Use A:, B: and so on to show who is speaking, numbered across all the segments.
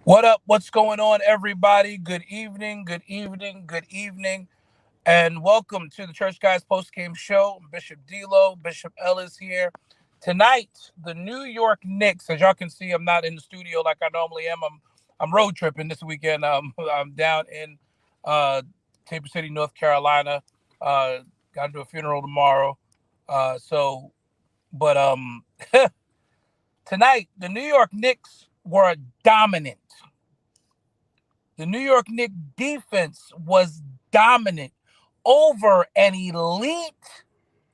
A: What up? What's going on, everybody? Good evening, good evening, good evening, and welcome to the Church Guys Post Game Show. Bishop D'Lo, Bishop Ellis here. Tonight, the New York Knicks. As y'all can see, I'm not in the studio like I normally am. I'm road tripping this weekend. I'm down in uh, Tabor City, North Carolina. Got to do a funeral tomorrow. So, but tonight, the New York Knicks were dominant. The New York Knicks defense was dominant over an elite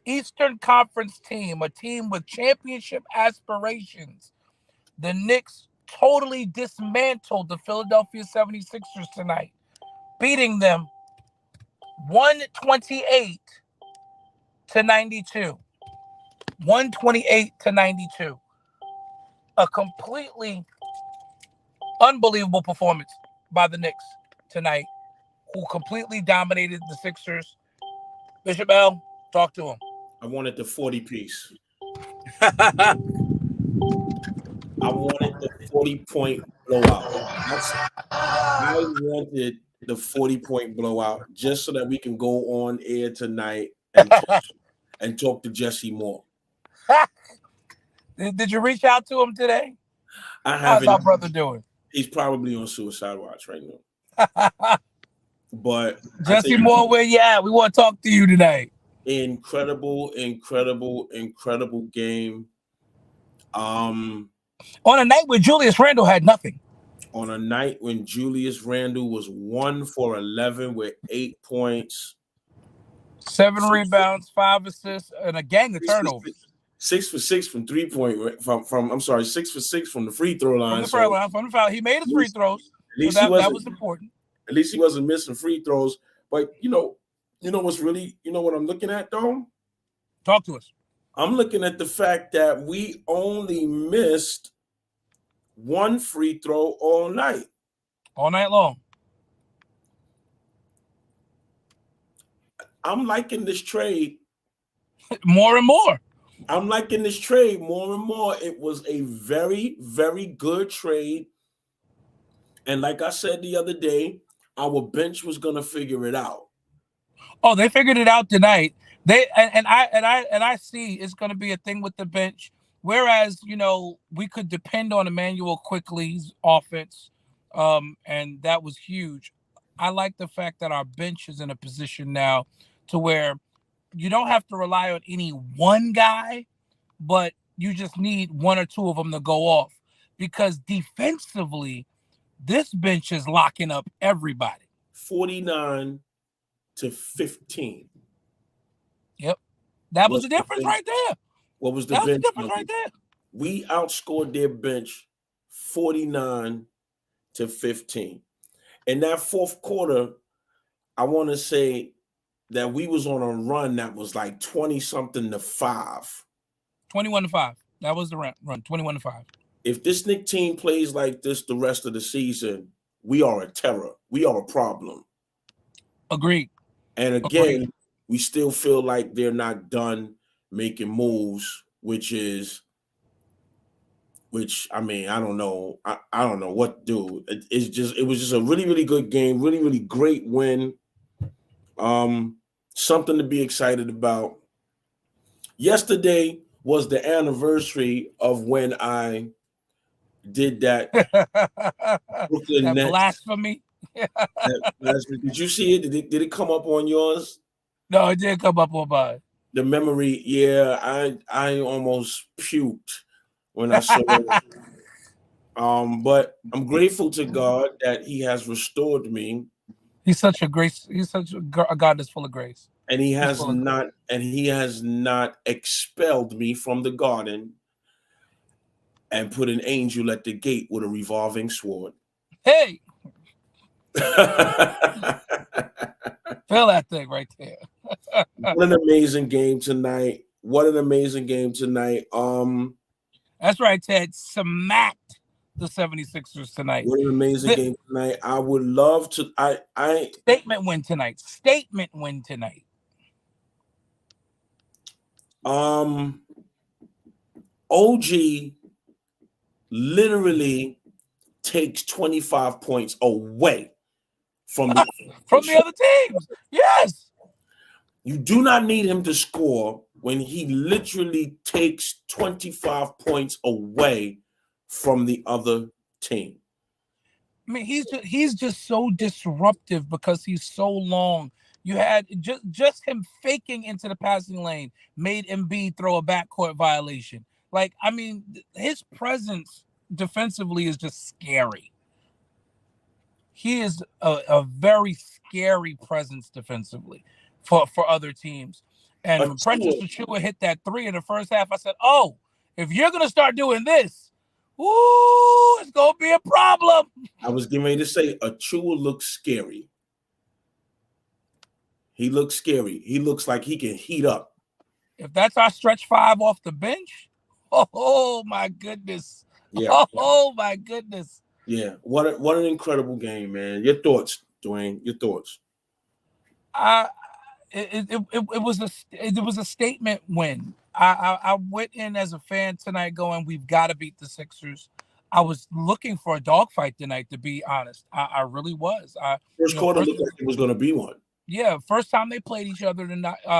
A: Eastern Conference team, a team with championship aspirations. The Knicks totally dismantled the Philadelphia 76ers tonight, beating them 128 to 92. 128 to 92. A completely unbelievable performance by the Knicks tonight, who completely dominated the Sixers. Bishop L, talk to him.
B: I wanted the 40 piece. I wanted the 40-point blowout. I wanted the 40-point blowout just so that we can go on air tonight and talk to Jesse Moore.
A: Did you reach out to him today?
B: I haven't.
A: How's our brother doing?
B: He's probably on suicide watch right now. But
A: Jesse Moore, where you at? We want to talk to you tonight.
B: Incredible game.
A: On a night where Julius Randle had nothing.
B: On a night when Julius Randle was 1 for 11 with 8 points,
A: 7 rebounds, 5 assists, and a gang of turnovers.
B: 6 for 6 from 3-point from 6 for 6 from the free throw line.
A: From the foul, he made his free throws. That was important.
B: At least he wasn't missing free throws. But you know what's really, what I'm looking at though?
A: Talk to us.
B: I'm looking at the fact that we only missed 1 free throw all night.
A: All night long.
B: I'm liking this trade
A: more and more.
B: I'm liking this trade more and more. It was a very, very good trade. And like I said the other day, our bench was going to figure it out.
A: Oh, they figured it out tonight. I see it's going to be a thing with the bench. Whereas, we could depend on Emmanuel Quickly's offense, and that was huge. I like the fact that our bench is in a position now to where you don't have to rely on any one guy, but you just need 1 or 2 of them to go off. Because defensively, this bench is locking up everybody.
B: 49 to 15.
A: Yep. That was the difference right there.
B: What was the
A: bench?
B: That was
A: the difference right there.
B: We outscored their bench 49 to 15. In that fourth quarter, I want to say that we was on a run that was like 20-something to 5.
A: 21 to 5. That was the run, 21 to 5.
B: If this Knicks team plays like this the rest of the season, we are a terror. We are a problem.
A: Agreed.
B: And again, we still feel like they're not done making moves, which I mean, I don't know. I don't know what to do. It was just a really, really good game, really, really great win. Something to be excited about. Yesterday was the anniversary of when I did that Brooklyn
A: that
B: Nets
A: blasphemy.
B: Did you see it? Did it come up on yours?
A: No, it didn't come up on mine.
B: The memory, yeah, I almost puked when I saw it. But I'm grateful to God that He has restored me.
A: He's such a God that's full of grace.
B: And He has not expelled me from the garden and put an angel at the gate with a revolving sword.
A: Hey. Feel that thing right there.
B: What an amazing game tonight.
A: That's right, Ted. Smacked the 76ers tonight.
B: What an amazing game tonight. I would love to
A: Statement win tonight.
B: OG literally takes 25 points away from the
A: from the other teams. Yes.
B: You do not need him to score when he literally takes 25 points away from the other team.
A: I mean, he's just so disruptive because he's so long. You had just him faking into the passing lane made Embiid throw a backcourt violation. Like, I mean, his presence defensively is just scary. He is a very scary presence defensively for other teams. And when Precious Achiuwa hit that three in the first half, I said, "Oh, if you're gonna start doing this, ooh, it's gonna be a problem."
B: I was getting ready to say Achiuwa looks scary. He looks scary. He looks like he can heat up.
A: If that's our stretch five off the bench, oh my goodness.
B: Yeah.
A: Oh my goodness.
B: Yeah. What an incredible game, man. Your thoughts, Dwayne. Your thoughts.
A: It was a statement win. I went in as a fan tonight going, we've got to beat the Sixers. I was looking for a dogfight tonight, to be honest. I really was.
B: First quarter looked like it was going to be one.
A: Yeah, first time they played each other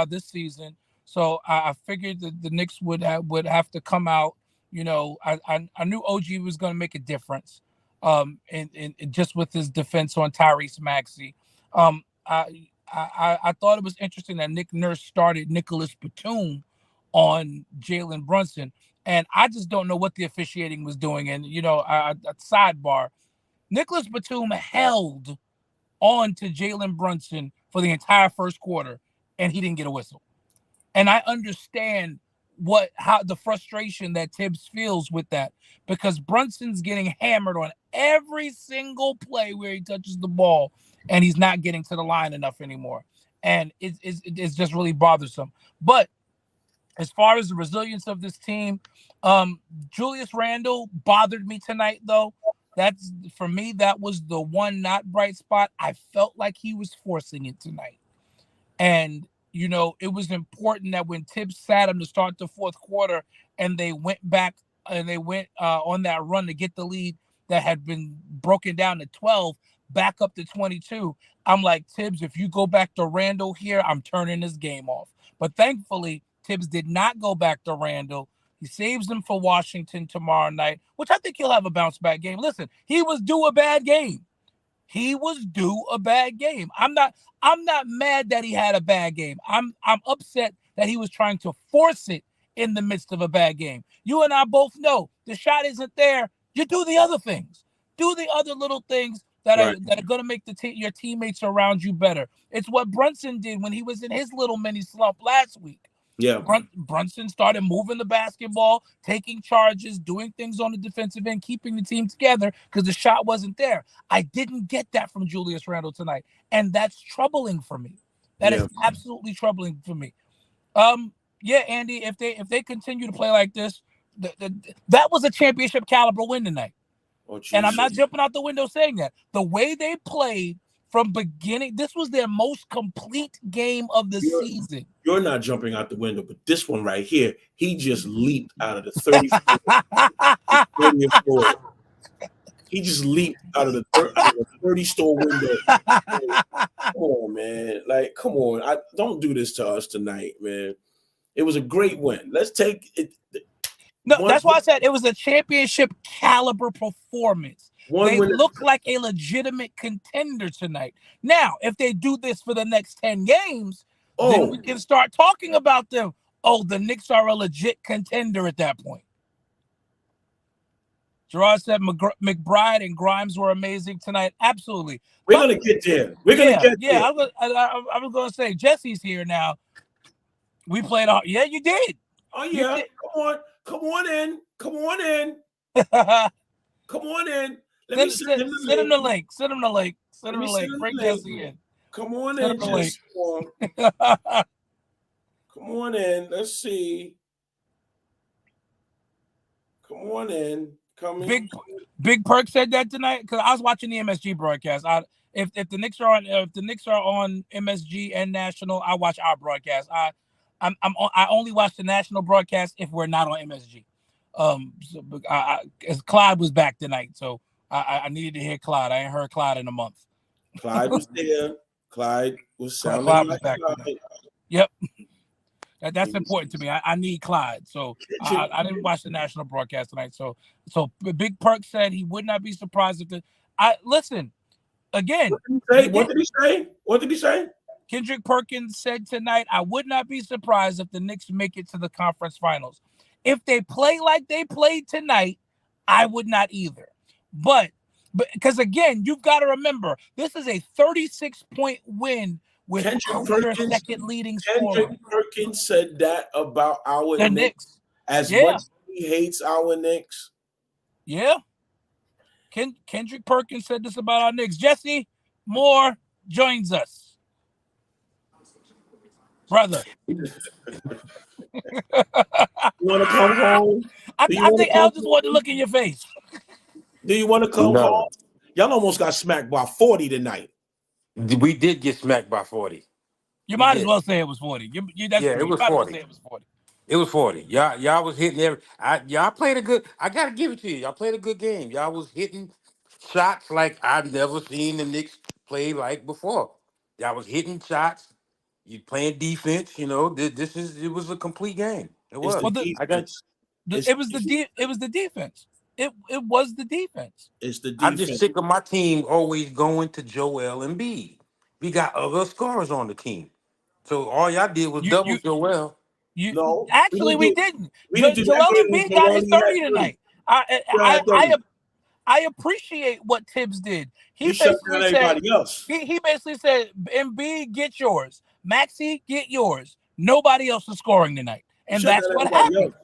A: this season. So I figured that the Knicks would have to come out. You know, I knew OG was going to make a difference. And just with his defense on Tyrese Maxey. I thought it was interesting that Nick Nurse started Nicholas Batum on Jalen Brunson, and I just don't know what the officiating was doing. And you know, a sidebar: Nicholas Batum held on to Jalen Brunson for the entire first quarter, and he didn't get a whistle. And I understand how the frustration that Tibbs feels with that, because Brunson's getting hammered on every single play where he touches the ball, and he's not getting to the line enough anymore. And it's just really bothersome. But as far as the resilience of this team, Julius Randle bothered me tonight, though. That's, for me, that was the one not bright spot. I felt like he was forcing it tonight. And, you know, it was important that when Tibbs sat him to start the fourth quarter and they went back and they went on that run to get the lead that had been broken down to 12, back up to 22. I'm like, Tibbs, if you go back to Randle here, I'm turning this game off. But thankfully, Tibbs did not go back to Randle. He saves them for Washington tomorrow night, which I think he'll have a bounce back game. Listen, he was due a bad game. He was due a bad game. I'm not mad that he had a bad game. I'm upset that he was trying to force it in the midst of a bad game. You and I both know the shot isn't there. You do the other things. Do the other little things that are going to make your teammates around you better. It's what Brunson did when he was in his little mini slump last week.
B: Yeah,
A: Brunson started moving the basketball, taking charges, doing things on the defensive end, keeping the team together because the shot wasn't there. I didn't get that from Julius Randle tonight, and that's troubling for me. That is absolutely troubling for me. Yeah, Andy, if they continue to play like this, that was a championship caliber win tonight. Oh, and I'm not jumping out the window saying that. The way they played from beginning, this was their most complete game of the season.
B: You're not jumping out the window, but this one right here, he just leaped out of the 30th floor. He just leaped out of the 30-store window. Come on, man. Like, come on. Don't do this to us tonight, man. It was a great win. Let's take it.
A: No, that's why I said it was a championship caliber performance. They look like a legitimate contender tonight. Now, if they do this for the next 10 games, then we can start talking about them. Oh, the Knicks are a legit contender at that point. Gerard said McBride and Grimes were amazing tonight. Absolutely.
B: We're going to get there. We're going to get there.
A: Yeah, I was going to say, Jesse's here now. We played all. Yeah, you did.
B: Oh, yeah. Come on in. Come on in. Let me send him the link.
A: Send him the link. Bring Jesse in.
B: Come on in, Jesse. Come on in. Let's see. Come on in.
A: Big Perk said that tonight because I was watching the MSG broadcast. If the Knicks are on MSG and national, I watch our broadcast. I only watch the national broadcast if we're not on MSG. As Clyde was back tonight, so I needed to hear Clyde. I ain't heard Clyde in a month.
B: Clyde was there. Clyde was sounding
A: Clyde was
B: like
A: back
B: Clyde.
A: today. Yep. That's
B: He was-
A: important to me. I need Clyde. So
B: Kendrick-
A: I didn't watch the national broadcast tonight. So Big Perk said he would not be surprised if the I listen again.
B: What did he say? What did he say?
A: Kendrick Perkins said tonight, I would not be surprised if the Knicks make it to the conference finals. If they play like they played tonight, I would not either. But because again, you've got to remember, this is a 36-point win without your second leading scorer.
B: Kendrick Perkins said that about our
A: The
B: Knicks. As
A: Yeah.
B: much as he hates our Knicks.
A: Yeah. Kendrick Perkins said this about our Knicks. Jesse Moore joins us. Brother.
B: You want to come home?
A: I think Al just wanted to look in your face.
B: Do you want to come home? Y'all almost got smacked by 40 tonight.
C: We did get smacked by 40.
A: You might as well say it was 40. That's
C: yeah,
A: true.
C: it was
A: you might
C: 40.
A: As well say it was 40.
C: It was 40. Y'all was hitting y'all played a good. I gotta give it to you. Y'all played a good game. Y'all was hitting shots like I've never seen the Knicks play like before. Y'all was hitting shots. You playing defense. You know, it was a complete game. It was.
B: It was
A: the defense. It was the defense.
B: It's the defense.
C: I'm just sick of my team always going to Joel Embiid. We got other scorers on the team, so all y'all did was double Joel.
B: No,
A: actually, we didn't.
B: Joel
A: Embiid got his 30 tonight. I appreciate what Tibbs did. He
B: shut
A: basically
B: down everybody else.
A: He basically said, Embiid, get yours. Maxey, get yours. Nobody else is scoring tonight. And that's what happened.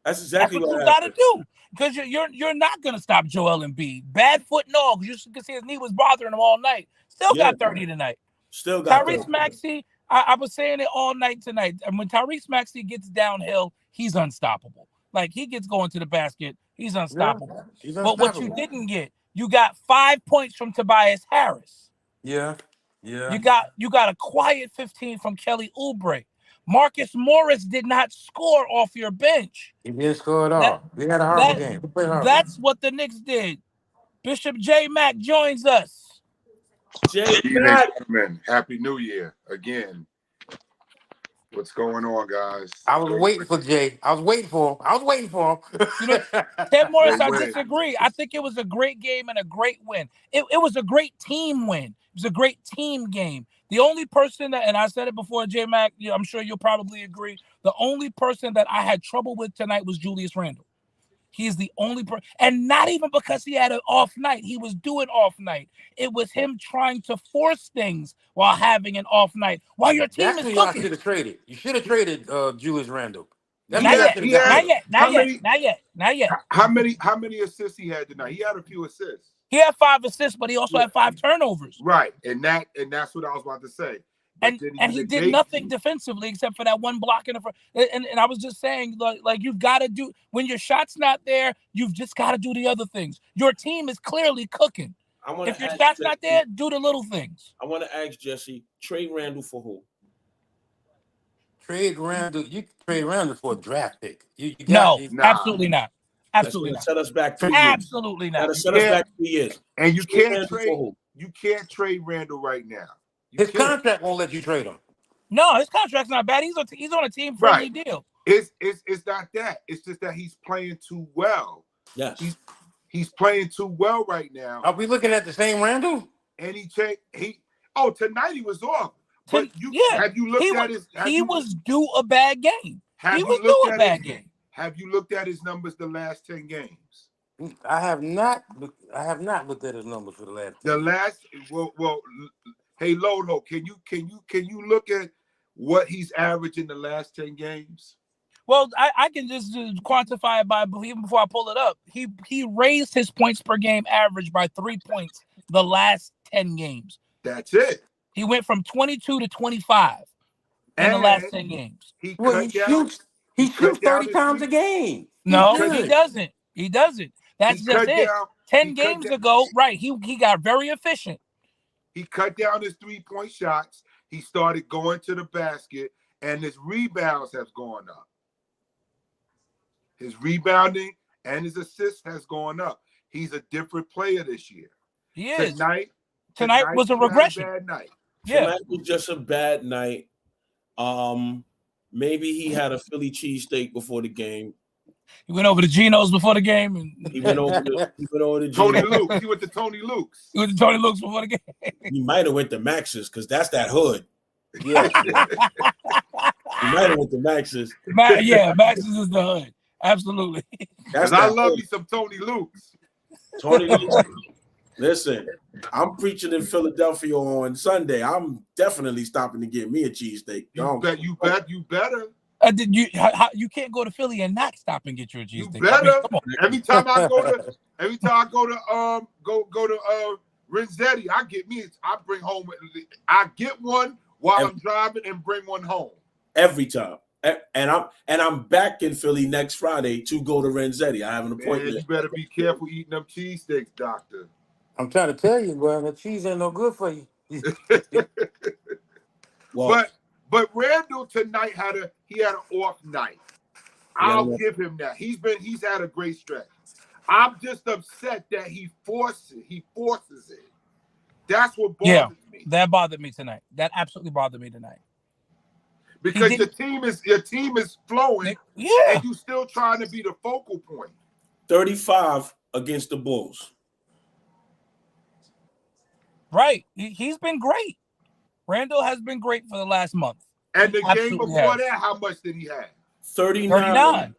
B: That's exactly what
A: you got to do. Because you're not going to stop Joel Embiid. Bad foot and all. You can see his knee was bothering him all night. Still got 30 tonight.
B: Still got
A: Tyrese Maxey, I was saying it all night tonight. And when Tyrese Maxey gets downhill, he's unstoppable. Like, he gets going to the basket, he's unstoppable.
C: He's
A: unstoppable. But what you didn't get, you got 5 points from Tobias Harris.
C: Yeah.
A: You got a quiet 15 from Kelly Oubre. Marcus Morris did not score off your bench.
C: He didn't score at all. We had a horrible game.
A: That's what the Knicks did. Bishop J. Mack joins us.
B: J. Mack.
D: Happy New Year again. What's going on, guys?
C: I was waiting for Jay. I was waiting for him.
A: Ted Morris, I disagree. I think it was a great game and a great win. It was a great team win. It was a great team game. The only person that, and I said it before, J Mac, I'm sure you'll probably agree, the only person that I had trouble with tonight was Julius Randle. He is the only person, and not even because he had an off night. He was doing off night. It was him trying to force things while having an off night. While your team is cooking.
C: Should have traded. You should have traded Julius Randle.
A: Not yet.
D: How many assists he had tonight? He had a few assists.
A: He had 5 assists, but he also had 5 turnovers.
D: Right, and that's what I was about to say.
A: And he did nothing defensively except for that one block in the front. And I was just saying, like you've got to do, when your shot's not there, you've just got to do the other things. Your team is clearly cooking. If your shot's not there, do the little things.
B: I want to ask Jesse, trade Randle for who?
C: Trade Randle. You trade Randle for a draft pick.
A: Absolutely not. Absolutely not.
B: Set us back 3 years.
A: Absolutely not.
B: Set us back 3 years.
D: And you can't trade Randle right now.
C: His contract won't let you trade him.
A: No, his contract's not bad. He's on a team friendly deal.
D: It's not that. It's just that he's playing too well.
B: Yes.
D: He's playing too well right now.
C: Are we looking at the same Randle?
D: And tonight he was off. But have you looked at his
A: he was due a bad game. He was due a bad game.
D: Have you looked at his numbers the last 10 games?
C: I have not looked at his numbers for the last 10
D: well hey Lolo, can you look at what he's averaged in the last 10 games?
A: Well, I can just quantify it by, even before I pull it up. He raised his points per game average by 3 points the last 10 games.
D: That's it.
A: He went from 22 to 25 in the last 10 games.
C: He shoots 30 times a game.
A: No, he doesn't. He doesn't. That's just it. 10 games ago, right, he got very efficient.
D: He cut down his 3-point shots. He started going to the basket, and his rebounds have gone up. His rebounding and his assists has gone up. He's a different player this year.
A: He is.
D: Tonight
A: was a
D: he had
A: regression.
D: bad night.
A: Yeah.
B: Tonight was just a bad night. Maybe he had a Philly cheesesteak before the game.
A: He went over to Geno's before the game, and
B: He went over to
D: Tony
B: Gino.
D: Luke. He went to Tony Luke's.
A: He went to Tony Luke's before the game.
B: He might have went to Max's because that's that hood.
C: Yeah.
B: He might have went to Max's.
A: Max's is the hood. Absolutely.
B: That's
D: I
B: that
D: love
B: hood.
D: me some Tony Luke's.
B: Tony Luke. Listen, I'm preaching in Philadelphia on Sunday. I'm definitely stopping to get me a cheesesteak.
D: You better.
A: You can't go to Philly and not stop and get you a
D: You
A: cheesesteak.
D: better.
A: Come on.
D: Every time I go to Renzetti, I bring home. I get one while I'm driving and bring one home.
B: Every time. And I'm back in Philly next Friday to go to Renzetti. I have an appointment.
D: Man, you better be careful eating them cheesesteaks, doctor.
C: I'm trying to tell you, bro, the cheese ain't no good for you.
B: Well,
D: but Randall tonight had an off night. I'll give him that. He's had a great stretch. I'm just upset that he forces it. That's what bothers me.
A: That bothered me tonight. That absolutely bothered me tonight.
D: Because your team is flowing, and you still trying to be the focal point.
B: 35 against the Bulls.
A: Right. He's been great. Randall has been great for the last month.
D: And the game before that, how much did he have?
B: 39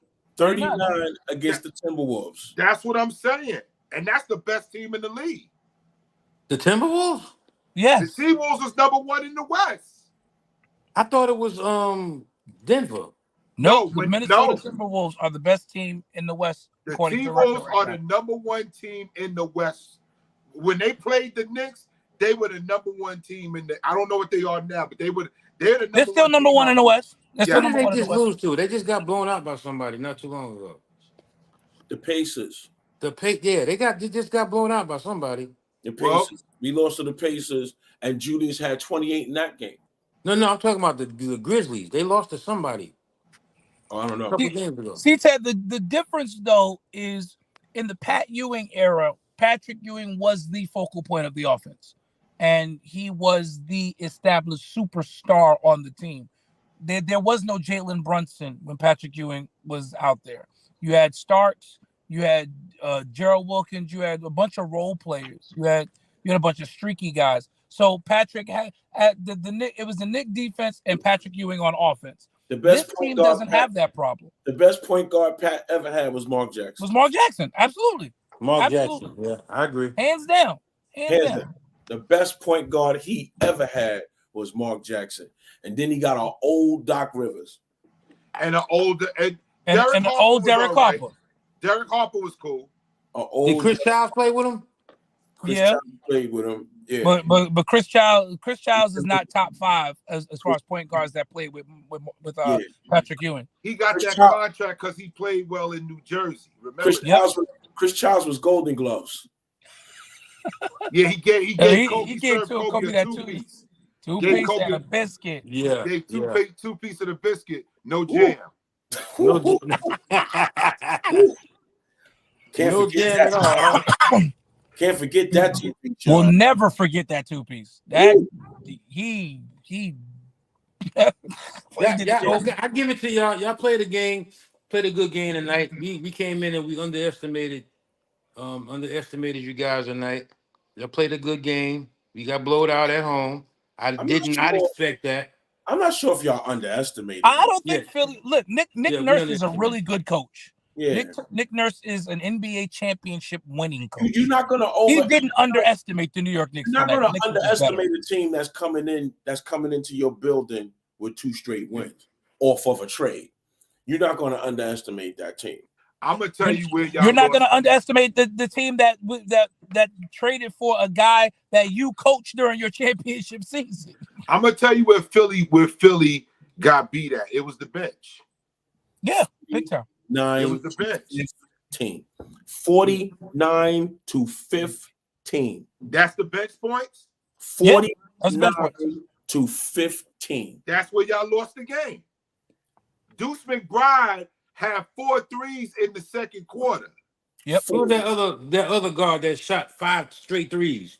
B: against the Timberwolves.
D: That's what I'm saying. And that's the best team in the league.
C: The Timberwolves?
A: Yeah.
D: The T-Wolves was number 1 in the West.
C: I thought it was Denver.
A: No, the Minnesota Timberwolves are the best team in the West.
D: The T-Wolves are the number 1 team in the West. When they played the Knicks, they were the number 1 team in the. I don't know what they are now, but they're
A: still number 1 in the West.
C: Who did they just lose to? They just got blown out by somebody not too long ago.
B: The Pacers.
C: They just got blown out by somebody.
B: The Pacers. We lost to the Pacers, and Julius had 28 in that game.
C: No, I'm talking about the Grizzlies. They lost to somebody.
B: Oh, I don't know.
C: A couple games ago.
A: See, Ted, the difference, though, is in the Pat Ewing era, Patrick Ewing was the focal point of the offense. And he was the established superstar on the team. There was no Jalen Brunson when Patrick Ewing was out there. You had Starks, you had Gerald Wilkins, you had a bunch of role players. You had a bunch of streaky guys. So Patrick had it was the Knicks defense and Patrick Ewing on offense.
B: This
A: team doesn't have that problem.
B: The best point guard Pat ever had was Mark Jackson.
A: Absolutely.
C: Jackson. Yeah, I agree.
A: Hands down. Hands down.
B: The best point guard he ever had was Mark Jackson. And then he got an old Doc Rivers.
D: And an older
A: and the old Derek Harper.
D: Right. Derek Harper was cool.
C: Did Chris Childs play with him?
B: Chris Childs played with him. Yeah.
A: But Chris Childs is not top 5 as far as point guards that played with Patrick Ewing.
D: He got contract because he played well in New Jersey. Remember?
B: Chris Childs was Golden Gloves.
D: Yeah, he gave Kobe that
A: two-piece. Two-piece and a biscuit.
C: Yeah.
D: Gave two piece of the biscuit. No jam.
C: No jam at all.
B: Can't forget that two-piece.
A: We'll never forget that two-piece. That he
C: I give it to y'all. Y'all played a good game tonight. We came in and we underestimated you guys tonight. Y'all played a good game. We got blowed out at home. I did not expect that.
B: I'm not sure if y'all underestimated.
A: I don't think Philly. Look, Nick Nurse is a really good coach.
B: Yeah.
A: Nick Nurse is an NBA championship winning coach.
B: You're not going to
A: He didn't underestimate the New York Knicks.
B: You're not going to underestimate a team that's coming into your building with 2 straight wins off of a trade. You're not going to underestimate that team.
D: I'm gonna tell you where y'all.
A: You're not going to underestimate the team that traded for a guy that you coached during your championship season.
D: I'm gonna tell you where Philly got beat at. It was the bench.
A: Yeah, big time.
D: It was the bench.
B: 15. 49-15.
D: That's the bench points.
B: 49-15.
D: That's where y'all lost the game. Deuce McBride had 4 threes in the second quarter.
A: Yep.
C: Who was that other guard that shot 5 straight threes?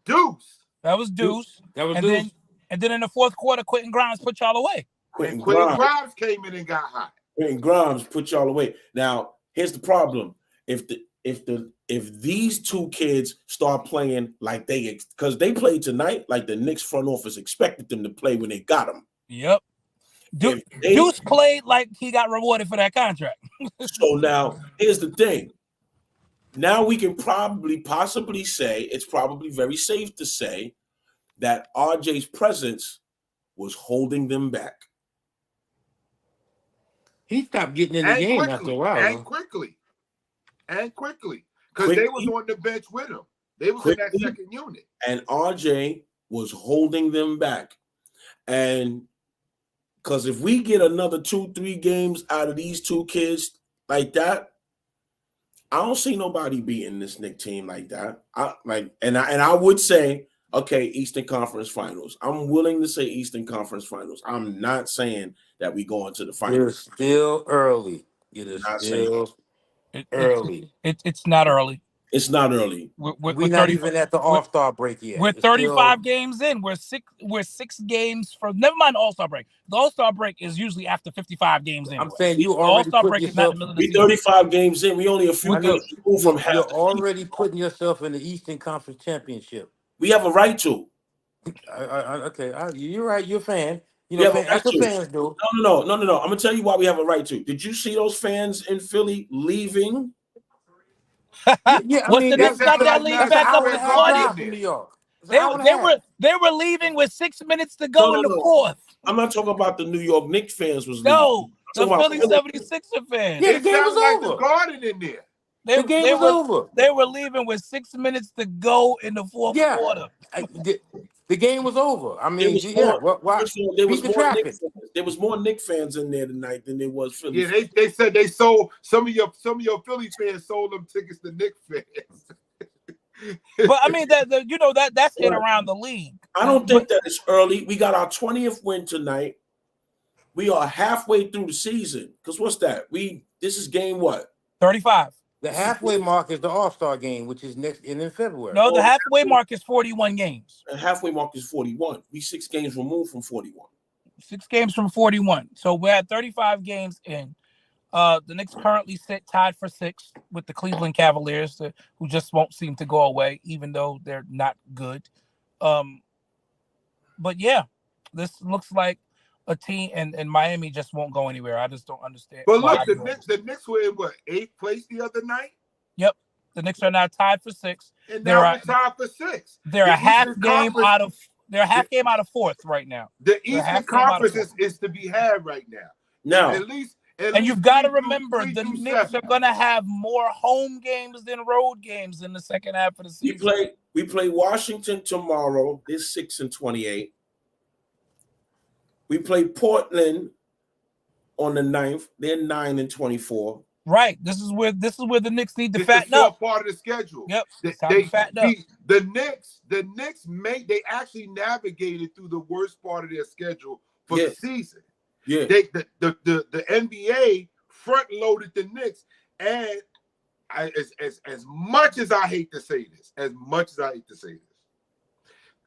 D: Deuce.
A: That was Deuce.
C: That was
A: And
C: Deuce.
A: then in the fourth quarter, Quentin Grimes put y'all away.
D: Quentin
B: Grimes.
D: Grimes came in and got hot.
B: Quentin Grimes put y'all away. Now, here's the problem. If these two kids start playing like because they played tonight, like the Knicks front office expected them to play when they got them.
A: Yep. Deuce played like he got rewarded for that contract.
B: So now, here's the thing. Now we can possibly say, it's probably very safe to say that RJ's presence was holding them back.
C: He stopped getting in the game after a while.
D: And quickly. Because they was on the bench with him. They was in that second unit.
B: And RJ was holding them back. And because if we get another 2-3 games out of these two kids like that, I don't see nobody beating this Knicks team like that. I would say, okay, Eastern Conference Finals. I'm willing to say Eastern Conference Finals. I'm not saying that we go into the finals.
C: You're still early. It's early.
A: It's not early.
B: It's not early.
C: We're not even at the All-Star break yet.
A: We're 35 games in. We're six games from. Never mind the All-Star break. The All-Star break is usually after 55 games in.
C: I'm saying you already
A: All-Star break is not in the middle of the season.
B: 35 games in. We only a few games from half.
C: You're already putting yourself in the Eastern Conference Championship.
B: We have a right to.
C: Okay, you're right. You're a fan. You know, that's what fans do.
B: No. I'm gonna tell you why we have a right to. Did you see those fans in Philly leaving?
C: Yeah,
A: What's the Knicks got that lead back up to 40?
C: From New York.
A: They were leaving with 6 minutes to go in the fourth.
B: I'm not talking about the New York Knicks fans was leaving.
A: No, the Philly 76er fans.
C: Yeah, the game was
D: like
C: over.
D: The Garden in there.
C: The game was over.
A: They were leaving with 6 minutes to go in the fourth quarter.
C: The game was over. I mean,
B: there was more Knicks fans in there tonight than there was Philly.
D: Yeah, they said they sold some of your Philly fans sold them tickets to Knicks fans.
A: But I mean that's it around the league.
B: I don't think that it's early. We got our 20th win tonight. We are halfway through the season. Because what's that? This is game what?
A: 35.
C: The halfway mark is the All-Star game, which is next in February.
A: No, the halfway mark is 41 games.
B: The halfway mark is 41. We 6 games removed from 41.
A: 6 games from 41. So we're at 35 games in. The Knicks currently sit tied for 6th with the Cleveland Cavaliers, who just won't seem to go away, even though they're not good. But yeah, this looks like a team, and Miami just won't go anywhere. I just don't understand.
D: But look, the Knicks were in what, 8th place the other night?
A: Yep. The Knicks are now tied for 6th.
D: And now we're tied for 6th.
A: They're a half game out of 4th right now.
D: The Eastern Conference is to be had right now.
B: No.
D: At least
A: and you've got to remember, the Knicks are going to have more home games than road games in the second half of the season.
B: We play Washington tomorrow. They're 6-28. We play Portland on the 9th. They're 9-24.
A: Right. This is where the Knicks need to fatten up.
D: Part of the schedule.
A: Yep. They fatten up.
D: The Knicks they actually navigated through the worst part of their schedule for the season.
B: Yeah.
D: The NBA front loaded the Knicks, and as much as I hate to say this,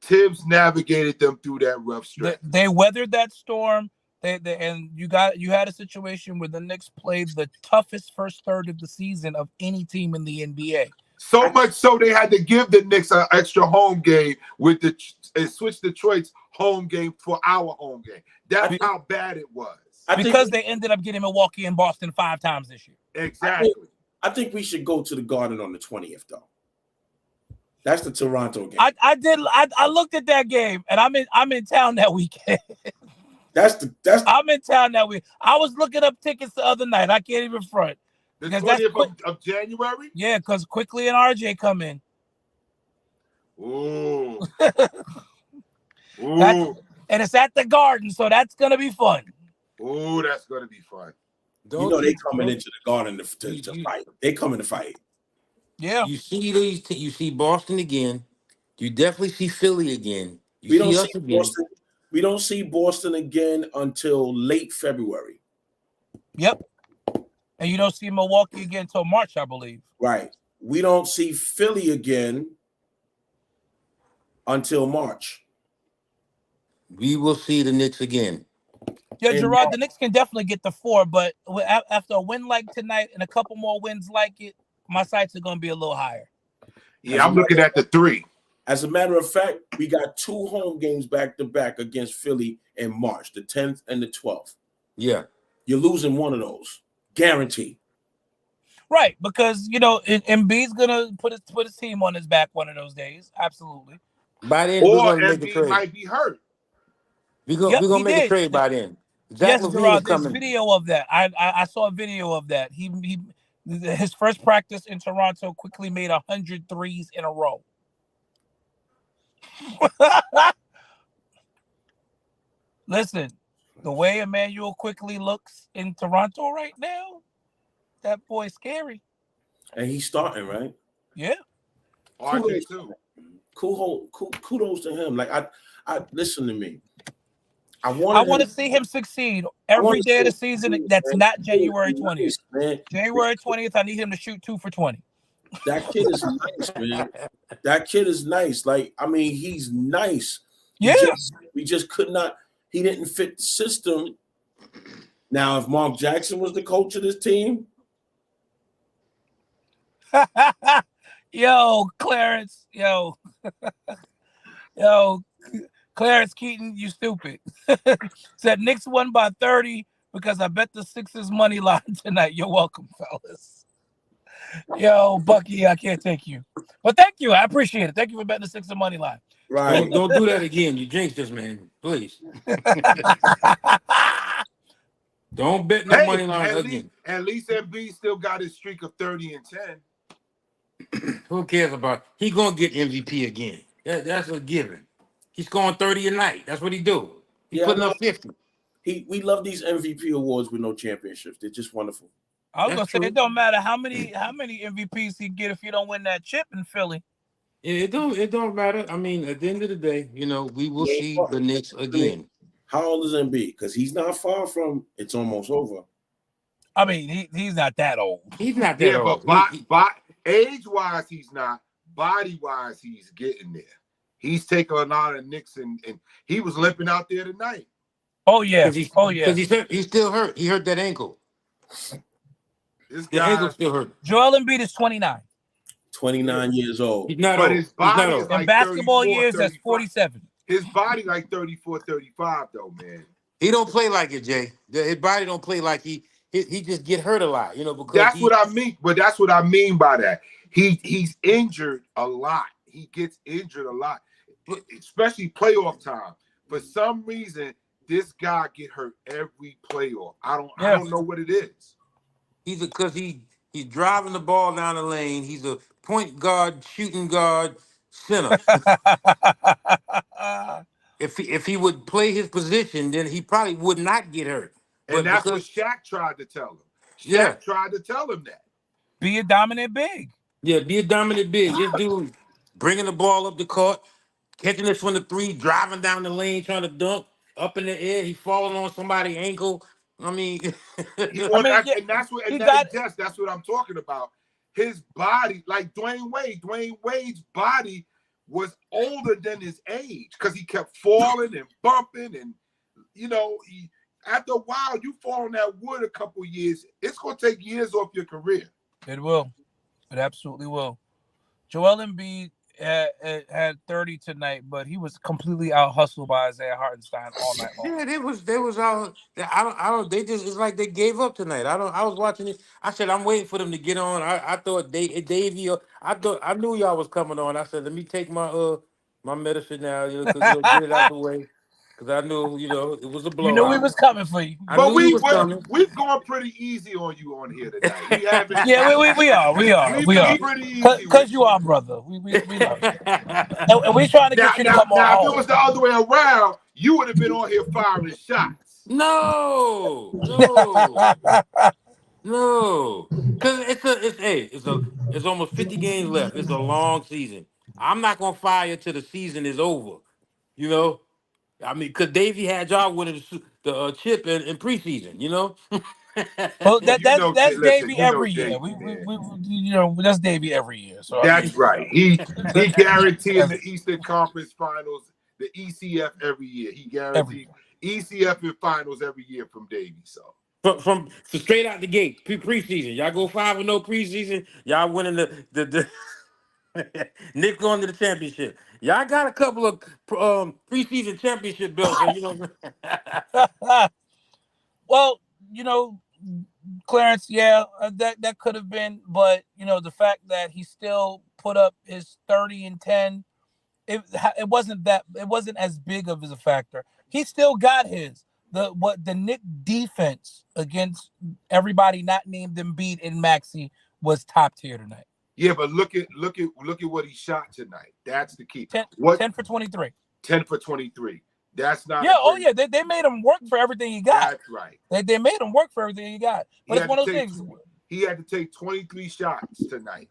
D: Tibbs navigated them through that rough stretch.
A: They weathered that storm. And you had a situation where the Knicks played the toughest first third of the season of any team in the NBA.
D: So much so they had to give the Knicks an extra home game and switch Detroit's home game for our home game. That's how bad it was.
A: Because they ended up getting Milwaukee and Boston 5 times this year.
D: Exactly.
B: I think we should go to the Garden on the 20th, though. That's the Toronto game.
A: I looked at that game, and I'm in town that weekend.
B: I'm
A: in town that week. I was looking up tickets the other night. I can't even front.
D: The 20th of January?
A: Yeah, because Quickly and RJ come in.
D: Ooh.
A: And it's at the Garden, so that's gonna be fun.
D: Ooh, that's gonna be fun.
B: They coming into the Garden to fight. They coming to fight.
A: Yeah.
C: You see you see Boston again. You definitely see Philly again.
B: We don't see Boston again until late February.
A: Yep. And you don't see Milwaukee again until March, I believe.
B: Right. We don't see Philly again until March.
C: We will see the Knicks again.
A: Yeah,
B: In
A: Gerard,
B: March.
A: the Knicks can definitely get the 4, but after a win like tonight and a couple more wins like it, my sights are going to be a little higher.
D: Yeah, I'm looking at the 3.
B: As a matter of fact, we got 2 home games back to back against Philly in March, the 10th and the 12th.
C: Yeah.
B: You're losing one of those, guaranteed.
A: Right, because Embiid's gonna put his team on his back one of those days. Absolutely.
C: By then, we're
D: Or
C: gonna make the
D: Embiid
C: trade.
D: might be hurt.
A: Yep,
C: We're
A: he
C: gonna make a
A: did.
C: trade by then. Zach
A: Yes,
C: LaVine is
A: Gerard. There's
C: coming.
A: video of that. I saw a video of that. He his first practice in Toronto quickly made 100 threes in a row. Listen, the way Emmanuel quickly looks in Toronto right now, that boy's scary.
B: And he's starting, right?
A: Yeah.
D: RJ too.
B: Kudos to him. Like I listen to me. I
A: want to see him succeed every day of the season. That's not January 20th.
B: Man.
A: January 20th, I need him to shoot 2 for 20.
B: That kid is nice, man. That kid is nice. Like, I mean, he's nice.
A: Yeah.
B: We just could not. He didn't fit the system. Now, if Mark Jackson was the coach of this team,
A: yo, Clarence, yo, Clarence Keaton, you stupid. Said Knicks won by 30 because I bet the Sixers money line tonight. You're welcome, fellas. Yo, Bucky, I can't take you. But thank you. I appreciate it. Thank you for betting the Sixers money line.
B: right?
C: Don't do that again. You jinxed us, man. Please. Don't bet no money line again.
D: At least Embiid still got his streak of 30 and 10.
C: Who cares about? He gonna get MVP again. That's a given. He's scoring 30 a night. That's what he do. He's putting up 50.
B: We love these MVP awards with no championships. They're just wonderful.
A: I was gonna say it don't matter how many MVPs he get if you don't win that chip in Philly.
C: It don't matter. I mean, at the end of the day, we will see the Knicks again.
B: How old is Embiid? Because he's not far from it's almost over.
A: I mean, he's not that old.
C: He's not that old.
D: But age-wise, he's not. Body-wise, he's getting there. He's taking a lot of Knicks, and he was limping out there tonight.
A: Oh yeah.
C: Because he's still hurt. He hurt that ankle. The ankle still hurt.
A: Joel Embiid is 29.
B: 29 years old.
C: He's not old.
D: His body is
A: in
D: like
A: basketball years, that's 47.
D: His body like 34, 35, though, man.
C: He don't play like it, Jay. His body don't play like he just get hurt a lot, because
D: that's what I mean. But that's what I mean by that. He's injured a lot. He gets injured a lot, especially playoff time. For some reason, this guy get hurt every playoff. I don't know what it is.
C: Because he's driving the ball down the lane. He's a point guard, shooting guard, center. If he would play his position, then he probably would not get hurt.
D: And that's what Shaq tried to tell him. Shaq tried to tell him that.
A: Be a dominant big.
C: Yeah, be a dominant big. This dude bringing the ball up the court, catching it from the 3, driving down the lane, trying to dunk up in the air. He's falling on somebody's ankle. I mean,
D: and that's what I'm talking about. His body, like Dwayne Wade's body was older than his age because he kept falling and bumping, and after a while, you fall on that wood a couple years, it's gonna take years off your career.
A: It will. It absolutely will. Joel Embiid had 30 tonight, but he was completely out hustled by Isaiah Hartenstein all night long.
C: Yeah, they was out. I don't. They just, it's like they gave up tonight. I was watching it. I said I'm waiting for them to get on. I thought Davey. I knew y'all was coming on. I said let me take my my medicine now, because get it out the way. Because I knew, it was a blow.
A: You knew we was coming for you.
D: But we've gone pretty easy on you on here tonight. We haven't.
A: Yeah, we are. We are. Because you are, brother. We love you. And we trying to get you to come on.
D: Now, if it was the other way around, you would have been on here firing shots.
C: No. Because it's almost 50 games left. It's a long season. I'm not gonna fire till the season is over. I mean, because Davey had y'all winning the chip in preseason,
A: Well, that's
D: Listen,
A: Davey
D: you know
A: every year.
D: Davey, man.
A: That's Davey every year. So I mean,
D: That's right. He guaranteed the
A: that's
D: Eastern Conference Finals, the ECF every year. He
A: every
D: guaranteed
A: year.
D: ECF and Finals every year from Davey. So
C: from straight out the gate, preseason. Y'all go 5-0 preseason. Y'all winning the Knicks going to the championship. Y'all got a couple of preseason championship belts, so you know.
A: Well, you know, Clarence, yeah, that could have been, but the fact that he still put up his 30 and 10, it wasn't as big of a factor. He still got his. The Knick defense against everybody not named Embiid and Maxey was top tier tonight.
D: yeah, but look at what he shot tonight. That's the key.
A: 10,
D: What
A: 10 for 23.
D: 10 for 23. That's not
A: Yeah,
D: a
A: oh
D: great.
A: yeah, they made him work for everything he got.
D: That's right.
A: They made him work for everything he got.
D: He
A: But it's
D: had
A: one
D: to
A: of those
D: take
A: things.
D: he had to take 23 shots tonight.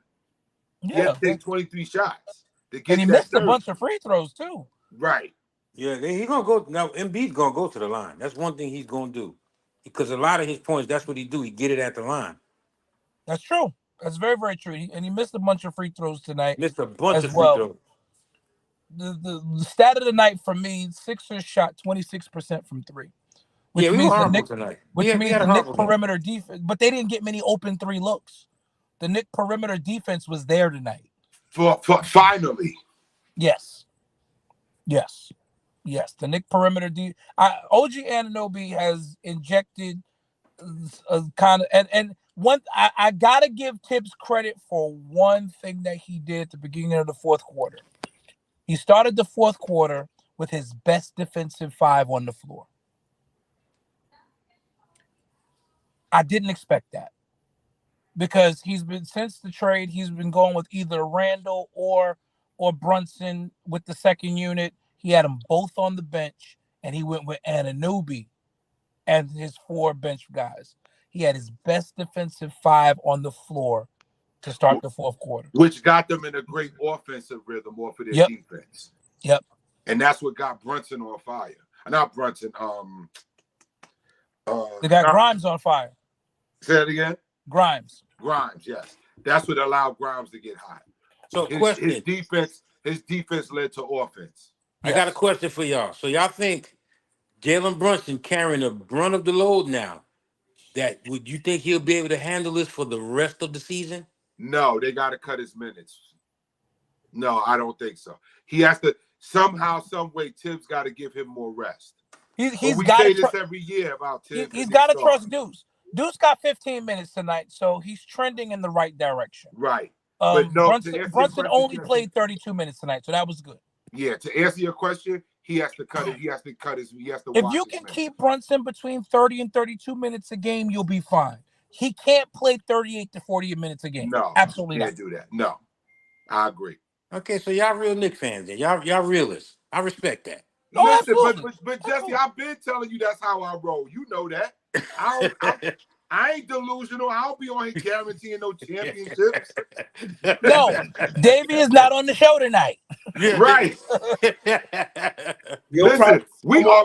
D: He
A: Yeah,
D: had to take 23 shots to
A: and
D: get
A: he
D: that
A: missed a
D: 30.
A: bunch of free throws too.
D: Right.
C: Yeah, he gonna go now. Embiid's gonna go to the line. That's one thing he's gonna do, because a lot of his points, that's what he do. He get it at the line.
A: That's true. That's very, very true. And he missed a bunch of free throws tonight
C: Missed a bunch
A: as
C: of free
A: well.
C: throws.
A: The stat of the night for me: Sixers shot 26% from three,
C: Yeah,
A: which
C: we were
A: means
C: horrible tonight. We
A: which means
C: had a
A: the Knick
C: horrible game.
A: perimeter defense, but they didn't get many open three looks. The Knick perimeter defense was there tonight.
D: For finally.
A: Yes. The Knick perimeter OG Anunoby has injected a kind of and one I gotta give Tibbs credit for one thing that he did at the beginning of the fourth quarter. He started the fourth quarter with his best defensive five on the floor. I didn't expect that because since the trade, he's been going with either Randall or Brunson with the second unit. He had them both on the bench, and he went with Anunoby and his four bench guys. He had his best defensive five on the floor to start the fourth quarter,
D: which got them in a great offensive rhythm off of their defense.
A: Yep.
D: And that's what got Brunson on fire. Not Brunson.
A: They got Grimes on fire.
D: Say that again.
A: Grimes,
D: yes. That's what allowed Grimes to get hot.
C: So,
D: his defense led to offense.
C: I got a question for y'all. So y'all think Jalen Brunson carrying the brunt of the load now? Would you think he'll be able to handle this for the rest of the season?
D: No, they got to cut his minutes. No, I don't think so. He has to somehow, some way. Tibbs got to give him more rest.
A: He's got to
D: say this every year about Tibbs.
A: He's got to trust Deuce. Deuce got 15 minutes tonight, so he's trending in the right direction.
D: Right.
A: But no, Brunson only played 32 minutes tonight, so that was good.
D: Yeah, to answer your question, he has to cut it. He has to cut his. He has to.
A: If you can keep Brunson between 30 and 32 minutes a game, you'll be fine. He can't play 38 to 40 minutes a game.
D: No,
A: absolutely
D: can't do that. No, I agree.
C: Okay, so y'all real Knicks fans, then y'all realists. I respect that.
D: Listen, but Jesse, I've been telling you that's how I roll. You know that. I ain't delusional. I'll be on here guaranteeing no championships.
A: No, Davey is not on the show tonight.
D: Yeah. Right. Listen, we are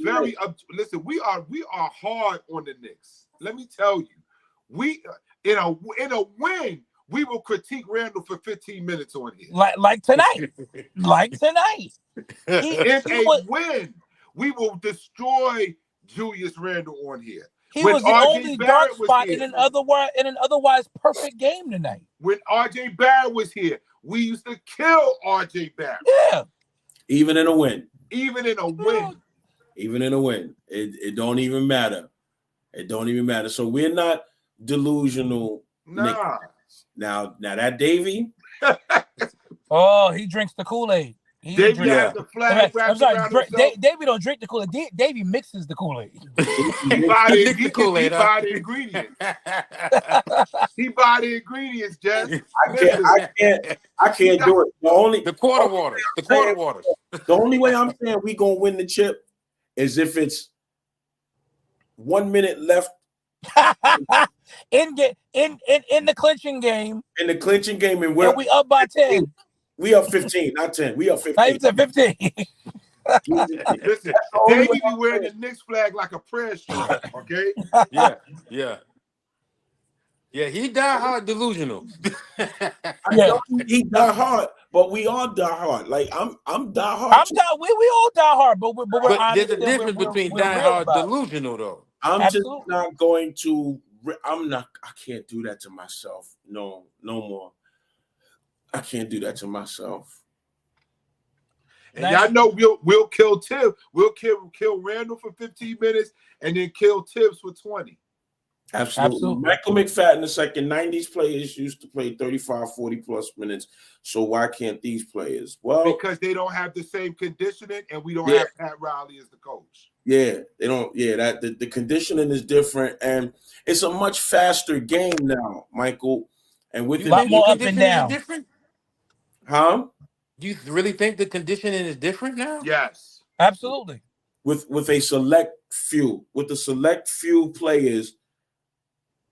D: very listen. We are hard on the Knicks. Let me tell you, we in a win, we will critique Randall for 15 minutes on here.
A: Like tonight.
D: In a win, we will destroy Julius Randle on here.
A: He was the only dark spot in an otherwise perfect game tonight.
D: When RJ Barrett was here, we used to kill RJ Barrett.
A: Yeah.
B: Even in a win.
D: Even in a win.
B: It don't even matter. It don't even matter. So we're not delusional.
D: Nah.
B: Now that Davey.
A: Oh, he drinks the Kool-Aid.
D: Davey has the flag.
A: I'm sorry, Davey don't drink the Kool-Aid. Davey mixes the Kool-Aid.
D: He buy the ingredients. He buy the ingredients, Jess.
B: I can't do it.
C: The quarter waters.
B: The only way I'm saying we gonna win the chip is if it's 1 minute left.
A: in the clinching game.
B: In the clinching game, and
A: we up by 10.
B: We up 15, not 10. We up 15.
A: Not even 15.
D: Listen, Davey be wearing the Knicks flag like a prayer shawl, okay?
C: Yeah, yeah. Yeah, he die hard delusional.
B: He die hard, but we all die hard. Like I'm die hard.
A: We all die hard, but we're
C: But
A: honest.
C: there's a difference between
A: we're
C: die
A: real
C: hard
A: about it.
C: delusional though.
B: I'm
A: Absolutely.
B: just not going to. I can't do that to myself. No more. I can't do that to myself.
D: And y'all know we'll kill Tibbs. We'll kill Randall for 15 minutes and then kill Tibbs for 20.
B: Absolutely. Michael McFadden II, 90s players used to play 35, 40 plus minutes. So why can't these players? Well,
D: because they don't have the same conditioning and we don't have Pat Riley as the coach.
B: Yeah, they don't. Yeah, that the conditioning is different, and it's a much faster game now, Michael. And with
C: a lot more up and down. Different?
B: Huh?
C: Do you really think the conditioning is different now?
D: Yes,
A: absolutely.
B: With a select few, with the select few players,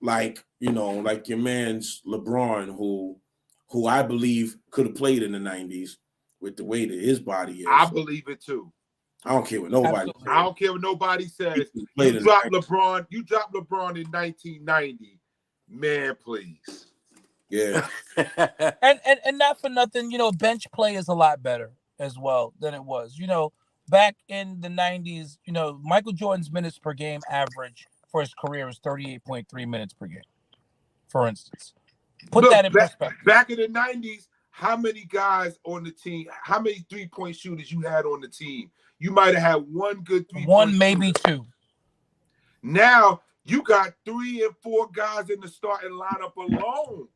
B: like like your man's LeBron, who I believe could have played in the 90s with the way that his body is.
D: I believe it too.
B: I don't care what nobody says.
D: I don't care what nobody says. You dropped LeBron in 1990. Man, please.
B: Yeah.
A: and not for nothing, bench play is a lot better as well than it was. Back in the 90s, Michael Jordan's minutes per game average for his career was 38.3 minutes per game, for instance. Put that in perspective.
D: Back in the 90s, how many guys on the team, how many three-point shooters you had on the team? You might have had one good three-point
A: one, maybe two.
D: Now you got 3 and 4 guys in the starting lineup alone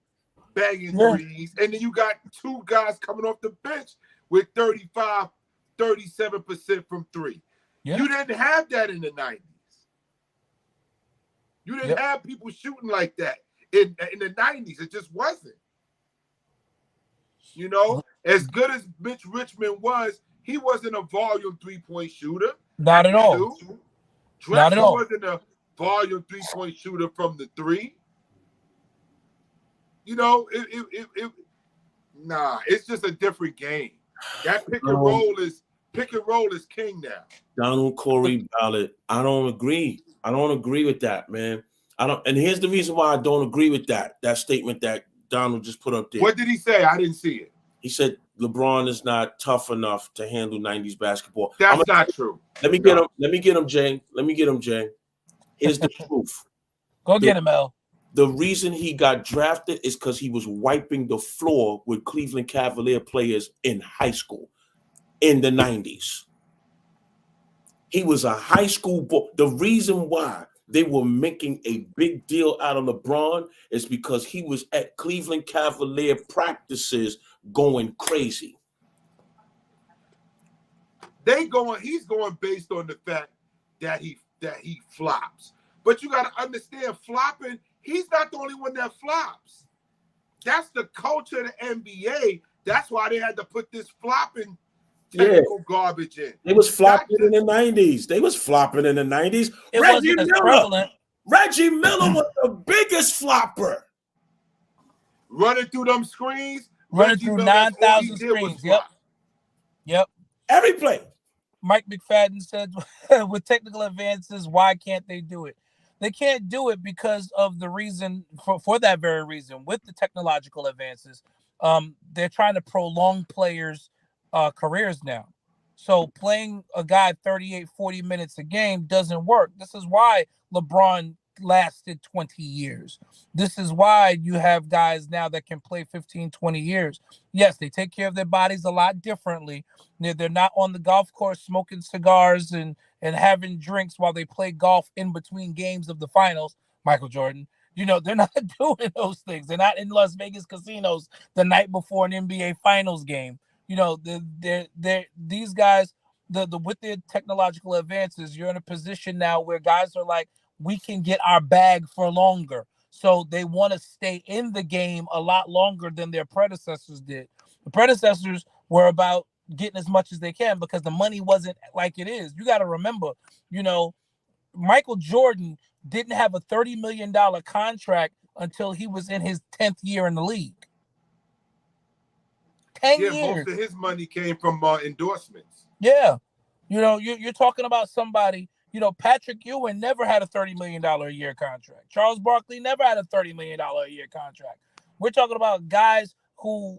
D: banging threes, and then you got 2 guys coming off the bench with 35, 37% from 3. Yeah. You didn't have that in the 90s. You didn't have people shooting like that in the 90s. It just wasn't. As good as Mitch Richmond was, he wasn't a volume three-point shooter.
A: Not at all.
D: Drexler wasn't a volume three-point shooter from the 3. It's just a different game. That pick and roll is king now.
B: Donald Corey Ballard. I don't agree. I don't agree with that, man. And here's the reason why I don't agree with that statement that Donald just put up there.
D: What did he say? I didn't see it.
B: He said LeBron is not tough enough to handle 90s basketball.
D: That's not true.
B: Let me get him, Jay. Here's the proof.
A: Go get him, L.
B: The reason he got drafted is because he was wiping the floor with Cleveland Cavalier players in high school in the 90s. He was a high school boy. The reason why they were making a big deal out of LeBron is because he was at Cleveland Cavalier practices going crazy.
D: He's going based on the fact that he flops. But you got to understand, flopping, he's not the only one that flops. That's the culture of the NBA. That's why they had to put this flopping technical garbage in.
B: They was flopping in the 90s. Reggie Miller was the biggest flopper.
D: Running through them screens.
A: Running through 9,000 screens. Yep.
B: Every play.
A: Mike McFadden said, with technical advances, why can't they do it? They can't do it because of the reason, for that very reason. With the technological advances, they're trying to prolong players' careers now. So playing a guy 38, 40 minutes a game doesn't work. This is why LeBron lasted 20 years. This is why you have guys now that can play 15, 20 years. Yes, they take care of their bodies a lot differently. They're not on the golf course smoking cigars and having drinks while they play golf in between games of the finals. Michael Jordan, they're not doing those things. They're not in Las Vegas casinos the night before an NBA finals game. These guys, with their technological advances, you're in a position now where guys are like, we can get our bag for longer. So they want to stay in the game a lot longer than their predecessors did. The predecessors were about getting as much as they can because the money wasn't like it is. You got to remember, Michael Jordan didn't have a $30 million contract until he was in his 10th year in the league. 10 years.
D: Most of his money came from endorsements.
A: Yeah. You know, you're talking about somebody. You know, Patrick Ewing never had a $30 million a year contract. Charles Barkley never had a $30 million a year contract. We're talking about guys who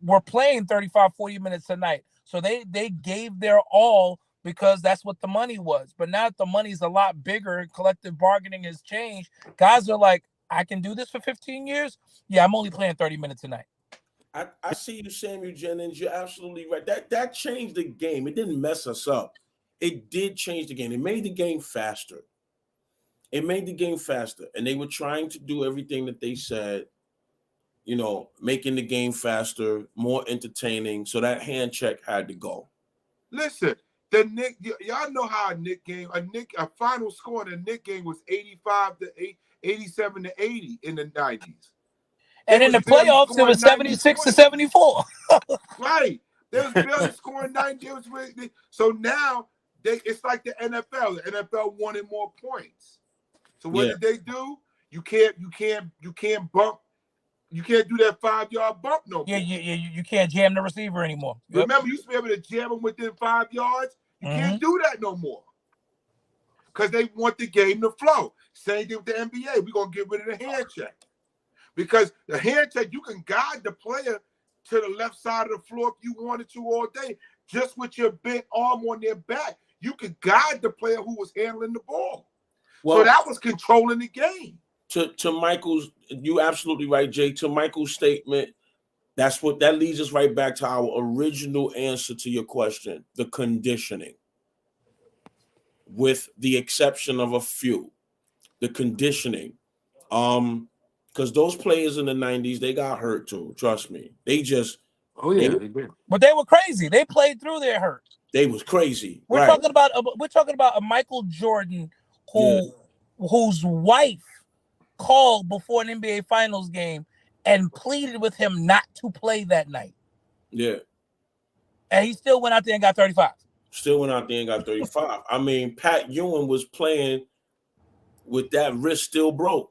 A: were playing 35, 40 minutes a night. So they gave their all because that's what the money was. But now that the money's a lot bigger and collective bargaining has changed, guys are like, I can do this for 15 years. Yeah, I'm only playing 30 minutes a night.
B: I see you, Samuel Jennings. You're absolutely right. That changed the game. It didn't mess us up. It did change the game. It made the game faster. It made the game faster. And they were trying to do everything that they said, you know, making the game faster, more entertaining. So that hand check had to go.
D: Listen, the Knicks, y'all know how a final score in the Knicks game was 85 to 87 to 80 in the 90s.
A: And in the playoffs, it was 76 to 74.
D: Right. They was barely scoring 90. So now it's like the NFL. The NFL wanted more points. So what did they do? You can't bump. You can't do that 5-yard bump no more.
A: Yeah, you can't jam the receiver anymore.
D: Yep. Remember, you used to be able to jam them within 5 yards. You can't do that no more. Because they want the game to flow. Same thing with the NBA. We're going to get rid of the hand check. Because the hand check, you can guide the player to the left side of the floor if you wanted to all day. Just with your bent arm on their back. You could guide the player who was handling the ball. Well, so that was controlling the game.
B: To Michael's, you absolutely right, Jay. To Michael's statement, that leads us right back to our original answer to your question, the conditioning. With the exception of a few, the conditioning. Because those players in the 90s, they got hurt too. Trust me. They just
C: they did.
A: But they were crazy. They played through their hurt.
B: They was crazy.
A: We're talking about a Michael Jordan whose wife called before an NBA Finals game and pleaded with him not to play that night.
B: Yeah.
A: And he still went out there and got 35.
B: I mean, Pat Ewing was playing with that wrist still broke.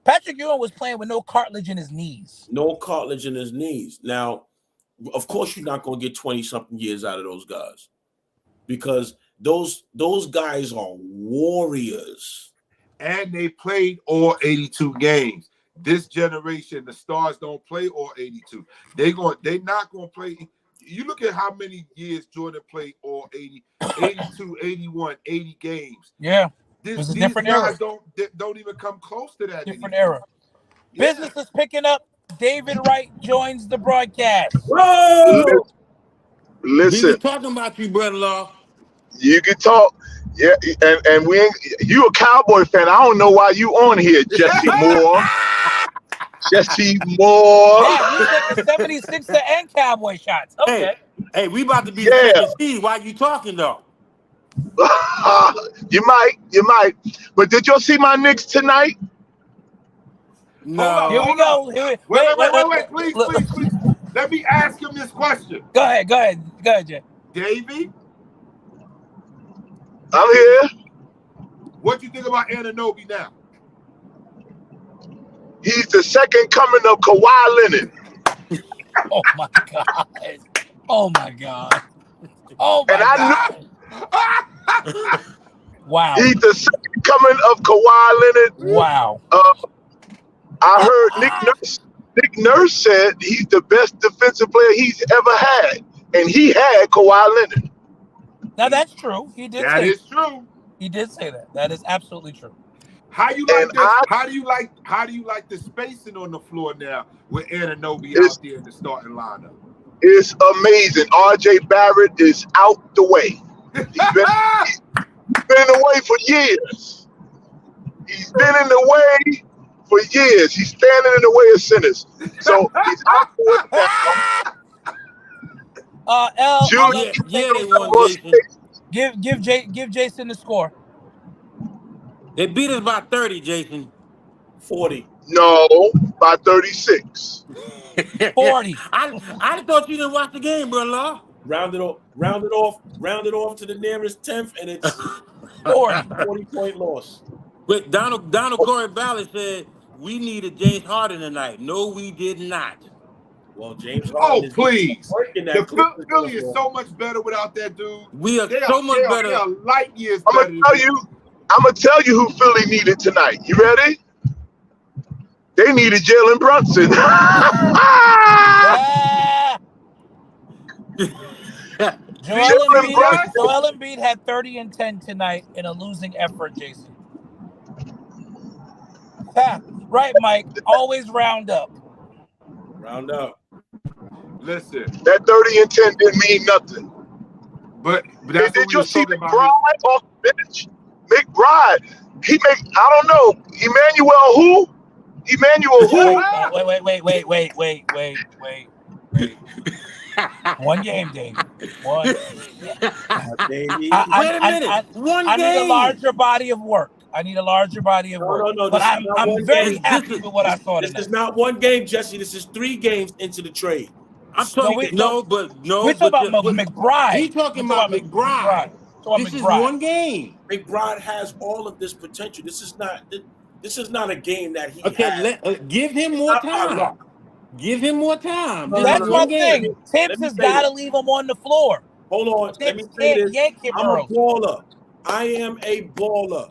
A: Patrick Ewing was playing with no cartilage in his knees.
B: Now, of course, you're not going to get 20-something years out of those guys because those guys are warriors.
D: And they played all 82 games. This generation, the stars don't play all 82. They're not going to play. You look at how many years Jordan played all 80, 82, 81, 80 games.
A: Yeah. These guys
D: don't even come close to that.
A: Different era. Yeah. Business is picking up. David Wright joins the broadcast.
D: Whoa!
C: Listen. We talking about you, brother-in-law.
E: You can talk. Yeah, and we ain't. You a Cowboy fan? I don't know why you on here, Jesse Moore. Jesse Moore.
A: Yeah, you take the 76er and Cowboy shots. Okay.
C: Hey, we about to be the second seed. Why you talking though?
E: You might. But did y'all see my Knicks tonight?
C: No.
A: Here we go.
D: Wait. Please. Let me ask him this question.
A: Go ahead, Jay.
D: Davey?
E: I'm here.
D: What do you think about Anunoby now?
E: He's the second coming of Kawhi Leonard.
A: Oh my God. And I
E: knew.
A: Wow.
E: He's the second coming of Kawhi Leonard.
A: Wow.
E: I heard Nick Nurse said he's the best defensive player he's ever had, and he had Kawhi Leonard.
A: Now that's true. He did.
D: That is true.
A: He did say that. That is absolutely true.
D: How do you like the spacing on the floor now with Anunoby out there in the starting lineup?
E: It's amazing. RJ Barrett is out the way. He's been in the way for years. He's standing in the way of sinners. So he's out the way.
C: They won, Jason.
A: Give Jason the score.
C: They beat us by 30, Jason.
B: 40.
E: No, by 36.
A: 40.
C: I thought you didn't watch the game, brother.
B: Round it off to the nearest 10th, and it's 40-point loss.
C: But Donald Corey Ballard said we needed James Harden tonight. No, we did not.
B: Well, James Harden is
D: please.
B: working
D: The
B: that Clippers
D: Philly is
B: uniform.
D: so much better without that dude.
C: We are
D: They
C: so much
D: they
C: better.
D: are light years
E: I'm
D: better
E: gonna
D: than
E: tell you. I'm gonna tell you who Philly needed tonight. You ready? They needed Jalen Brunson.
A: Yeah.
D: See that?
A: Joel Embiid had 30 and 10 tonight in a losing effort, Jason. Right, Mike. Always round up.
B: Round up.
D: Listen,
E: That 30 and 10 didn't mean nothing.
D: but
E: And
D: that's what
E: did
D: we
E: you
D: was
E: see
D: talking about.
E: McBride off the bench? McBride, I don't know, Emmanuel who? Emmanuel who?
A: Wait. One game, Dave. One.
B: Davey.
C: Wait a minute. One
A: I need a
C: game.
A: larger body of work.
B: No.
A: But
B: This is not
A: I'm
B: one
A: very
B: game.
A: happy with what I saw
B: This
A: tonight.
B: is not one game, Jesse. This is 3 games into the trade.
C: I'm talking.
A: We're talking about McBride.
C: He talking about McBride. This is one game.
B: McBride has all of this potential. This is not a game that he
C: Okay,
B: has.
C: give him more time. Give him more time.
B: No,
C: This
A: That's
C: is
A: my
C: one game.
A: thing. Tibbs has got to leave him on the floor.
B: Hold on. Let me
A: Tibbs
B: say
A: can't
B: this.
A: yank him
B: I'm a
A: early.
B: baller. I am a baller.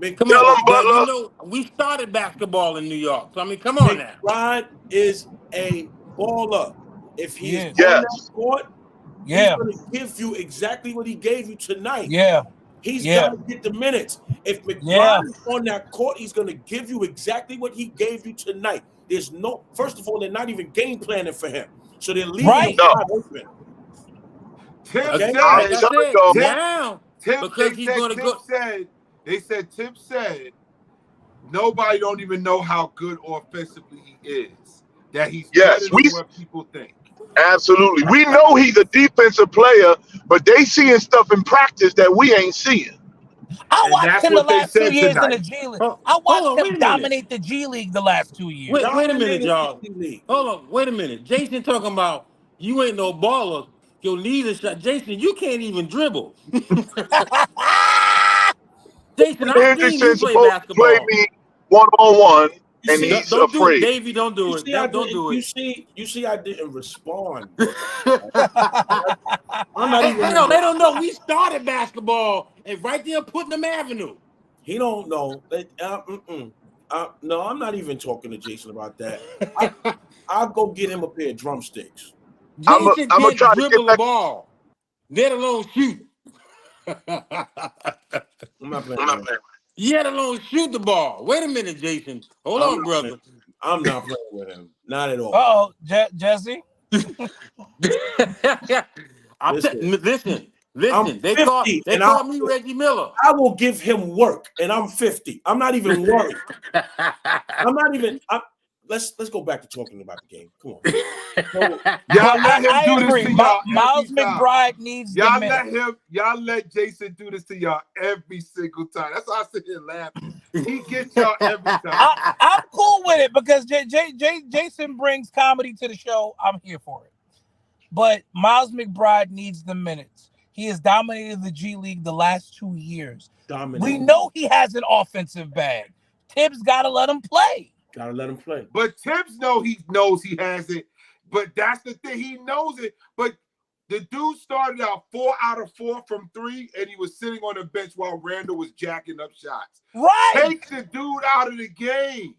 C: Come
E: Tell
C: on,
E: him, Butler.
C: you know we started basketball in New York. So I mean, come on now.
B: McBride is a baller. If he is on
E: Yes.
B: that court, he's going to give you exactly what he gave you tonight.
A: Yeah.
B: He's got to get the minutes. If McBride is on that court, he's going to give you exactly what he gave you tonight. There's no, first of all, they're not even game planning for him. So they're leaving him wide open.
D: Tim said nobody don't even know how good offensively he is. That he's better than what people think.
E: Absolutely. We know he's a defensive player, but they seeing stuff in practice that we ain't seeing.
A: I watched him the last 2 years in the G League. I watched him dominate the G League the last 2 years.
C: Wait a minute, y'all. Hold on. Wait a minute. Jason talking about you ain't no baller. Your knees are shot. Jason, you can't even dribble. Jason, I've seen you play basketball.
E: Play me one-on-one, and he's afraid.
C: Davey, don't do it. Don't do it.
B: You see, I didn't respond.
C: I'm not even. They don't know. We started basketball and right there, Putnam Avenue.
B: He don't know. No, I'm not even talking to Jason about that. I'll go get him a pair of drumsticks.
C: Jason can't dribble the ball, let alone shoot.
B: I'm not playing.
C: Let alone shoot the ball. Wait a minute, Jason. Hold on, brother.
B: I'm not playing with him. Not at all.
A: Oh, Jesse.
C: Listen.
B: I'm
C: They
B: 50,
C: call me Reggie Miller.
B: I will give him work, and I'm 50. I'm not even worried. Let's go back to talking about the game. Come on.
D: Y'all let him do this to y'all.
A: Miles McBride needs
D: y'all let Jason do this to y'all every single time. That's why I sit here laughing. He gets y'all every time.
A: I'm cool with it because Jason brings comedy to the show. I'm here for it. But Miles McBride needs the minutes. He has dominated the G League the last 2 years. We know he has an offensive bag. Tibbs got to let him play.
B: Gotta let him play.
D: But Tibbs knows he has it. But that's the thing. He knows it. But the dude started out 4 out of 4 from 3, and he was sitting on the bench while Randall was jacking up shots.
A: Right.
D: Take the dude out of the game.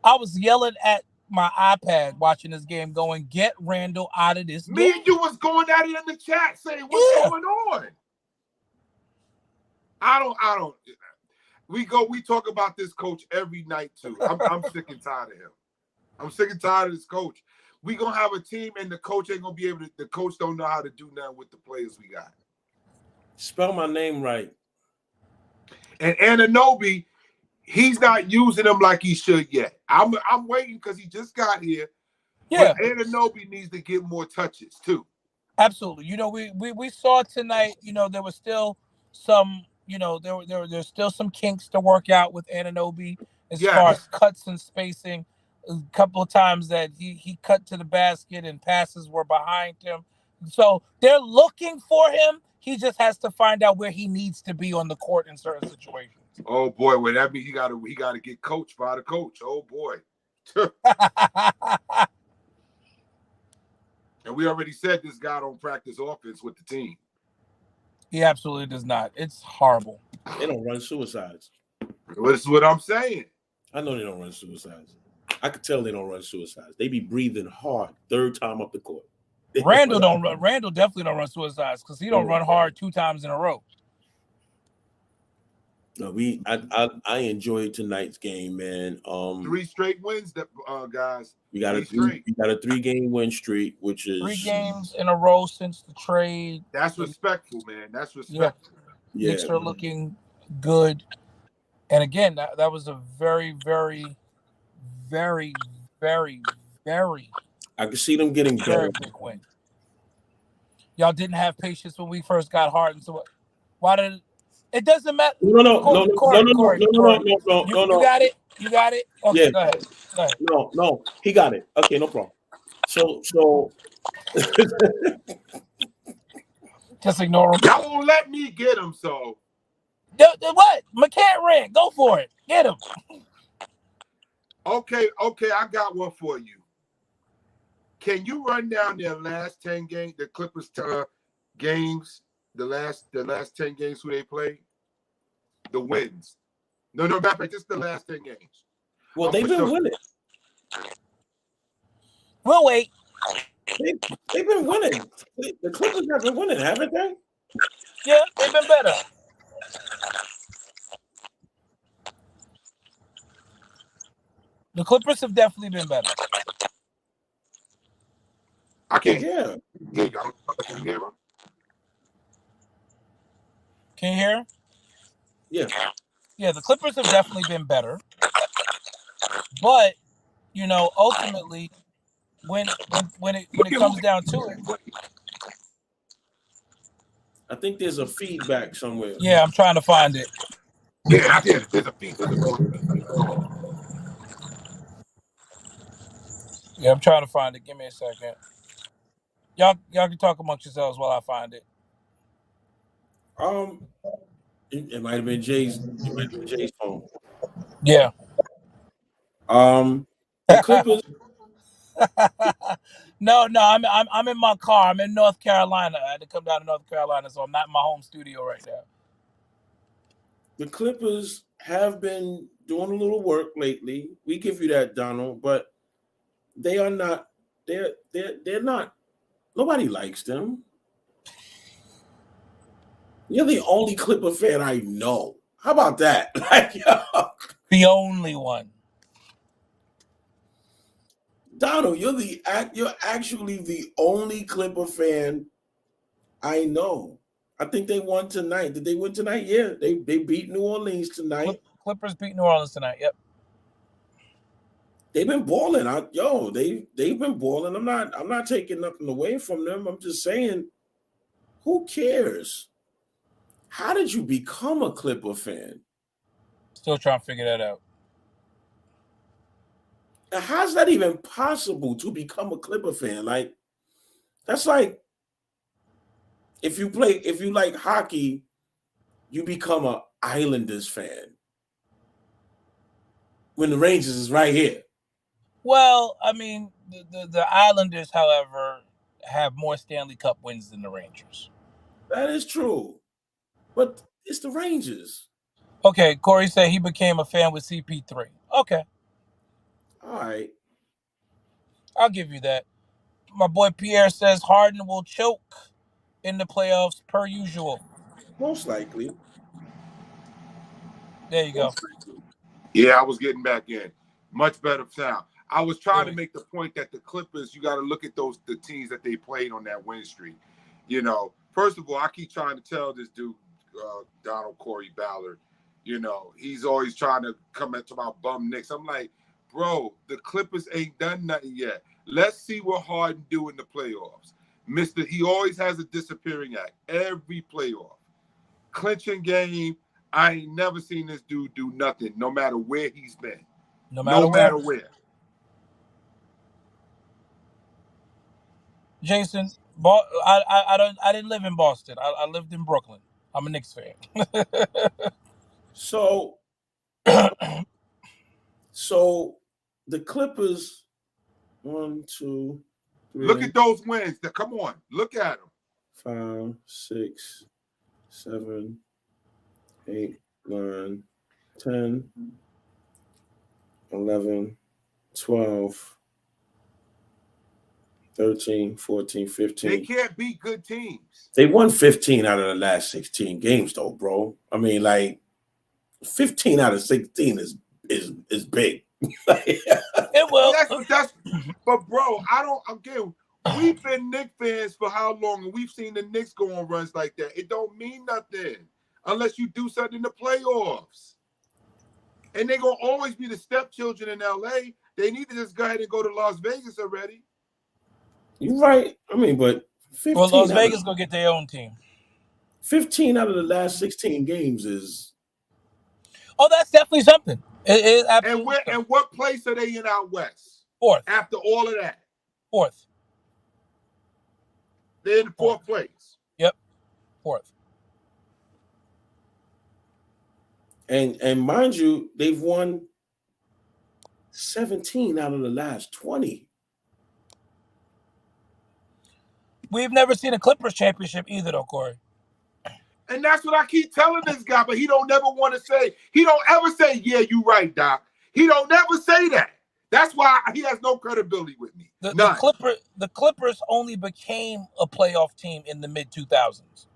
A: I was yelling at my iPad watching this game going, get Randall out of this game.
D: Me and you was going at it in the chat saying, what's going on? I don't. We talk about this coach every night too. I'm sick and tired of him. I'm sick and tired of this coach. We gonna have a team and the coach ain't gonna be able to. The coach don't know how to do nothing with the players we got.
B: Spell my name right.
D: And Anunoby, he's not using them like he should yet. I'm waiting because he just got here. Yeah, but Anunoby needs to get more touches too.
A: Absolutely. You know, we saw tonight. You know, there was still some. You know, there's still some kinks to work out with Anunoby as far as cuts and spacing. A couple of times that he cut to the basket and passes were behind him. So they're looking for him. He just has to find out where he needs to be on the court in certain situations.
D: Oh boy, well that means he gotta get coached by the coach. Oh boy. And we already said this guy don't practice offense with the team.
A: He absolutely does not. It's horrible.
B: They don't run suicides.
D: That's what I'm saying.
B: I know they don't run suicides. I could tell they don't run suicides. They be breathing hard third time up the court.
A: Randall don't run. Randall definitely don't run suicides because he don't run hard 2 times in a row.
B: No, I enjoyed tonight's game, man.
D: 3 straight wins, guys.
B: We got a 3-game win streak, which is
A: 3 games in a row since the trade.
D: That's respectful, man. That's respectful.
B: Yeah.
A: Knicks are looking good. And again, that was a very, very, very, very, very,
B: I could see them getting better.
A: very big win. Y'all didn't have patience when we first got Harden. So why did it doesn't matter?
B: No.
A: You got it. You got it. Okay,
B: yeah.
A: Go ahead.
B: No, he got it. Okay, no problem. So
A: just ignore him.
D: Y'all won't let me get him, so
A: what? McCann ran. Go for it. Get him.
D: Okay, I got one for you. Can you run down their last 10 games, the Clippers games, the last 10 games who they played? The wins. No, matter of fact, just the last 10 games.
B: Well, they've been winning.
A: We'll wait.
B: They've been winning. The Clippers have been winning, haven't they?
A: Yeah, they've been better. The Clippers have definitely been better.
D: I can't
B: hear him.
D: Can you hear him?
A: Can you hear him?
B: Yeah.
A: Yeah, the Clippers have definitely been better. But, ultimately, when it comes down to it.
B: I think there's a feedback somewhere.
A: Yeah, I'm trying to find it.
D: Yeah, I did. There's a feedback.
A: Yeah, I'm trying to find it. Give me a second. Y'all can talk amongst yourselves while I find it.
B: It might have been Jay's phone.
A: Yeah.
B: The Clippers.
A: No, I'm in my car. I'm in North Carolina. I had to come down to North Carolina, so I'm not in my home studio right now.
B: The Clippers have been doing a little work lately. We give you that, Donald, but they are not. They're not. Nobody likes them. You're the only Clipper fan I know. How about that?
A: The only one.
B: Donald, you're actually the only Clipper fan I know. I think they won tonight. Did they win tonight? Yeah, they beat New Orleans tonight.
A: Clippers beat New Orleans tonight. Yep.
B: They've been balling. They've been balling. I'm not taking nothing away from them. I'm just saying, who cares? How did you become a Clipper fan?
A: Still trying to figure that out.
B: Now, how's that even possible to become a Clipper fan? Like, that's like if you like hockey, you become an Islanders fan when the Rangers is right here.
A: Well, I mean, the Islanders, however, have more Stanley Cup wins than the Rangers.
B: That is true. But it's the Rangers.
A: Okay, Corey said he became a fan with CP3. Okay.
B: All right.
A: I'll give you that. My boy Pierre says Harden will choke in the playoffs per usual.
B: Most likely.
A: There you go.
D: Yeah, I was getting back in. Much better sound. I was trying to make the point that the Clippers, you got to look at the teams that they played on that win streak. First of all, I keep trying to tell this dude, Donald Corey Ballard, he's always trying to come into my bum Knicks. I'm like, bro, the Clippers ain't done nothing yet. Let's see what Harden do in the playoffs. He always has a disappearing act every playoff. Clinching game, I ain't never seen this dude do nothing, no matter where he's been. No matter where.
A: Jason, I didn't live in Boston. I lived in Brooklyn. I'm a Knicks fan.
B: So the Clippers, 1, 2,
D: Look at those wins. Come on, look at them.
B: 5, 6, 7, 8, 9, 10, 11, 12, 13, 14, 15.
D: They can't beat good teams.
B: They won 15 out of the last 16 games, though, bro. I mean, like 15 out of 16 is big.
A: It will.
D: But bro, we've been Knicks fans for how long, and we've seen the Knicks go on runs like that. It don't mean nothing unless you do something in the playoffs. And they're gonna always be the stepchildren in LA. They need to just go ahead and go to Las Vegas already.
B: You're right. I mean, but 15
A: Las Vegas gonna get their own team.
B: 15 out of the last 16 games is.
A: Oh, that's definitely something. It absolutely.
D: And what place are they in out west?
A: 4th.
D: After all of that.
A: 4th.
D: They're in the 4th place.
A: Yep. 4th.
B: And mind you, they've won 17 out of the last 20.
A: We've never seen a Clippers championship either, though, Corey.
D: And that's what I keep telling this guy, but he don't never want to say. He don't ever say, "Yeah, you right, Doc." He don't never say that. That's why he has no credibility with me.
A: The Clippers only became a playoff team in the mid-2000s.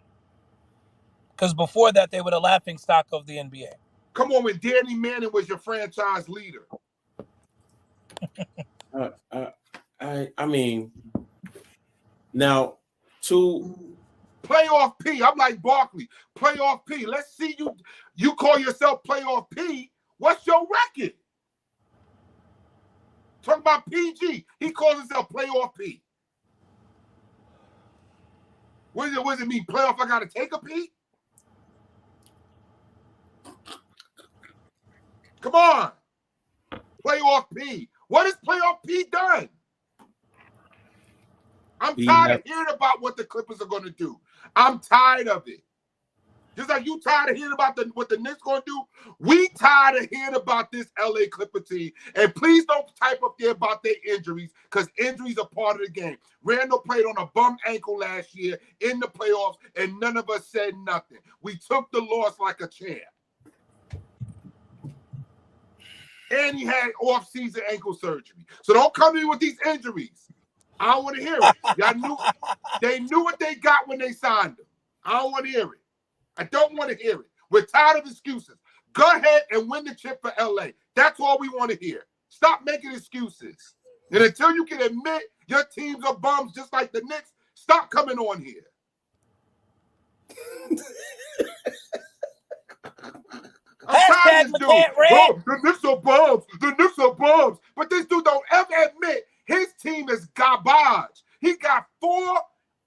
A: Because before that, they were the laughing stock of the NBA.
D: Come on, when Danny Manning was your franchise leader.
B: I mean, now to
D: playoff P. I'm like Barkley. Playoff P. Let's see you. You call yourself playoff P. What's your record? Talking about PG. He calls himself playoff P. What does it mean? Playoff, I got to take a P? Come on. Playoff P. What has playoff P done? I'm tired of hearing about what the Clippers are going to do. I'm tired of it. Just like you tired of hearing about what the Knicks going to do, we tired of hearing about this LA Clipper team. And please don't type up there about their injuries, because injuries are part of the game. Randall played on a bum ankle last year in the playoffs, and none of us said nothing. We took the loss like a champ. And he had off-season ankle surgery. So don't come in with these injuries. I don't want to hear it. They knew what they got when they signed him. I don't want to hear it. I don't want to hear it. We're tired of excuses. Go ahead and win the chip for LA. That's all we want to hear. Stop making excuses. And until you can admit your teams are bums just like the Knicks, stop coming on here. I'm tired of this dude. Oh, the Knicks are bums. The Knicks are bums. But this dude don't ever admit his team is garbage. He got 4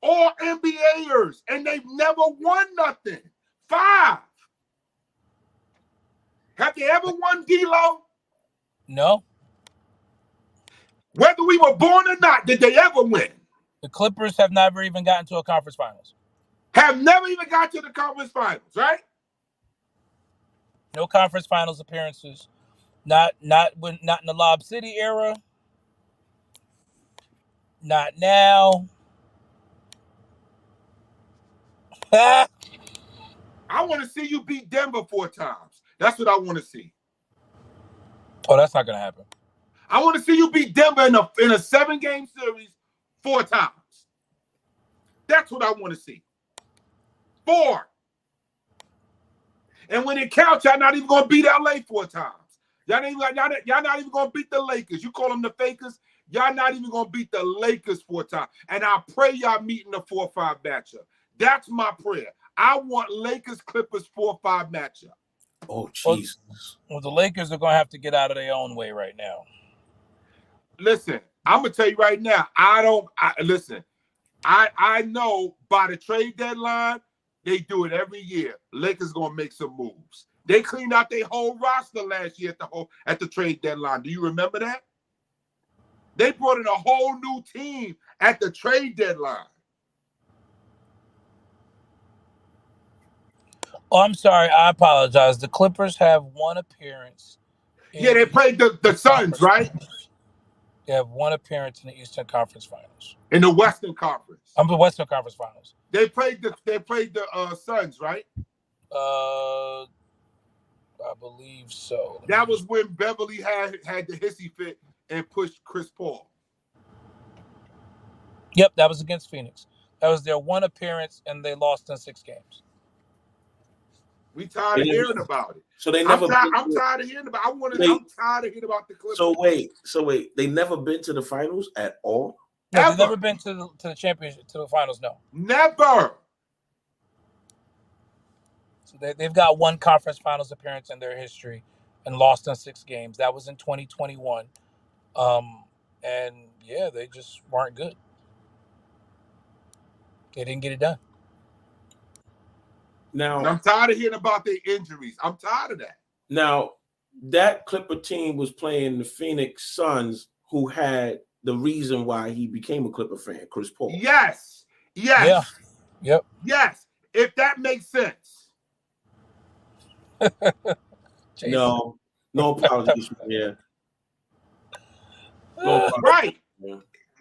D: All-NBAers, and they've never won nothing. 5. Have they ever won, D-Lo?
A: No.
D: Whether we were born or not, did they ever win?
A: The Clippers have never even gotten to a conference finals.
D: Have never even got to the conference finals, right?
A: No conference finals appearances. Not in the Lob City era. Not now.
D: I want to see you beat Denver 4 times. That's what I want to see.
A: Oh, that's not going to happen.
D: I want to see you beat Denver in a 7-game series 4 times. That's what I want to see. 4. And when it counts, y'all not even going to beat LA 4 times. Y'all not even going to beat the Lakers. You call them the Fakers. Y'all not even going to beat the Lakers 4 times. And I pray y'all meet in the 4-5 matchup. That's my prayer. I want Lakers-Clippers 4-5 matchup.
B: Oh, Jesus.
A: Well, the Lakers are going to have to get out of their own way right now.
D: Listen, I'm going to tell you right now, listen, I know by the trade deadline, they do it every year. Lakers going to make some moves. They cleaned out their whole roster last year at the trade deadline. Do you remember that? They brought in a whole new team at the trade deadline.
A: Oh, I'm sorry. I apologize. The Clippers have one appearance.
D: Yeah, they played the Suns, right?
A: They have one appearance in the Eastern Conference Finals.
D: In the Western Conference.
A: I'm the Western Conference Finals.
D: They played the Suns, right?
A: I believe so.
D: That was when Beverly had the hissy fit and pushed Chris Paul.
A: Yep, that was against Phoenix. That was their one appearance, and they lost in 6 games.
D: We tired of hearing about it.
B: So they never.
D: I'm tired of hearing about. I'm tired of hearing about the Clippers.
B: So wait. They never been to the finals at all.
A: No, they've never been to the championship, to the finals. No,
D: never.
A: So they've got one conference finals appearance in their history, and lost in 6 games. That was in 2021. And yeah, they just weren't good. They didn't get it done.
B: Now,
D: and I'm tired of hearing about their injuries. I'm tired of that.
B: Now, that Clipper team was playing the Phoenix Suns, who had the reason why he became a Clipper fan, Chris Paul.
D: Yes.
A: Yeah. Yep.
D: Yes. If that makes sense.
B: No apologies. Yeah. No
D: right. Yeah.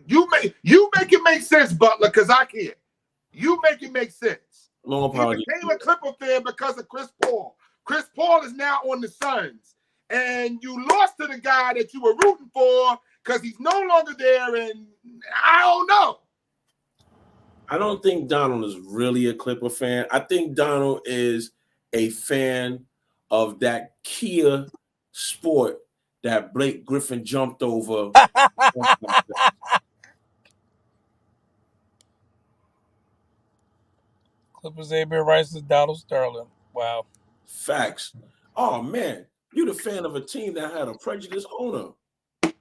D: You make it make sense, Butler, because I can't. You make it make sense.
B: No apologies.
D: He became a Clipper fan because of Chris Paul. Chris Paul is now on the Suns, and you lost to the guy that you were rooting for because he's no longer there, and I don't know.
B: I don't think Donald is really a Clipper fan. I think Donald is a fan of that Kia Sport that Blake Griffin jumped over.
A: Clippers, A.B. Rice is Donald Sterling. Wow.
B: Facts. Oh, man. You're the fan of a team that had a prejudiced owner. It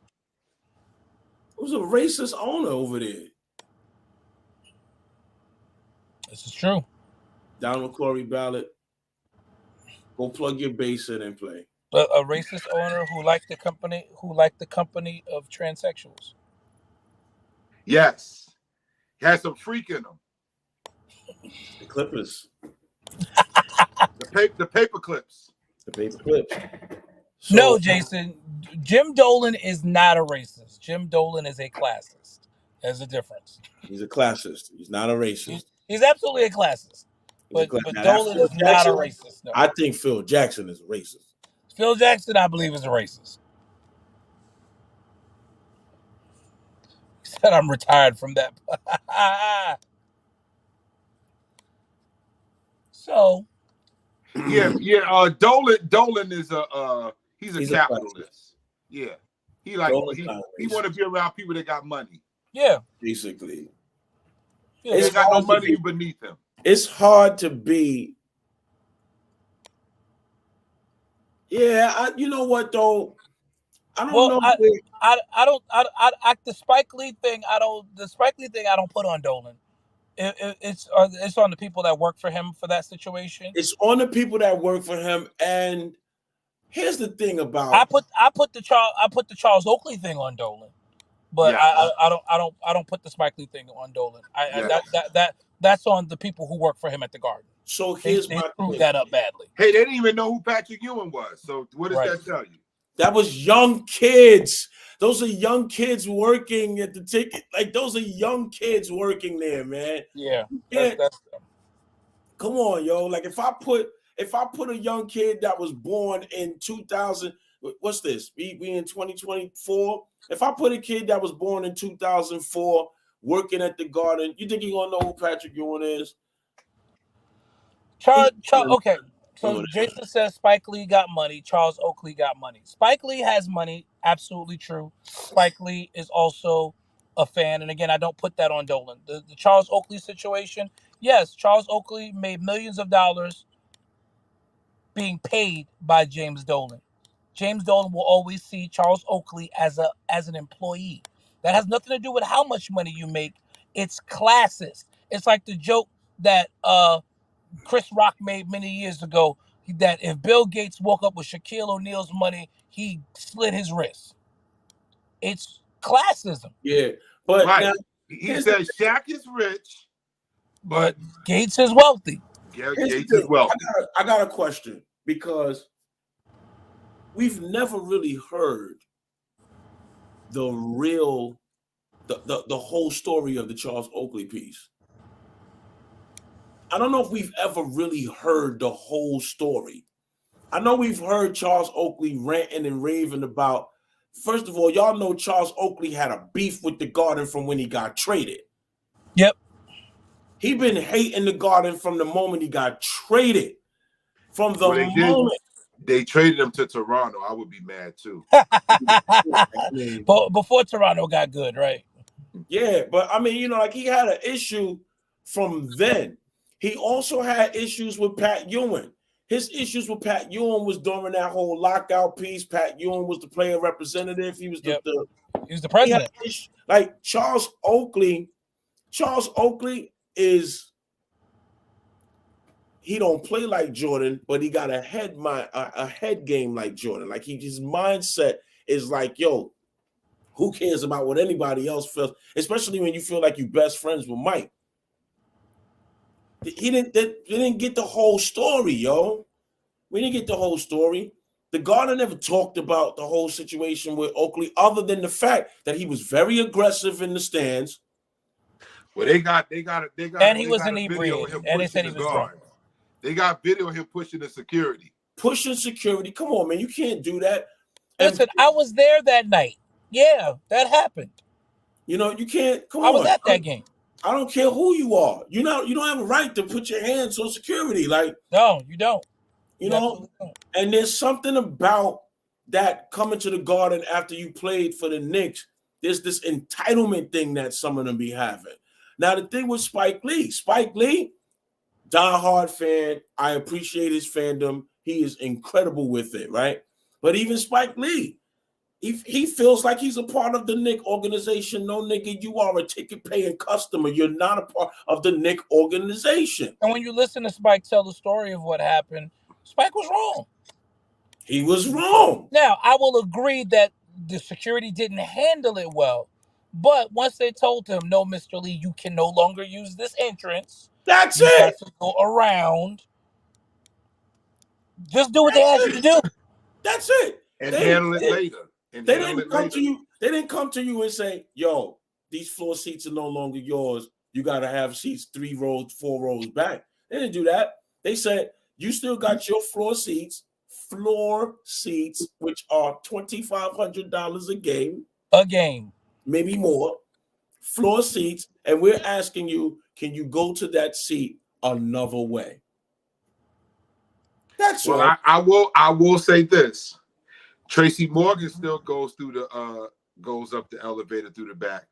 B: was a racist owner over there.
A: This is true.
B: Donald Corey Ballard. Go plug your bass in and play.
A: A racist owner who liked the company of transsexuals.
D: Yes. He has some freak in them.
B: The Clippers.
D: the paper clips.
B: The paper clips. So,
A: no, Jason. Jim Dolan is not a racist. Jim Dolan is a classist. There's a difference.
B: He's a classist. He's not a racist.
A: He's absolutely a classist. But Dolan is not a racist. No.
B: I think Phil Jackson is a racist.
A: Phil Jackson, I believe, is a racist. He said, I'm retired from that. So.
D: Yeah. Dolan is he's a capitalist. Yeah. He want to be around people that got money.
A: Yeah.
B: Basically.
D: Yeah, he got no money beneath him.
B: It's hard to be. Yeah, you know what though? I don't know.
A: The Spike Lee thing. I don't put on Dolan. It's on the people that work for him for that situation.
B: It's on the people that work for him. And here's the thing about
A: I put the Charles Oakley thing on Dolan, but yeah. I don't put the Spike Lee thing on Dolan. That's on the people who work for him at the Garden.
B: So here's
A: they screwed that up badly.
D: Hey, they didn't even know who Patrick Ewing was. So what does that tell you?
B: That was young kids. Those are young kids working at the ticket. Like, those are young kids working there, man.
A: Yeah.
B: Come on, yo. Like, if I put a young kid that was born in 2000, what's this? We in 2024. If I put a kid that was born in 2004 working at the Garden, you think he gonna know who Patrick Ewing is?
A: Okay. So Jason says Spike Lee got money. Charles Oakley got money. Spike Lee has money. Absolutely true. Spike Lee is also a fan. And again, I don't put that on Dolan. The Charles Oakley situation, yes, Charles Oakley made millions of dollars being paid by James Dolan. James Dolan will always see Charles Oakley as an employee. That has nothing to do with how much money you make. It's classist. It's like the joke that Chris Rock made many years ago, that if Bill Gates woke up with Shaquille O'Neal's money, he slit his wrist. It's classism.
B: Yeah, but
D: right. He says Shaq is rich, but
A: Gates is wealthy.
D: Yeah, Gates is wealthy.
B: I got a question, because we've never really heard the real the whole story of the Charles Oakley piece. I don't know if we've ever really heard the whole story. I know we've heard Charles Oakley ranting and raving about. First of all, y'all know Charles Oakley had a beef with the Garden from when he got traded.
A: Yep.
B: He been hating the Garden from the moment he got traded. From the
D: Well,
B: moment
D: they traded him to Toronto. I would be mad too.
B: I mean,
A: But before Toronto got good, right?
B: yeah, but I mean, like he had an issue from then. He also had issues with Pat Ewing. His issues with Pat Ewing was during that whole lockout piece. Pat Ewing was the player representative. He was
A: Yep.
B: the
A: He was the
B: he had
A: president.
B: like Charles Oakley. Charles Oakley is he don't play like Jordan, but he got a head game like Jordan. Like his mindset is like, yo, who cares about what anybody else feels, especially when you feel like you're best friends with Mike. They didn't get the whole story, yo. We didn't get the whole story. The Garden never talked about the whole situation with Oakley, other than the fact that he was very aggressive in the stands.
D: Well, they got
A: And he was
D: a video of
A: inebriated,
D: him
A: and they
D: pushing
A: said he
D: the
A: was drunk.
D: guard. They got video of him pushing the security.
B: Pushing security. Come on, man. You can't do that. And,
A: Listen, I was there that night. Yeah, that happened.
B: you can't. Come
A: I was
B: on.
A: at that game.
B: I don't care who you are. You don't have a right to put your hands on security. Like,
A: No, you don't.
B: you
A: You
B: know,
A: absolutely don't.
B: and there's something about that coming to the Garden after you played for the Knicks. There's this entitlement thing that some of them be having. Now, the thing with Spike Lee, diehard fan. I appreciate his fandom. He is incredible with it, right? But even Spike Lee, he feels like he's a part of the Knick organization. No, nigga, you are a ticket-paying customer. You're not a part of the Knick organization.
A: And when you listen to Spike tell the story of what happened, Spike was wrong.
B: He was wrong.
A: Now, I will agree that the security didn't handle it well. But once they told him, no, Mr. Lee, you can no longer use this entrance.
B: That's
A: You got
B: it.
A: to go around. Just do what they asked you to do.
B: That's it.
D: And handle it later.
B: They didn't come to you. They didn't come to you and say, yo, these floor seats are no longer yours. You got to have seats 3 rows, 4 rows back. They didn't do that. They said, you still got your floor seats, which are $2,500 a game.
A: A game.
B: Maybe more. Floor seats. And we're asking you, can you go to that seat another way? That's
D: well,
B: all.
D: I will say this. Tracy Morgan still goes up the elevator through the back.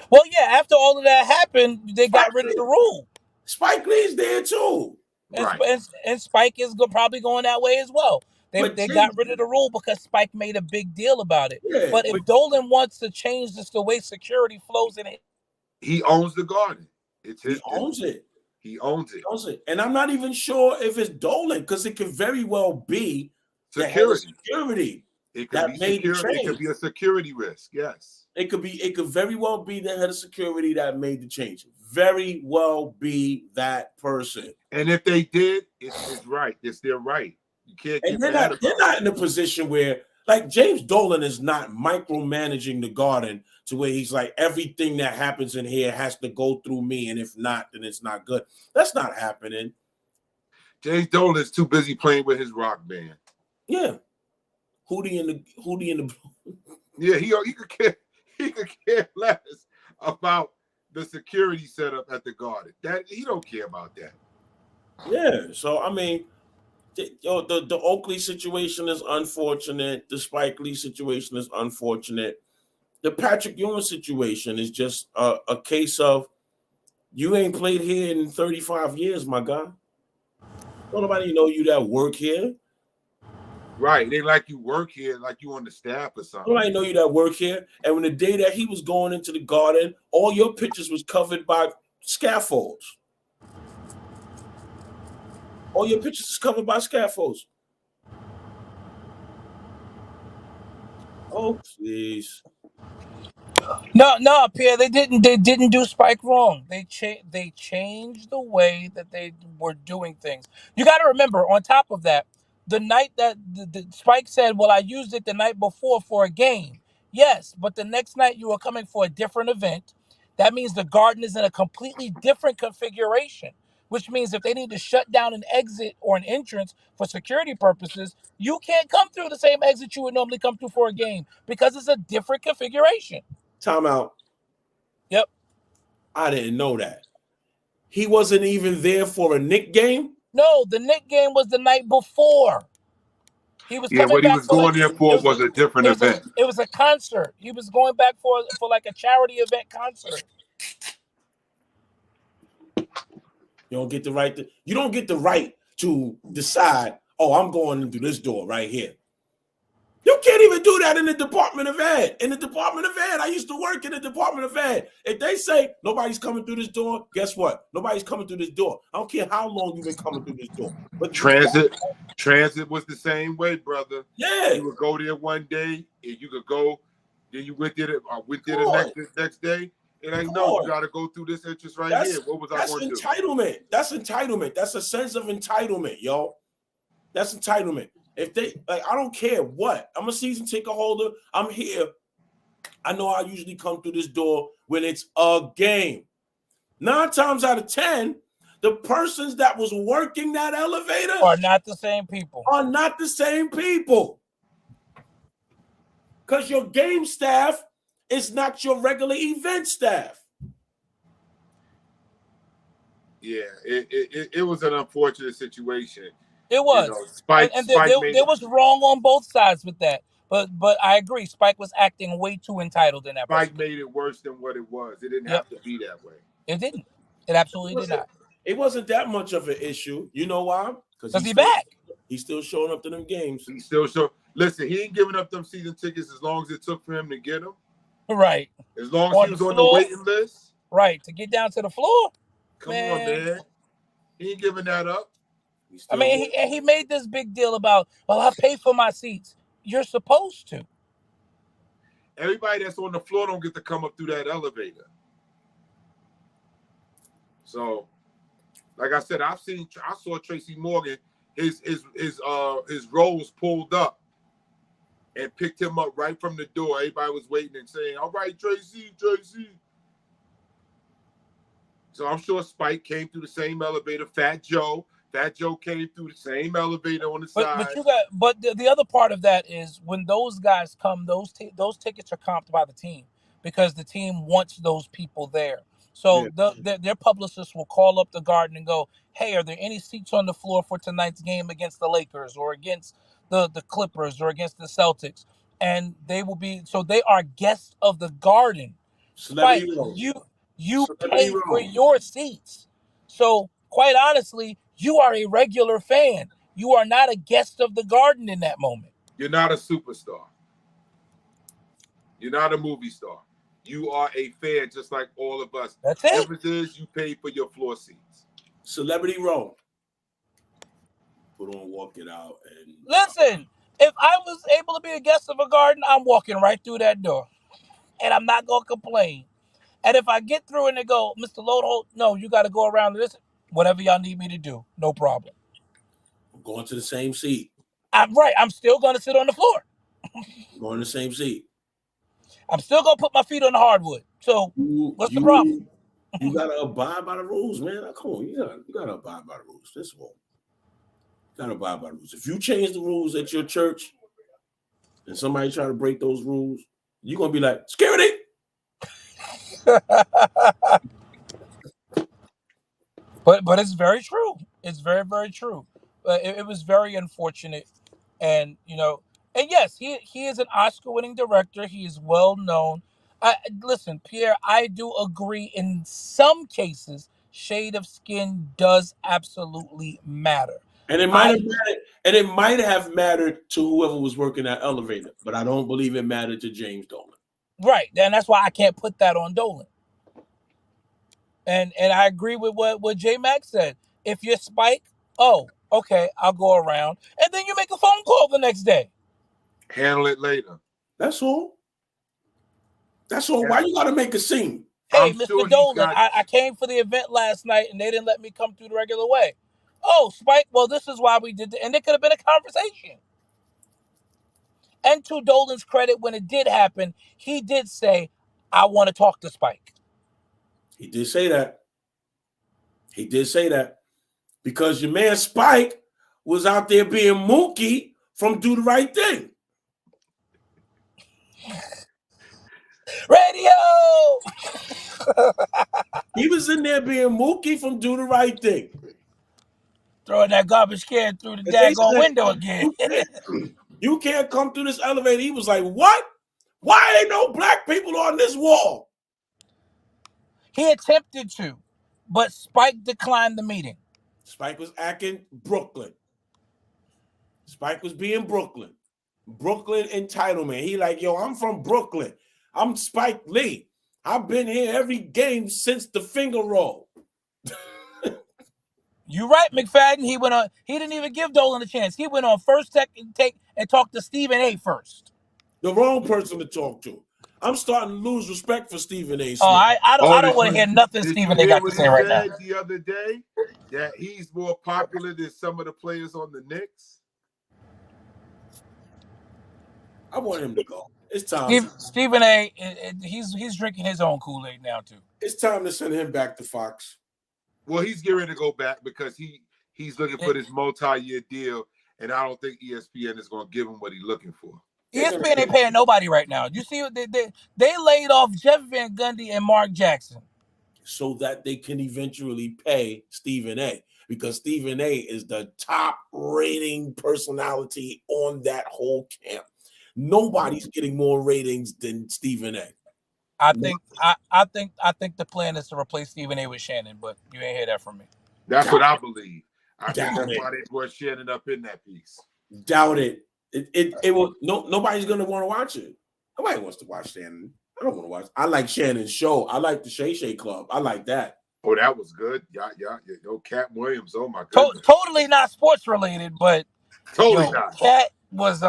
A: Well, yeah, after all of that happened, they got rid of the rule.
B: Spike Lee's there too.
A: And Spike is probably going that way as well. They got rid of the rule because Spike made a big deal about it.
B: Yeah,
A: but if Dolan wants to change this the way security flows in it,
D: he owns the Garden.
B: He owns it.
D: He owns it.
B: And I'm not even sure if it's Dolan, because it could very well be security.
D: It could be security. It could be a security risk. Yes.
B: It could very well be the head of security that made the change. Very well be that person.
D: And if they did, it's right. It's their right. You can't get mad.
B: They're not in a position where, like, James Dolan is not micromanaging the Garden to where he's like, everything that happens in here has to go through me, and if not, then it's not good. That's not happening.
D: James Dolan is too busy playing with his rock band.
B: Yeah. Hootie in the
D: Yeah, he could care less about the security setup at the Garden. That he don't care about that.
B: Yeah. So I mean, the Oakley situation is unfortunate. The Spike Lee situation is unfortunate. The Patrick Ewing situation is just a case of you ain't played here in 35 years, my guy. Don't nobody know you that work here.
D: Right. They like you work here, like you on the staff or something.
B: Don't I know you that work here? And when the day that he was going into the Garden, all your pictures was covered by scaffolds. All your pictures is covered by scaffolds. Oh, please.
A: No, Pierre. They didn't do Spike wrong. They changed the way that they were doing things. You got to remember. On top of that, the night that the Spike said, "Well, I used it the night before for a game." Yes, but the next night you are coming for a different event. That means the garden is in a completely different configuration, which means if they need to shut down an exit or an entrance for security purposes, you can't come through the same exit you would normally come through for a game because it's a different configuration.
B: Timeout.
A: Yep.
B: I didn't know that. He wasn't even there for a Knick game?
A: No, the Knick game was the night before. He was
D: Yeah,
A: coming
D: what he
A: back
D: was
A: for like
D: going there
A: it
D: for
A: was
D: was a different event.
A: it was a concert. He was going back for like a charity event concert.
B: You don't get the right to decide, oh, I'm going into this door right here. You can't even do that in the Department of Ed. In the Department of Ed, I used to work in the Department of Ed. If they say nobody's coming through this door, guess what? Nobody's coming through this door. I don't care how long you've been coming through this door. But
D: Transit was the same way, brother.
B: Yeah.
D: You would go there one day, and you could go, then you went there the next day. It ain't no, you got to go through this entrance here. What was I going to do?
B: Entitlement. That's entitlement. That's a sense of entitlement, y'all. That's entitlement. If they I don't care what. I'm a season ticket holder. I'm here. I know I usually come through this door when it's a game. 9 times out of 10, the persons that was working that elevator
A: are not the same people.
B: Because your game staff is not your regular event staff.
D: Yeah, it was an unfortunate situation.
A: It was. Spike there was wrong on both sides with that. But I agree. Spike was acting way too entitled in that.
D: Spike made it worse than what it was. It didn't have to be that way.
A: It didn't. It absolutely did not.
B: It wasn't that much of an issue. You know why?
A: Because he's back.
B: He's still showing up to them games.
D: He's still showing. Listen, he ain't giving up them season tickets as long as it took for him to get them.
A: Right.
D: As long as he was on the waiting list.
A: Right. To get down to the floor.
D: Come on, man. He ain't giving that up.
A: I mean, he made this big deal about, well, I pay for my seats. You're supposed to.
D: Everybody that's on the floor don't get to come up through that elevator. So, like I said, I saw Tracy Morgan, his rolls pulled up and picked him up right from the door. Everybody was waiting and saying, all right, Tracy. So I'm sure Spike came through the same elevator. Fat Joe came through the same elevator on the side.
A: But the other part of that is when those guys come, those tickets are comped by the team because the team wants those people there. So their publicists will call up the Garden and go, hey, are there any seats on the floor for tonight's game against the Lakers or against the Clippers or against the Celtics? And they will be, so they are guests of the Garden. Spike, you pay for your seats. So quite honestly, you are a regular fan. You are not a guest of the Garden in that moment.
D: You're not a superstar. You're not a movie star. You are a fan just like all of us.
A: That's it.
D: The difference is you pay for your floor seats.
B: Celebrity Row. Put on Walk It Out. And
A: listen, if I was able to be a guest of a Garden, I'm walking right through that door. And I'm not going to complain. And if I get through and they go, Mr. Lodeholt, no, you got to go around this. Whatever y'all need me to do, no problem.
B: I'm going to the same seat.
A: I'm right. I'm still going to sit on the floor.
B: Going to the same seat.
A: I'm still going to put my feet on the hardwood. So what's the problem?
B: You got to abide by the rules, man. Come on. You got to abide by the rules. This one. You got to abide by the rules. If you change the rules at your church and somebody try to break those rules, you're going to be like, security.
A: But it's very true. It's very, very true. It was very unfortunate. And, and yes, he is an Oscar-winning director. He is well known. Listen, Pierre, I do agree in some cases, shade of skin does absolutely matter.
B: And it might have mattered to whoever was working that elevator, but I don't believe it mattered to James Dolan.
A: Right. And that's why I can't put that on Dolan. And I agree with what J Mac said. If you're Spike, oh, okay, I'll go around. And then you make a phone call the next day.
D: Handle it later.
B: That's all. Why you got to make a scene?
A: Hey, Mr. Dolan, I came for the event last night and they didn't let me come through the regular way. Oh, Spike, well, this is why we did it. And there could have been a conversation. And to Dolan's credit, when it did happen, he did say, "I want to talk to Spike."
B: He did say that. He did say that because your man Spike was out there being Mookie from Do the Right Thing.
A: Radio.
B: He was in there being Mookie from Do the Right Thing.
A: Throwing that garbage can through the
B: As they
A: daggone
B: said,
A: window again.
B: you can't come through this elevator. He was like, what? Why ain't no black people on this wall?
A: He attempted to, but Spike declined the meeting.
B: Spike was acting Brooklyn. Spike was being Brooklyn. Brooklyn entitlement. He like, yo, I'm from Brooklyn. I'm Spike Lee. I've been here every game since the finger roll.
A: You're right, McFadden. He went on. He didn't even give Dolan a chance. He went on first take and talked to Stephen A. first.
B: The wrong person to talk to. I'm starting to lose respect for Stephen A. Smith.
A: Oh, I don't want to hear nothing Stephen A. got to say right now.
D: Did you hear what he said the other day? That he's more popular than some of the players on the Knicks.
B: I want him to go. It's time.
A: Stephen A. He's drinking his own Kool-Aid now too.
B: It's time to send him back to Fox.
D: Well, he's getting ready to go back because he's looking for this multi-year deal, and I don't think ESPN is going to give him what he's looking for.
A: ESPN ain't paying nobody right now. You see what they laid off Jeff Van Gundy and Mark Jackson
B: so that they can eventually pay Stephen A. Because Stephen A. is the top rating personality on that whole camp. Nobody's getting more ratings than Stephen A.
A: I think the plan is to replace Stephen A. with Shannon, but you ain't hear that from me.
D: That's what I believe. I think that's why they brought Shannon up in that piece.
B: Doubt it. It will. Nobody's gonna want to watch it. Nobody wants to watch Shannon. I don't want to watch. I like Shannon's show. I like the Shay Shay Club. I like that.
D: Oh, that was good. Yeah. Yo, Cat Williams. Oh my goodness.
A: Totally not sports related, but
D: totally not.
A: Cat was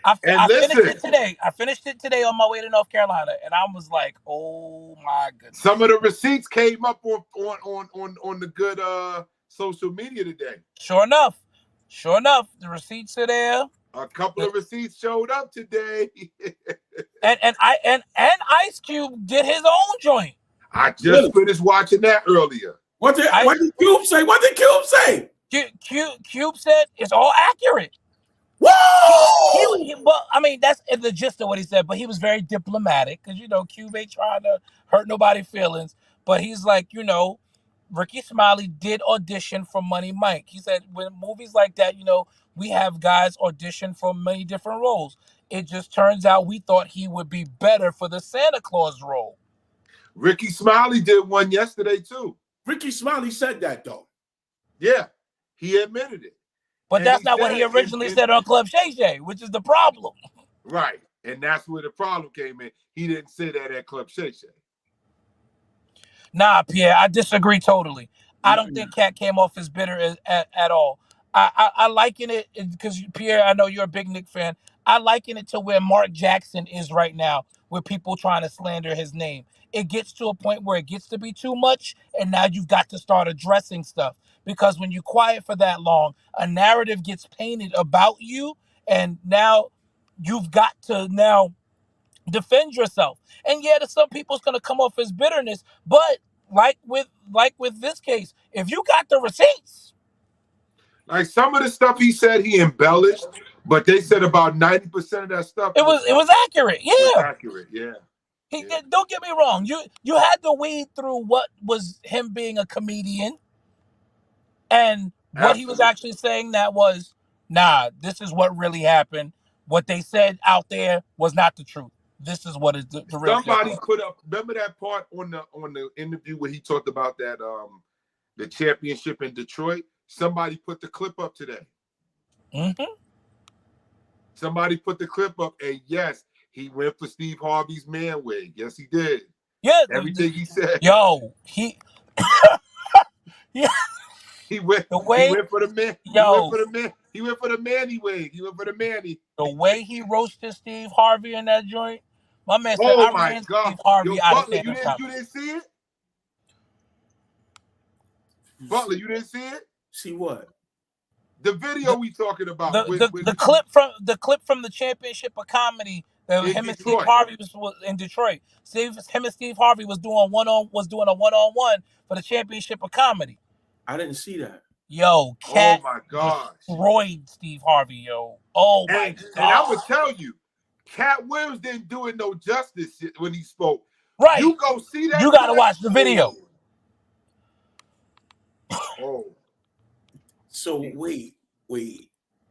A: I finished it today on my way to North Carolina, and I was like, "Oh my goodness!"
D: Some of the receipts came up on the good social media today.
A: Sure enough, the receipts are there.
D: A couple of receipts showed up today,
A: and Ice Cube did his own joint.
D: I just finished watching that earlier.
B: What did Cube say? What did Cube say?
A: Cube said it's all accurate.
B: Whoa!
A: Well, I mean, that's the gist of what he said, but he was very diplomatic because, Cube ain't trying to hurt nobody's feelings. But he's like, Ricky Smiley did audition for Money Mike. He said when movies like that, we have guys audition for many different roles. It just turns out we thought he would be better for the Santa Claus role.
D: Ricky Smiley did one yesterday, too.
B: Ricky Smiley said that, though.
D: Yeah, he admitted it.
A: But that's not what he originally said on Club Shay Shay, which is the problem.
D: Right. And that's where the problem came in. He didn't say that at Club Shay Shay.
A: Nah, Pierre, I disagree totally. I don't think Cat came off as bitter at all. I liken it because, Pierre, I know you're a big Knicks fan. I liken it to where Mark Jackson is right now with people trying to slander his name. It gets to a point where it gets to be too much, and now you've got to start addressing stuff. Because when you quiet for that long, a narrative gets painted about you, and now you've got to now defend yourself. And yeah, to some people it's gonna come off as bitterness, but like with this case, if you got the receipts.
D: Like some of the stuff he said he embellished, but they said about 90% of that stuff
A: It was accurate, yeah.
D: It was accurate, yeah.
A: Don't get me wrong. You had to weed through what was him being a comedian. And what he was actually saying that was, nah, this is what really happened. What they said out there was not the truth. This is what is the real.
D: Somebody put up. Remember that part on the interview where he talked about that the championship in Detroit. Somebody put the clip up today.
A: Mm-hmm.
D: Somebody put the clip up, and yes, he went for Steve Harvey's man wig. Yes, he did.
A: Yeah,
D: everything he said.
A: Yo, he. Yeah.
D: He went for the man.
A: Yo,
D: He went for the Manny wig. He went for the Manny.
A: The way he roasted Steve Harvey in that joint, my man said,
D: "Oh
A: I ran Steve Harvey out of
D: you didn't see it, Butler? You didn't see it?
B: See what?
D: The video we talking about
A: the clip from the championship of comedy that
D: in
A: him and Steve
D: Detroit.
A: Harvey was in Detroit. Him and Steve Harvey was doing a one-on-one for the championship of comedy.
B: I didn't see that.
A: Yo,
D: Oh
A: Cat
D: my gosh.
A: destroyed Steve Harvey, yo. Oh my God.
D: And I would tell you, Cat Williams didn't do it no justice when he spoke.
A: Right.
D: You go see that.
A: You gotta watch the video.
D: Oh.
B: So wait.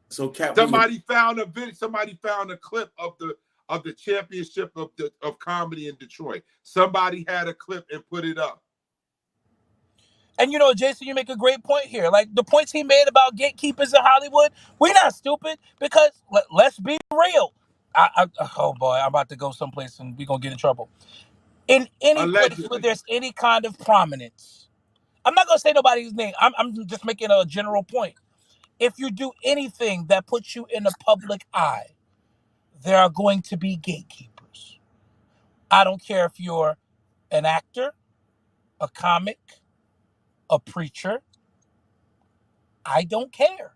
B: So Cat
D: Somebody found a video. Somebody found a clip of the championship of comedy in Detroit. Somebody had a clip and put it up.
A: And you know, Jason, you make a great point here. Like the points he made about gatekeepers in Hollywood, we're not stupid because let's be real. Oh boy, I'm about to go someplace and we're gonna get in trouble. In any place where there's any kind of prominence, I'm not gonna say nobody's name. I'm just making a general point. If you do anything that puts you in the public eye, there are going to be gatekeepers. I don't care if you're an actor, a comic, a preacher. I don't care.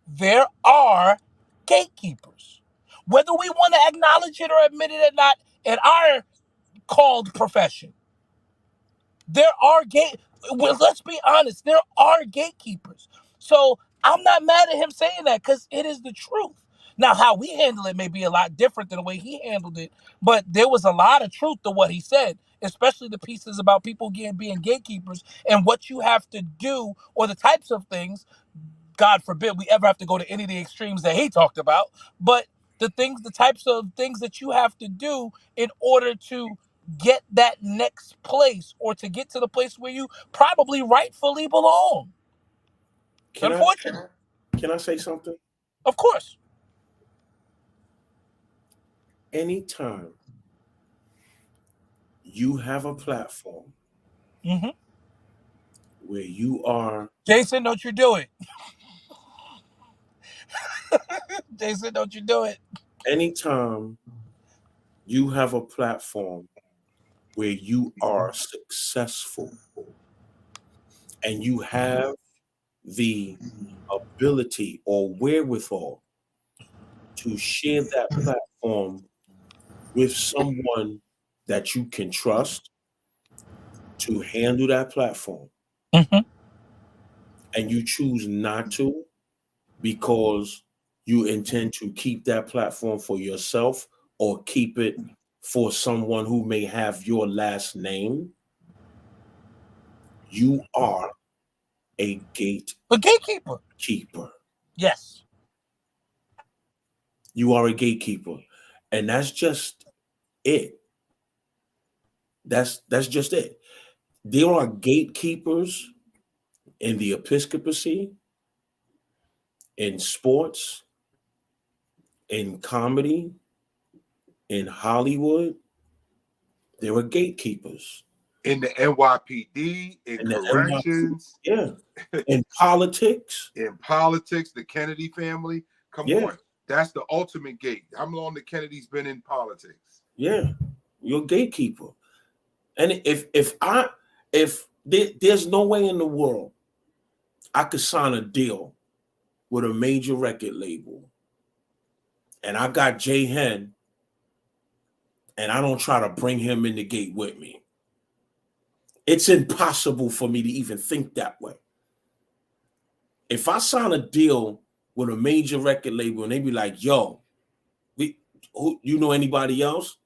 A: There are gatekeepers. Whether we want to acknowledge it or admit it or not, in our called profession, there are well, let's be honest, there are gatekeepers. So I'm not mad at him saying that because it is the truth. Now, how we handle it may be a lot different than the way he handled it, but there was a lot of truth to what he said, especially the pieces about people being gatekeepers and what you have to do or the types of things. God forbid we ever have to go to any of the extremes that he talked about, but the types of things that you have to do in order to get that next place or to get to the place where you probably rightfully belong. Unfortunately.
B: Can I say something?
A: Of course.
B: Anytime you have a platform where you are...
A: Jason, don't you do it. Jason, don't you do it.
B: Anytime you have a platform where you are successful and you have the ability or wherewithal to share that platform with someone that you can trust to handle that platform, and you choose not to because you intend to keep that platform for yourself or keep it for someone who may have your last name, you are a
A: gatekeeper. Yes.
B: You are a gatekeeper. And that's just it. That's just it. There are gatekeepers in the episcopacy, in sports, in comedy, in Hollywood. There are gatekeepers.
D: In the NYPD, in corrections.
B: In politics.
D: In politics, the Kennedy family. Come on. That's the ultimate gate. How long the Kennedys been in politics?
B: Yeah. You're a gatekeeper. And if there's no way in the world I could sign a deal with a major record label and I got Jay Hen and I don't try to bring him in the gate with me. It's impossible for me to even think that way. If I sign a deal with a major record label and they be like, yo, you know anybody else?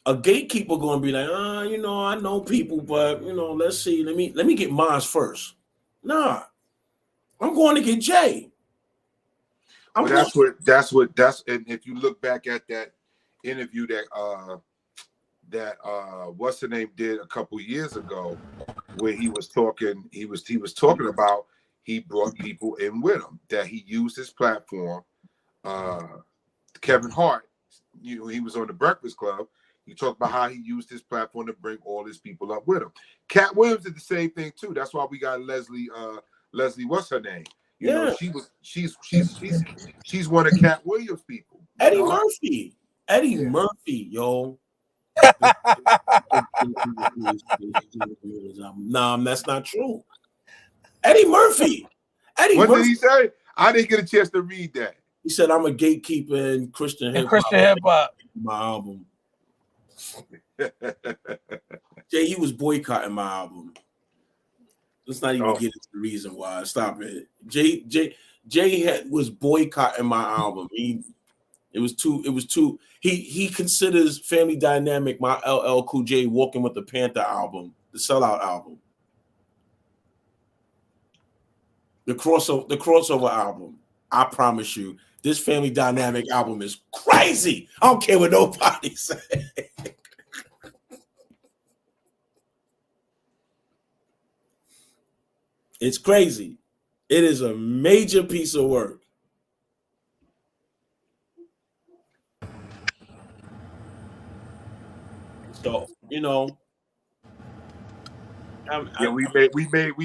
B: A gatekeeper gonna be like, I know people, but let's see. Let me get mine first. Nah, I'm going to get Jay.
D: And if you look back at that interview that what's the name did a couple years ago, where he was talking about he brought people in with him, that he used his platform. Kevin Hart, he was on the Breakfast Club. He talked about how he used his platform to bring all his people up with him. Cat Williams did the same thing too. That's why we got Leslie, what's her name? She's one of Cat Williams' people.
B: Eddie Murphy. Murphy, yo. Nah, that's not true. Eddie Murphy.
D: What did he say? I didn't get a chance to read that.
B: He said, "I'm a gatekeeper in Christian hip hop."
A: Christian hip hop.
B: My album. Jay, he was boycotting my album. Let's not even get into the reason why. Stop it. Jay was boycotting my album. It was too. He considers Family Dynamic my LL Cool J Walking with the Panther album, the Sellout album, the crossover album. I promise you, this Family Dynamic album is crazy. I don't care what nobody says. It's crazy. It is a major piece of work. So, you know,
D: we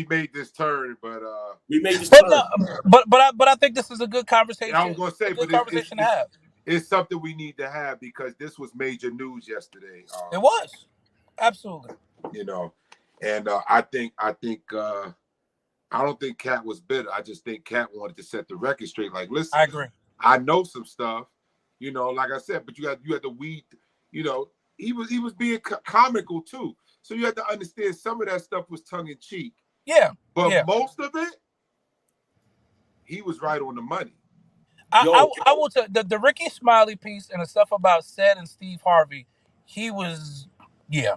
D: made this turn, but
B: we made this turn.
A: But I think this is a good conversation.
D: I was gonna say, but
A: conversation to have.
D: It's something we need to have because this was major news yesterday.
A: It was absolutely.
D: You know, and I don't think Cat was bitter. I just think Cat wanted to set the record straight. Like, listen,
A: I agree.
D: I know some stuff, you know, like I said, but you had to weed, you know, he was being comical too. So you had to understand some of that stuff was tongue in cheek.
A: Yeah.
D: But most of it, he was right on the money.
A: I will tell the Ricky Smiley piece and the stuff about Sed and Steve Harvey, he was He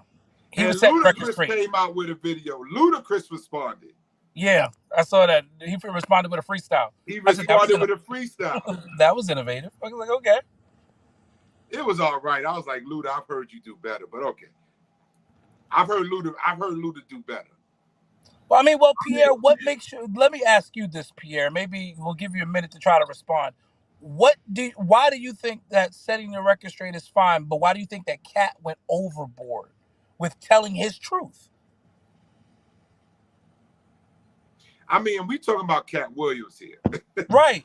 A: was setting records straight.
D: Came out with a video. Ludacris responded.
A: Yeah, I saw that. He responded with a freestyle.
D: He responded with a freestyle.
A: That was innovative. I was like, okay.
D: It was all right. I was like, Luda, I've heard you do better, but okay. I've heard Luda do better.
A: Well, I mean, Pierre, what makes you? Let me ask you this, Pierre. Maybe we'll give you a minute to try to respond. Why do you think that setting the record straight is fine, but why do you think that Cat went overboard with telling his truth?
D: I mean, we talking about Cat Williams here.
A: Right.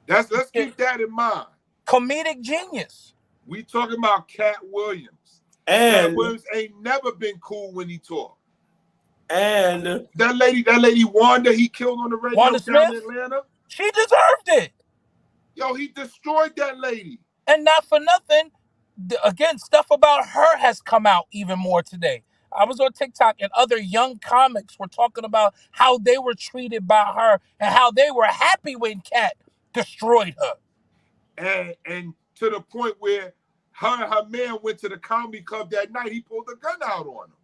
D: Let's keep that in mind.
A: Comedic genius.
D: We talking about Cat Williams.
B: And
D: Cat Williams ain't never been cool when he talk.
B: And
D: that lady Wanda he killed on the radio
A: Wanda
D: down
A: Smith?
D: in Atlanta.
A: She deserved it.
D: Yo, he destroyed that lady.
A: And not for nothing, again, stuff about her has come out even more today. I was on TikTok and other young comics were talking about how they were treated by her and how they were happy when Cat destroyed her.
D: And to the point where her man went to the comedy club that night, he pulled a gun out on him.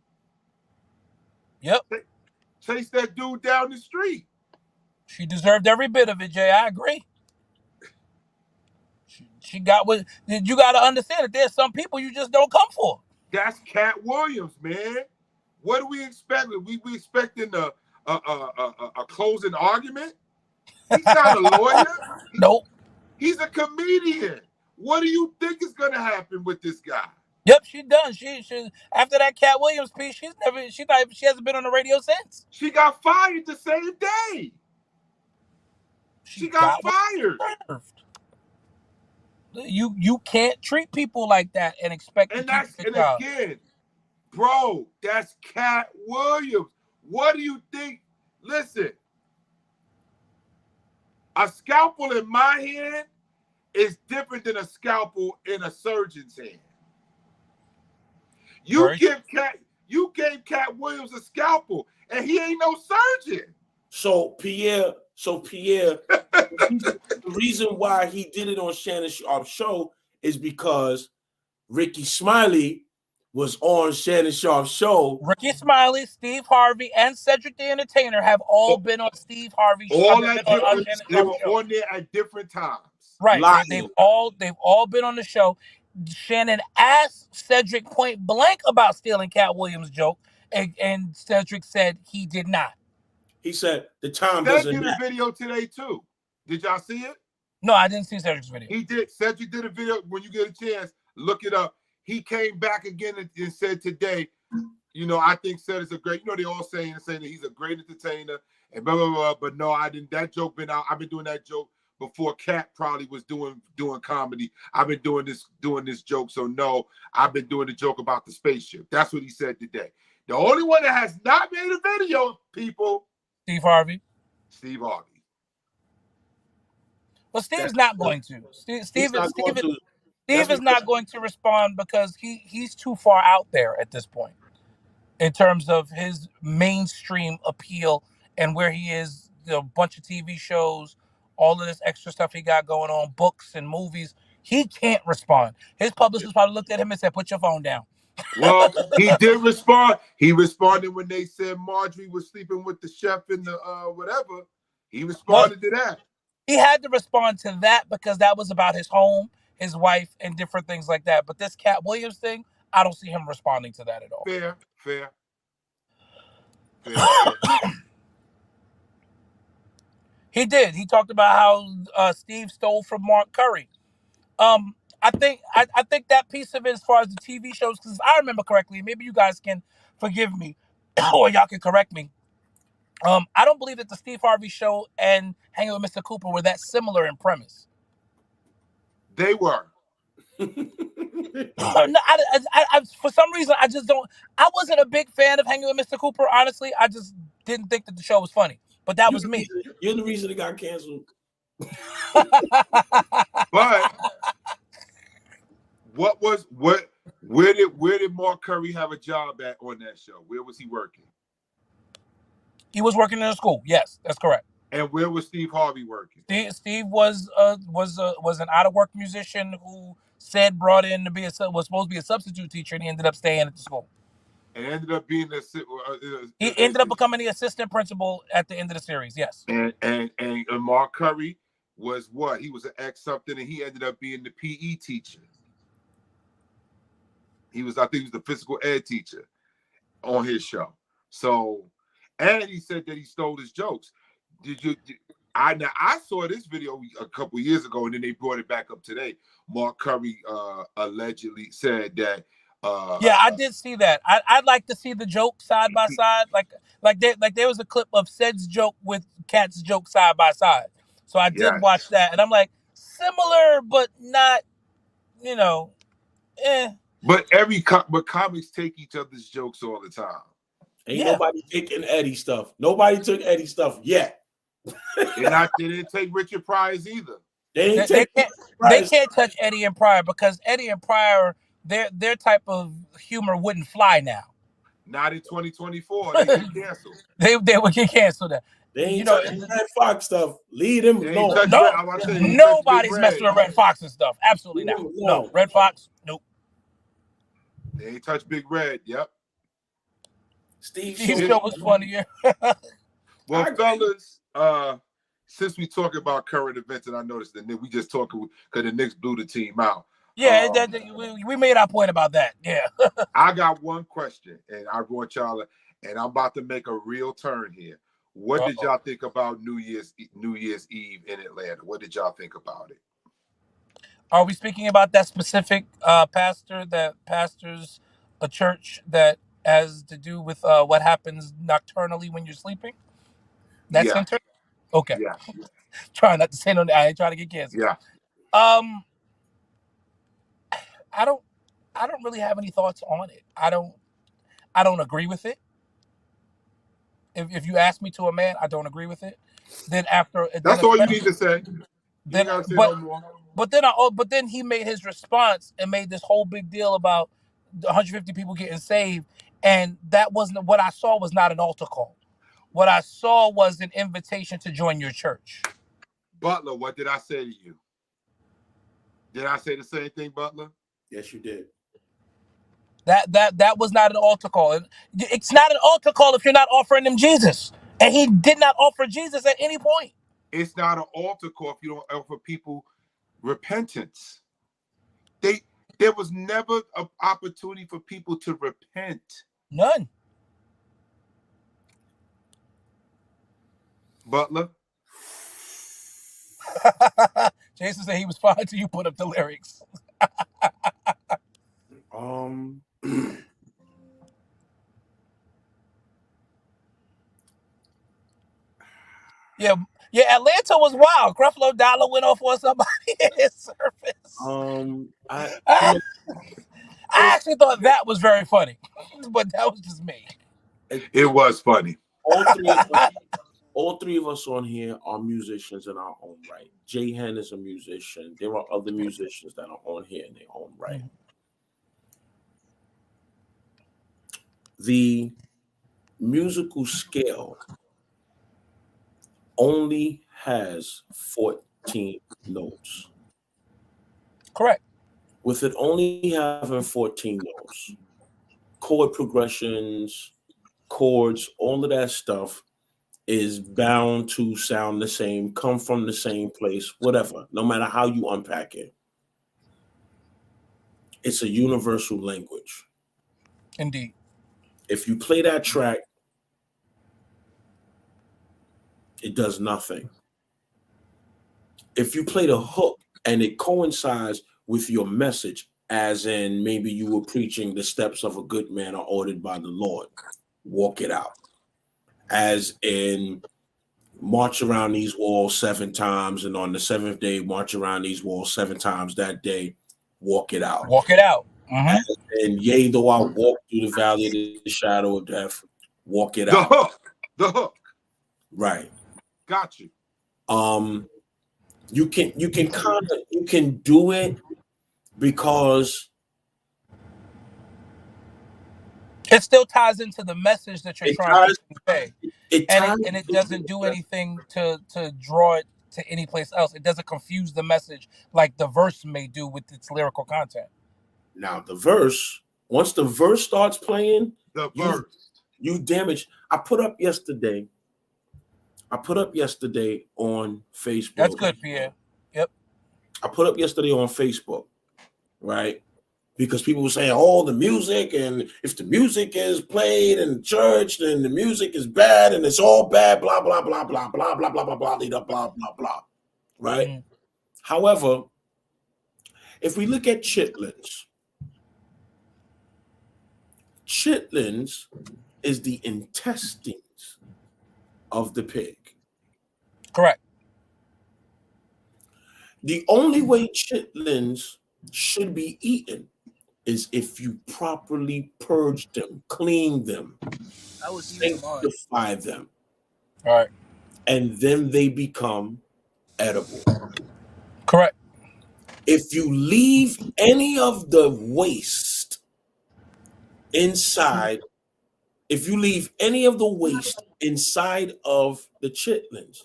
A: Yep.
D: Chased that dude down the street.
A: She deserved every bit of it, Jay. I agree. She got what you got to understand that there's some people you just don't come for.
D: That's Cat Williams, man. What do we expect? We expecting a closing argument? He's not a lawyer.
A: Nope.
D: He's a comedian. What do you think is gonna happen with this guy?
A: Yep, she done. She after that Cat Williams piece, she hasn't been on the radio since.
D: She got fired the same day. She got fired.
A: You can't treat people like that and expect
D: and
A: to keep
D: the job. Again, bro, that's Cat Williams. What do you think? Listen, a scalpel in my hand is different than a scalpel in a surgeon's hand. You gave Cat Williams a scalpel, and he ain't no surgeon.
B: So Pierre, the reason why he did it on Shannon Sharp's show is because Ricky Smiley was on Shannon Sharp's show.
A: Ricky Smiley, Steve Harvey, and Cedric the Entertainer have all been on Steve Harvey's show.
D: They were on there at different times.
A: Right. They've all been on the show. Shannon asked Cedric point blank about stealing Cat Williams' joke, and Cedric said he did not.
B: He said the time doesn't
D: Cedric
B: matter.
D: did a video today too. Did y'all see it?
A: No, I didn't see Cedric's video.
D: He did. Cedric did a video. When you get a chance, look it up. He came back again and said today, you know, I think Cedric's a great, you know, they all saying that he's a great entertainer and blah, blah, blah. But no, I didn't. That joke been out. I've been doing that joke before Cat probably was doing comedy. I've been doing this joke. So no, I've been doing the joke about the spaceship. That's what he said today. The only one that has not made a video, people.
A: Steve Harvey. But Steve's not going to.
B: He's
A: Steve
B: not going to. That's
A: is not going to respond because he's too far out there at this point in terms of his mainstream appeal and where he is. A bunch of TV shows, all of this extra stuff he got going on, books and movies. He can't respond. His publicist probably looked at him and said, "Put your phone down."
D: Well, he did respond. He responded when they said Marjorie was sleeping with the chef in the whatever. He responded to that.
A: He had to respond to that because that was about his home, his wife, and different things like that. But this Cat Williams thing, I don't see him responding to that at all.
D: Fair.
A: He did. He talked about how Steve stole from Mark Curry. I think that piece of it, as far as the TV shows, because if I remember correctly, maybe you guys can forgive me, or y'all can correct me. I don't believe that the Steve Harvey Show and Hanging with Mr. Cooper were that similar in premise.
D: They were.
A: No, for some reason, I just don't. I wasn't a big fan of Hanging with Mr. Cooper. Honestly, I just didn't think that the show was funny. But that was me.
B: You're the reason it got canceled.
D: But where did Mark Curry have a job at on that show? Where was he working?
A: He was working in a school. Yes, that's correct.
D: And where was Steve Harvey working?
A: Steve was an out of work musician who brought in to be was supposed to be a substitute teacher, and he ended up staying at the school.
D: And ended up being
A: he ended up becoming the assistant principal at the end of the series. Yes.
D: And Mark Curry was what? He was an ex something, and he ended up being the PE teacher. I think he was the physical ed teacher on his show. So, and he said that he stole his jokes. I saw this video a couple years ago, and then they brought it back up today. Mark Curry allegedly said that.
A: Yeah, I did see that. I'd like to see the joke side by side, like there was a clip of Ced's joke with Cat's joke side by side. So I did watch that, and I'm like, similar but not,
D: But but comics take each other's jokes all the time.
B: Ain't nobody taking Eddie stuff. Nobody took Eddie stuff yet.
D: They didn't take Richard Pryor's either.
A: They can't touch Eddie and Pryor because Eddie and Pryor, their type of humor wouldn't fly now.
D: Not in 2024. They get canceled.
A: They would get canceled.
B: They ain't touching Red Fox stuff. Lead them.
A: Nobody's messing with Red Fox and stuff. Absolutely not. No, Red Fox. Nope.
D: They ain't touch Big Red. Yep.
A: Steve's show was funnier.
D: Well, fellas, since we talk about current events, and I noticed that we just talking because the Knicks blew the team out.
A: Yeah, we made our point about that. Yeah.
D: I got one question, and I want y'all, and I'm about to make a real turn here. What did y'all think about New Year's Eve in Atlanta? What did y'all think about it?
A: Are we speaking about that specific pastor that pastors a church that has to do with what happens nocturnally when you're sleeping? That's center? Okay.
D: Yeah.
A: Trying not to say no. I ain't trying to get canceled.
D: Yeah.
A: I don't really have any thoughts on it. I don't agree with it. If you ask me to a man, I don't agree with it. Then
D: that's all you need to say.
A: But then he made his response and made this whole big deal about 150 people getting saved, and that wasn't what I saw. Was not an altar call. What I saw was an invitation to join your church.
D: Butler, what did I say to you? Did I say the same thing, Butler?
B: Yes, you did.
A: That was not an altar call. It's not an altar call if you're not offering them Jesus. And he did not offer Jesus at any point.
D: It's not an altar call if you don't offer people repentance. There was never an opportunity for people to repent.
A: None.
D: Butler?
A: Jason said he was fine until you put up the lyrics. Yeah, Atlanta was wild. Creflo Dollar went off on somebody in his service. I actually thought that was very funny, but that was just me.
D: It was funny.
B: all three of us on here are musicians in our own right. Jay Hen is a musician. There are other musicians that are on here in their own right.
A: Mhm.
B: The musical scale only has 14 notes.
A: Correct.
B: With it only having 14 notes, chord progressions, chords, all of that stuff is bound to sound the same, come from the same place, whatever, no matter how you unpack it. It's a universal language.
A: Indeed.
B: If you play that track, it does nothing. If you play the hook and it coincides with your message, as in maybe you were preaching the steps of a good man are ordered by the Lord, walk it out. As in march around these walls 7 times, and on the 7th day, march around these walls 7 times that day, walk it out.
A: Walk it out. Mm-hmm.
B: And yea, though I walk through the valley of the shadow of death, walk it
D: The
B: out.
D: hook. The hook.
B: Right.
D: Got you.
B: You can do it because
A: It still ties into the message that you're
B: it
A: trying
B: ties,
A: to convey,
B: it ties
A: and it doesn't do anything to draw it to any place else. It doesn't confuse the message like the verse may do with its lyrical content.
B: Now the verse, once the verse starts playing,
D: The verse.
B: you damage. I put up yesterday on Facebook.
A: That's good, Pierre. Yep.
B: I put up yesterday on Facebook, right? Because people were saying, oh, the music, and if the music is played in church, then the music is bad, and it's all bad, blah, blah, blah, blah, blah, blah, blah, blah, blah, blah, blah, blah, blah, right?
A: Mhm.
B: However, if we look at chitlins is the intestines of the pig.
A: Correct.
B: The only way chitlins should be eaten is if you properly purge them, clean them, sanctify them,
A: All right.
B: and then they become edible.
A: Correct.
B: If you leave any of the waste inside, of the chitlins,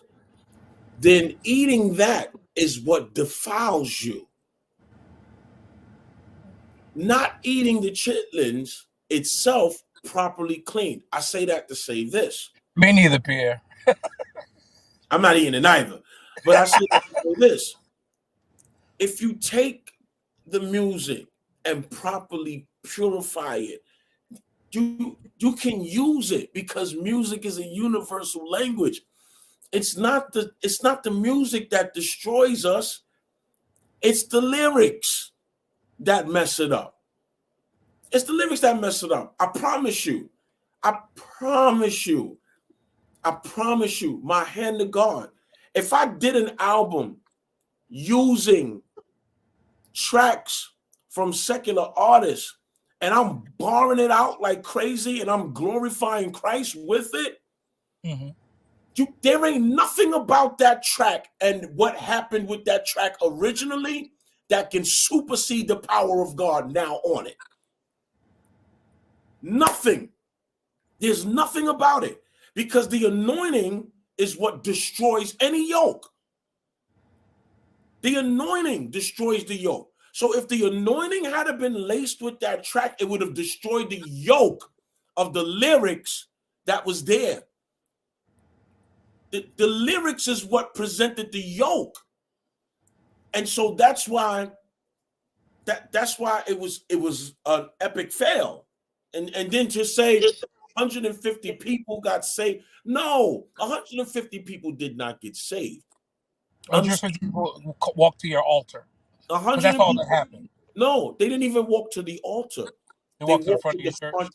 B: then eating that is what defiles you. Not eating the chitlins itself properly cleaned. I say that to say this.
A: Me neither, Pierre.
B: I'm not eating it either. But I say that to say this. If you take the music and properly purify it, you can use it, because music is a universal language. It's not the music that destroys us. It's the lyrics that mess it up. It's the lyrics that mess it up. I promise you. My hand to God. If I did an album using tracks from secular artists and I'm barring it out like crazy and I'm glorifying Christ with it,
A: Mm-hmm.
B: There ain't nothing about that track and what happened with that track originally that can supersede the power of God now on it. Nothing. There's nothing about it, because the anointing is what destroys any yoke. The anointing destroys the yoke. So if the anointing had been laced with that track, it would have destroyed the yoke of the lyrics that was there. The lyrics is what presented the yoke. And so that's why it was an epic fail. And then to say 150 people got saved. No, 150 people did not get saved.
A: 150 people walk to your altar. Because that's all that happened.
B: No, they didn't even walk to the altar.
A: They walked to the front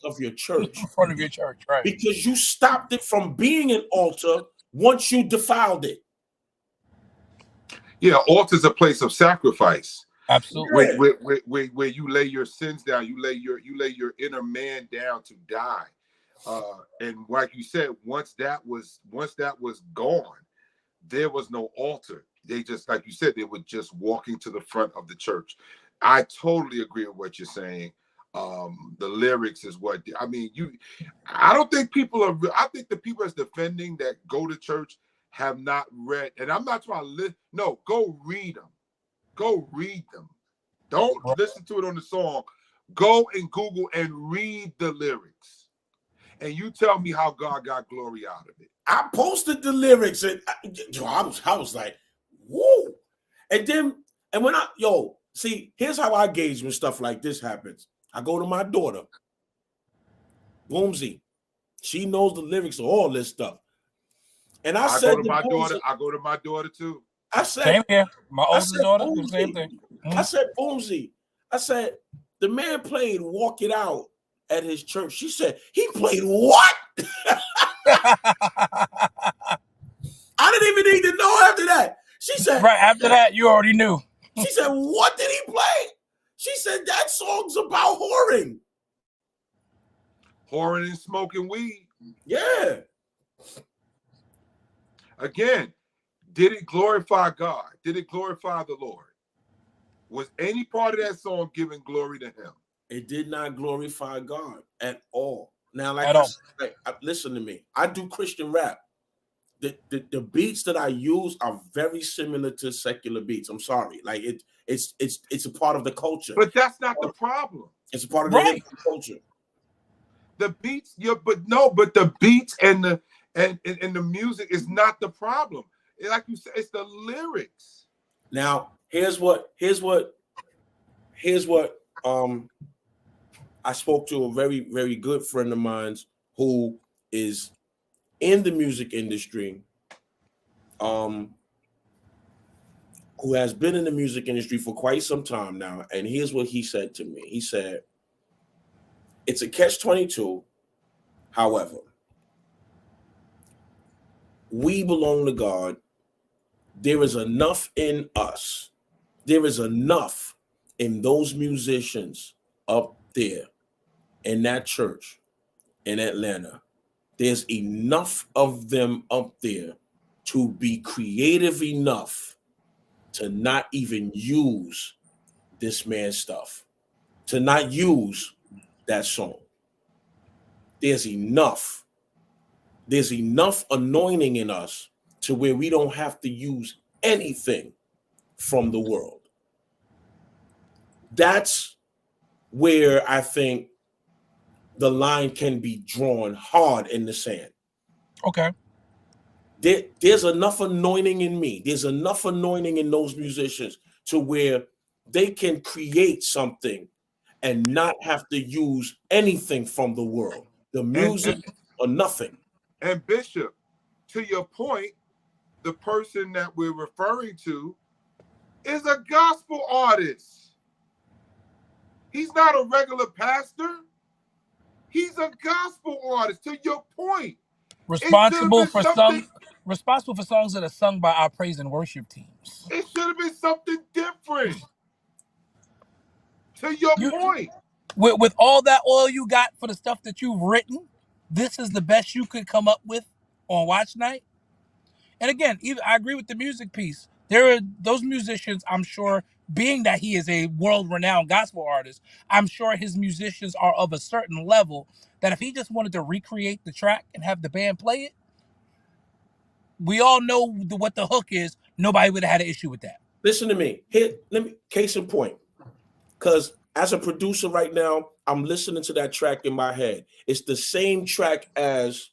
B: of your church.
A: In front of your church, right.
B: Because you stopped it from being an altar once you defiled it.
D: Yeah, altar is a place of sacrifice.
A: Absolutely.
D: Where you lay your sins down, you lay your inner man down to die. And like you said, once that was gone, there was no altar. They just, like you said, they were just walking to the front of the church. I totally agree with what you're saying. The lyrics is what I mean. I don't think people are. I think the people that's defending that go to church have not read. And I'm not trying to listen. No, go read them. Go read them. Don't listen to it on the song. Go and Google and read the lyrics, and you tell me how God got glory out of it.
B: I posted the lyrics and I was like, whoa. And when see, here's how I gauge when stuff like this happens. I go to my daughter, Boomsy. She knows the lyrics of all this stuff. And I said
D: go to my daughter. I go to my daughter too.
A: I said, same here. My oldest daughter, the same thing.
B: I said, Boomsy. I said, the man played Walk It Out at his church. She said, he played what? I didn't even need to know after that. She said,
A: right after that, you already knew.
B: She said, what did he play? She said, that song's about whoring.
D: Whoring and smoking weed.
B: Yeah.
D: Again, did it glorify God? Did it glorify the Lord? Was any part of that song giving glory to him?
B: It did not glorify God at all. Now, listen to me. I do Christian rap. The beats that I use are very similar to secular beats. I'm sorry. Like it's a part of the culture.
D: But that's not the problem.
B: It's a part of the culture.
D: The beats, but the beats and the music is not the problem. Like you said, it's the lyrics.
B: Now, here's what I spoke to a very, very good friend of mine who is in the music industry, who has been in the music industry for quite some time now. And here's what he said to me. He said, it's a catch-22. However, we belong to God. There is enough in us. There is enough in those musicians up there in that church in Atlanta. There's enough of them up there to be creative enough to not even use this man's stuff, to not use that song. There's enough anointing in us to where we don't have to use anything from the world. That's where I think the line can be drawn hard in the sand.
A: Okay.
B: There's enough anointing in me. There's enough anointing in those musicians to where they can create something and not have to use anything from the world, the music or nothing.
D: And Bishop, to your point, the person that we're referring to is a gospel artist. He's not a regular pastor. He's a gospel artist. To your point,
A: responsible for songs that are sung by our praise and worship teams.
D: It should have been something different. To your point,
A: with all that oil you got for the stuff that you've written, this is the best you could come up with on watch night. And again, I agree with the music piece. There are those musicians, I'm sure, being that he is a world-renowned gospel artist, I'm sure his musicians are of a certain level that if he just wanted to recreate the track and have the band play it, we all know what the hook is. Nobody would have had an issue with that.
B: Listen to me. Case in point. Because as a producer right now, I'm listening to that track in my head. It's the same track as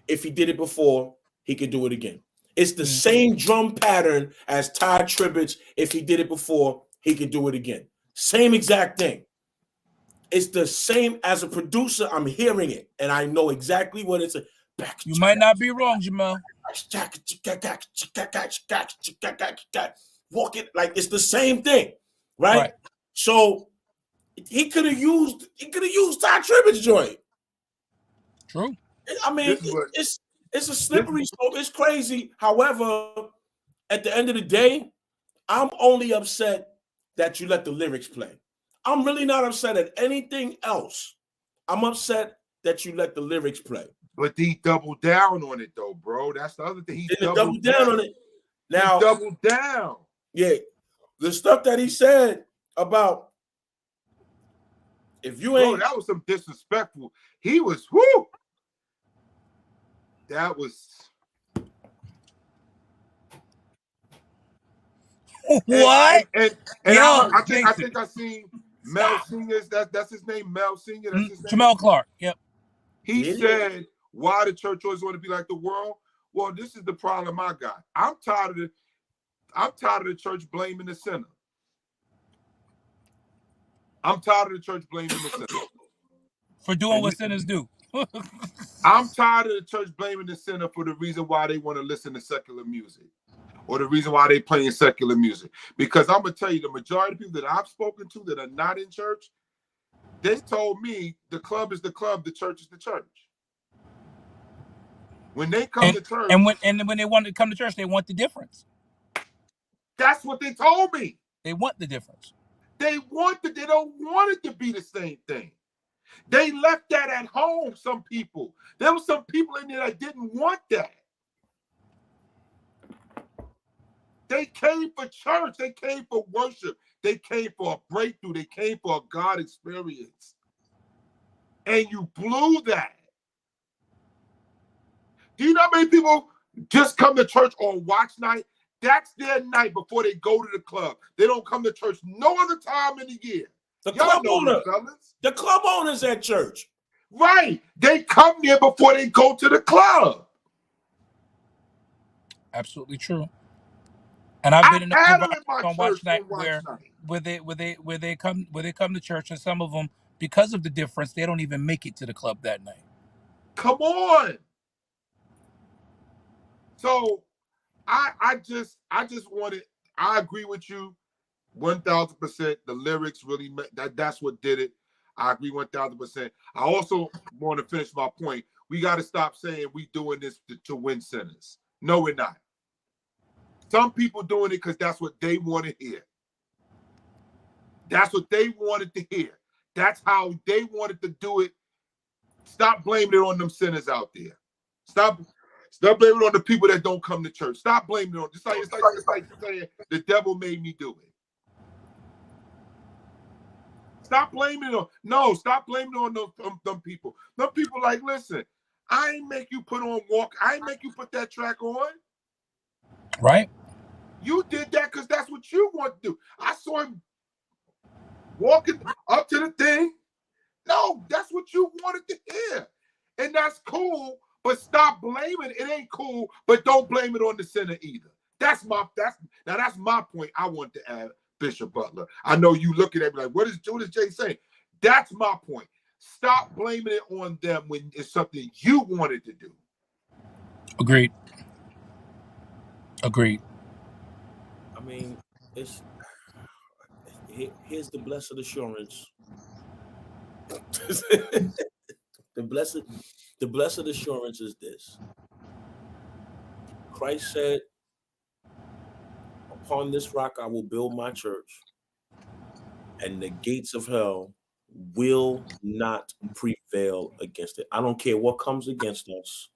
B: if he did it before, he could do it again. It's the same drum pattern as Ty Tribbett's. If he did it before, he could do it again. Same exact thing. It's the same. As a producer, I'm hearing it, and I know exactly what it's.
A: You might not be wrong, Jamal.
B: Walk it like it's the same thing, right? So he could have used Ty Tribbett's joint.
A: True.
B: I mean, it's a slippery slope. It's crazy. However, at the end of the day, I'm only upset that you let the lyrics play. I'm really not upset at anything else. I'm upset that you let the lyrics play.
D: But he doubled down on it, though, bro. That's the other thing. He
B: doubled down on it. Now,
D: he doubled down.
B: Yeah, the stuff that he said about if you ain't.
D: Bro, that was some disrespectful. He was, whoo. That was.
A: What?
D: And
A: Yo,
D: I think I seen Mel Senior's. That's his name, Mel Senior. That's his name.
A: Jamel Clark. Yep.
D: He said, "Why the church always want to be like the world?" Well, this is the problem I got. I'm tired of the church blaming the sinner. I'm tired of the church blaming the sinner
A: for doing what sinners do.
D: I'm tired of the church blaming the sinner for the reason why they want to listen to secular music, or the reason why they playing secular music. Because I'm gonna tell you, the majority of people that I've spoken to that are not in church, they told me the club is the club, the church is the church. When they come to church,
A: and when they want to come to church, they want the difference.
D: That's what they told me.
A: They want the difference.
D: They don't want it to be the same thing. They left that at home, some people. There were some people in there that didn't want that. They came for church. They came for worship. They came for a breakthrough. They came for a God experience. And you blew that. Do you know how many people just come to church on watch night? That's their night before they go to the club. They don't come to church no other time in the year.
B: The club owners at church.
D: Right. They come there before they go to the club.
A: Absolutely true. And I've been in the on watch night where they come to church, and some of them, because of the difference, they don't even make it to the club that night.
D: Come on. So I just wanted, I agree with you 1,000%. The lyrics really that's what did it. I agree 1,000%. I also want to finish my point. We got to stop saying we doing this to win sinners. No, we're not. Some people doing it because that's what they want to hear. That's what they wanted to hear. That's how they wanted to do it. Stop blaming it on them sinners out there. Stop blaming it on the people that don't come to church. Stop blaming it on. It's like saying the devil made me do it. Stop blaming it on. No, stop blaming it on them people. Them people like, listen, I ain't make you put on walk. I ain't make you put that track on.
A: Right.
D: You did that because that's what you want to do. I saw him walking up to the thing. No, that's what you wanted to hear. And that's cool, but stop blaming it. It ain't cool, but don't blame it on the sinner either. That's my point I want to add, Bishop Butler. I know you looking at me like, what is Jay saying? That's my point. Stop blaming it on them when it's something you wanted to do.
A: Agreed.
B: I mean, here's the blessed assurance. The blessed assurance is this. Christ said, upon this rock I will build my church, and the gates of hell will not prevail against it. I don't care what comes against us.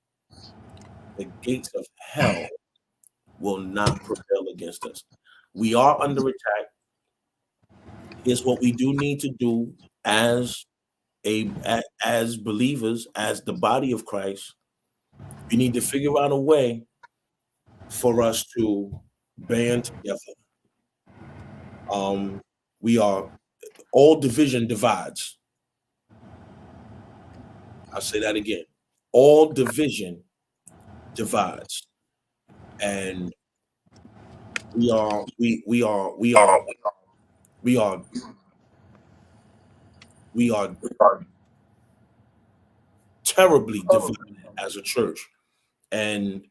B: The gates of hell will not prevail against us. We are under attack. Here's what we do need to do as believers, as the body of Christ. We need to figure out a way for us to band together. We are all division divides. I'll say that again. All division divides, and we are terribly divided as a church, and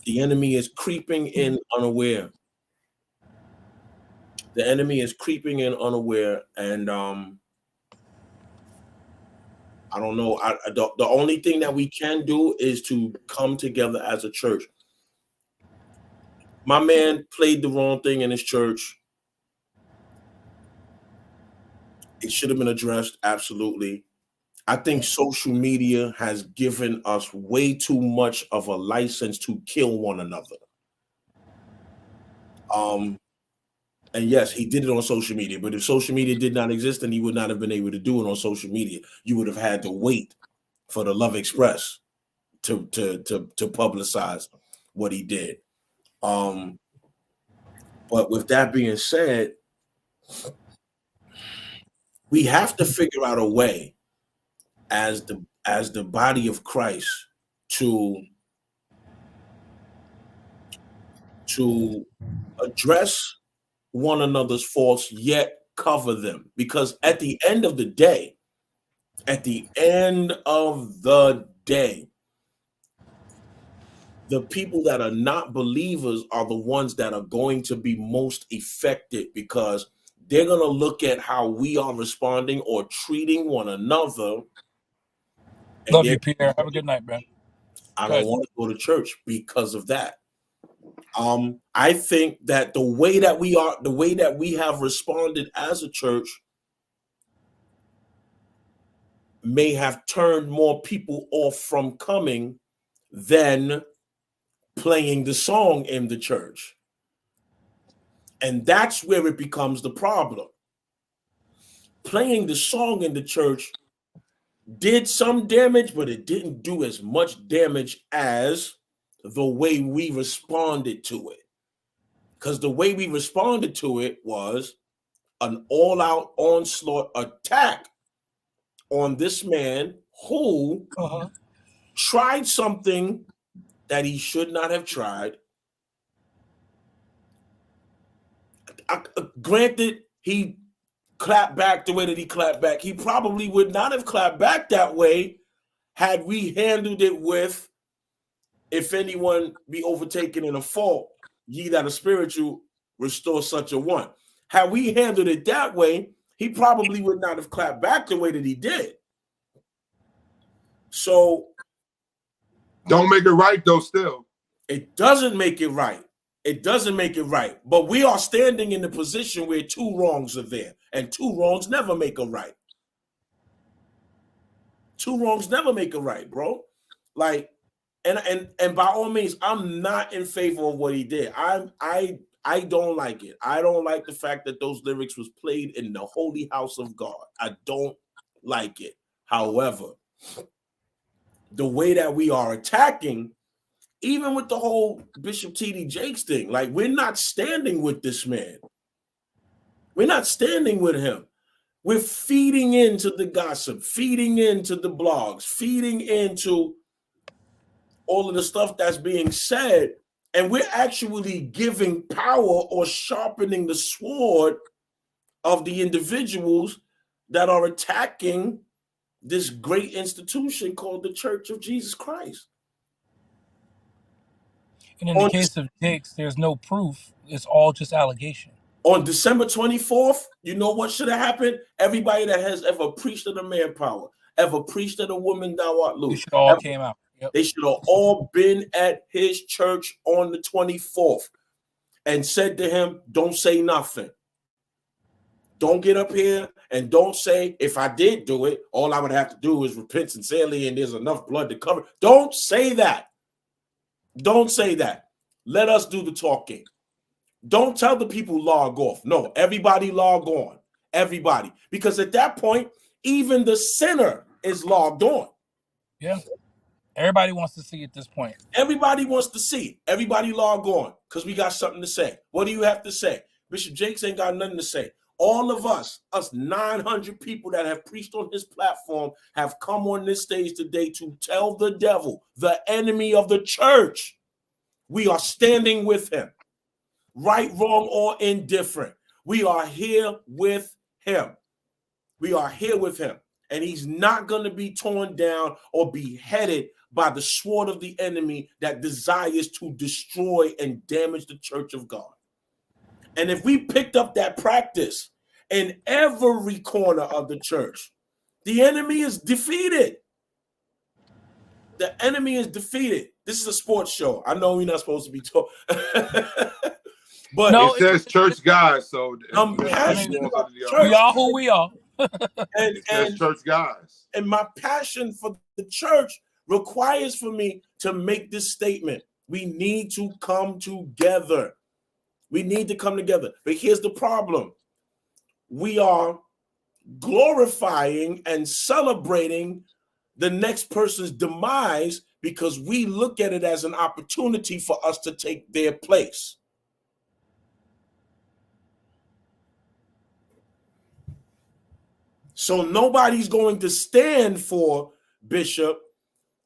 B: the enemy is creeping in unaware. The enemy is creeping in unaware, and I don't know. The only thing that we can do is to come together as a church. My man played the wrong thing in his church. It should have been addressed, absolutely. I think social media has given us way too much of a license to kill one another. And yes, he did it on social media, but if social media did not exist, then he would not have been able to do it on social media. You would have had to wait for the Love Express to publicize what he did. But with that being said, we have to figure out a way as the body of Christ to address one another's faults, yet cover them. Because at the end of the day, the people that are not believers are the ones that are going to be most affected, because they're going to look at how we are responding or treating one another.
A: Love you, Pierre. Have a good night, man.
B: I don't want to go to church because of that. I think that the way that we have responded as a church may have turned more people off from coming than playing the song in the church. And that's where it becomes the problem. Playing the song in the church did some damage, but it didn't do as much damage as the way we responded to it. Because the way we responded to it was an all-out onslaught attack on this man who tried something that he should not have tried. Granted, he clapped back the way that he clapped back. He probably would not have clapped back that way had we handled it with, if anyone be overtaken in a fault, ye that are spiritual, restore such a one. Had we handled it that way, he probably would not have clapped back the way that he did. So,
D: don't make it right, though, still.
B: It doesn't make it right. It doesn't make it right. But we are standing in the position where two wrongs are there, and two wrongs never make a right. Two wrongs never make a right, bro. Like, and by all means, I'm not in favor of what he did. I don't like it. I don't like the fact that those lyrics was played in the holy house of God. I don't like it. However, the way that we are attacking, even with the whole Bishop T.D. Jakes thing, like, we're not standing with this man. We're not standing with him. We're feeding into the gossip, feeding into the blogs, feeding into all of the stuff that's being said, and we're actually giving power or sharpening the sword of the individuals that are attacking this great institution called the Church of Jesus Christ.
A: And in the case of Jakes, there's no proof. It's all just allegation.
B: On December 24th, you know what should have happened? Everybody that has ever preached of the manpower, ever preached of the woman thou art loose,
A: they should all came out. Yep.
B: They should have all been at his church on the 24th and said to him, don't say nothing. Don't get up here and don't say, if I did do it, all I would have to do is repent sincerely and there's enough blood to cover. Don't say that. Don't say that. Let us do the talking. Don't tell the people log off. No, everybody log on. Everybody. Because at that point, even the sinner is logged on.
A: Yeah. Everybody wants to see at this point.
B: Everybody wants to see. Everybody log on because we got something to say. What do you have to say? Bishop Jakes ain't got nothing to say. All of us 900 people that have preached on his platform, have come on this stage today to tell the devil, the enemy of the church, we are standing with him. Right, wrong, or indifferent. We are here with him. We are here with him. And he's not going to be torn down or beheaded by the sword of the enemy that desires to destroy and damage the church of God. And if we picked up that practice in every corner of the church, the enemy is defeated. The enemy is defeated. This is a sports show. I know we're not supposed to be talking.
D: But no, it says church guys, so
A: we are who we are.
D: That's church guys.
B: And my passion for the church requires for me to make this statement. We need to come together. We need to come together. But here's the problem. We are glorifying and celebrating the next person's demise because we look at it as an opportunity for us to take their place. So nobody's going to stand for Bishop.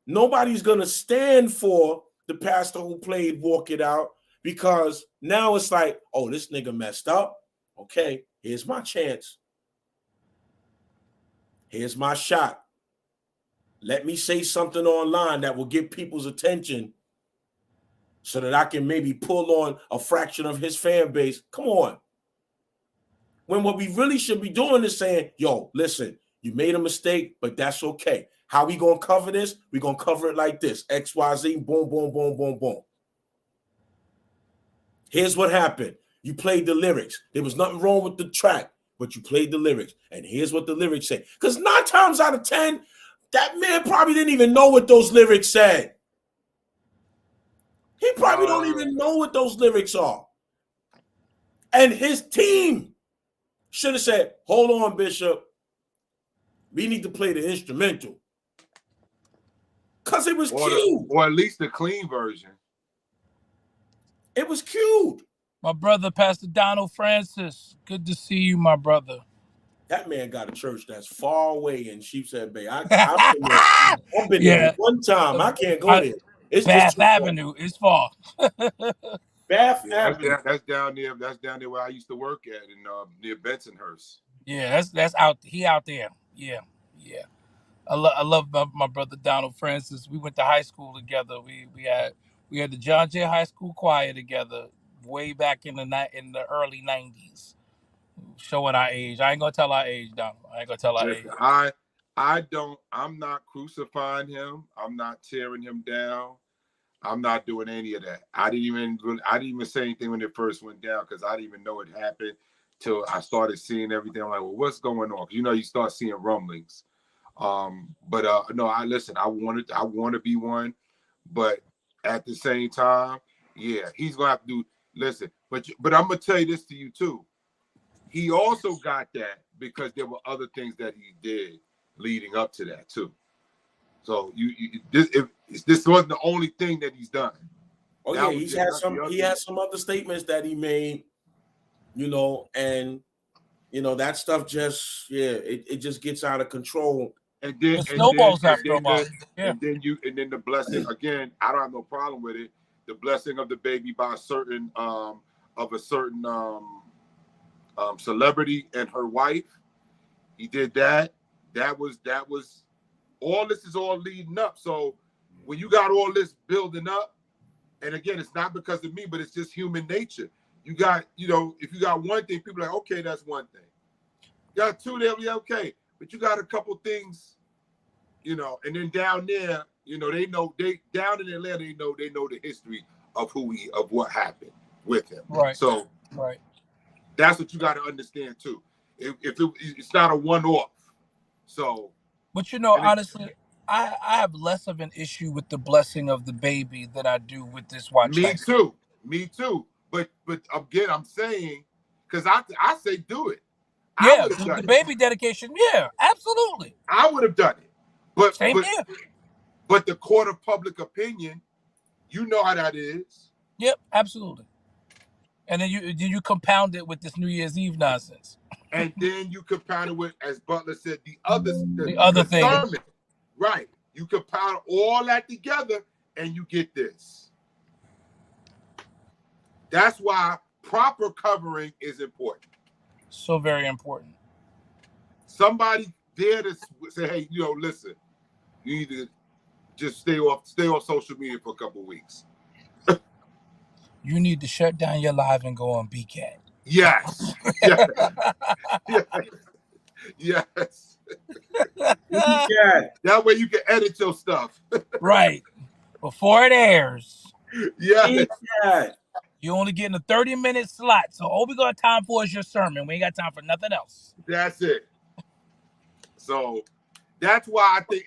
B: Nobody's going to stand for the pastor who played Walk It Out, because now it's like, oh, this nigga messed up. Okay, here's my chance. Here's my shot. Let me say something online that will get people's attention so that I can maybe pull on a fraction of his fan base. Come on. When what we really should be doing is saying, yo, listen, you made a mistake, but that's okay. How we going to cover this? We're going to cover it like this. XYZ, boom, boom, boom, boom, boom. Here's what happened. You played the lyrics. There was nothing wrong with the track, but you played the lyrics. And here's what the lyrics say. Because 9 times out of 10, that man probably didn't even know what those lyrics said. He probably don't even know what those lyrics are. And his team should have said, hold on, Bishop. We need to play the instrumental. Because it was cute.
D: Or at least the clean version.
B: It was cute.
A: My brother, Pastor Donald Francis. Good to see you, my brother.
B: That man got a church that's far away in Sheepshead Bay. I've been there one time. I can't go there. It's
A: Bath Avenue. It's far.
B: Bath Avenue.
D: That's down there. That's down there where I used to work at, in near Bensonhurst.
A: Yeah, that's out. He out there. Yeah. I love my brother Donald Francis. We went to high school together. We had the John Jay High School choir together way back in the early 90s. Showing our age. I ain't gonna tell our age, Donald. I ain't gonna tell our age.
D: I'm not crucifying him. I'm not tearing him down. I'm not doing any of that. I didn't even say anything when it first went down, because I didn't even know it happened till I started seeing everything. I'm like, well, what's going on? You start seeing rumblings. No, I want to be one, but at the same time, yeah, he's gonna have to do. Listen, but I'm gonna tell you this to you too. He also got that because there were other things that he did leading up to that too. So this wasn't the only thing that he's done.
B: Oh yeah, he had some other statements that he made, and that stuff just it just gets out of control.
D: And then
A: snowballs after a while. Yeah.
D: And then the blessing again. I don't have no problem with it. The blessing of the baby by a certain celebrity and her wife. He did that. That was all. This is all leading up. So when you got all this building up, and again, it's not because of me, but it's just human nature. You got, if you got one thing, people are like, okay, that's one thing. You got two, they'll be okay. But you got a couple things, and then down there, down in Atlanta, they know the history of what happened with him.
A: Right.
D: So
A: right.
D: That's what you got to understand too. It's not a one-off. So.
A: But honestly, I have less of an issue with the blessing of the baby than I do with this watch.
D: Me too. But again, I'm saying, because I say do it.
A: Yeah, the baby dedication. Yeah, absolutely.
D: I would have done it. But
A: same here.
D: But the court of public opinion, you know how that is.
A: Yep, absolutely. And then you compound it with this New Year's Eve nonsense.
D: And then you compound it with, as Butler said, the other
A: thing.
D: Right. You compound all that together and you get this. That's why proper covering is important.
A: So very important.
D: Somebody there to say, hey, listen, you need to just stay off social media for a couple of weeks.
A: You need to shut down your live and go on BCAT.
D: Yes. Yes. That way you can edit your stuff.
A: Right. Before it airs.
D: Yeah.
A: You're only getting a 30-minute slot. So all we got time for is your sermon. We ain't got time for nothing else.
D: That's it. So that's why I think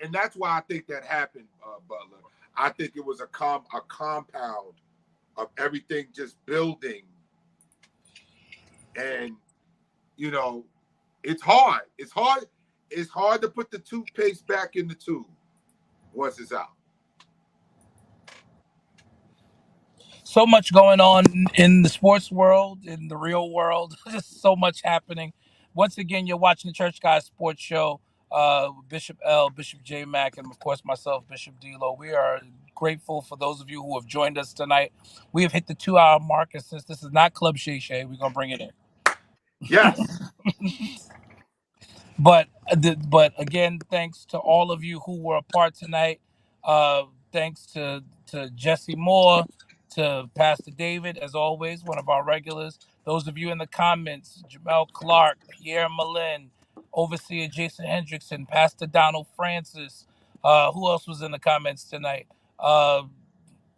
D: that happened, Butler. I think it was a compound of everything just building, and you know, it's hard. It's hard. It's hard to put the toothpaste back in the tube once it's out.
A: So much going on in the sports world, in the real world. Just so much happening. Once again, you're watching the Church Guys Sports Show. Bishop L, Bishop J Mac, and of course myself, Bishop D'Lo. We are grateful for those of you who have joined us tonight. We have hit the 2 hour mark, and since this is not Club Shay Shay, we're gonna bring it in.
D: Yes.
A: But again, thanks to all of you who were a part tonight. Thanks to Jesse Moore, to Pastor David, as always, one of our regulars. Those of you in the comments, Jamel Clark, Pierre Malin, Overseer Jason Hendrickson, Pastor Donald Francis. Who else was in the comments tonight?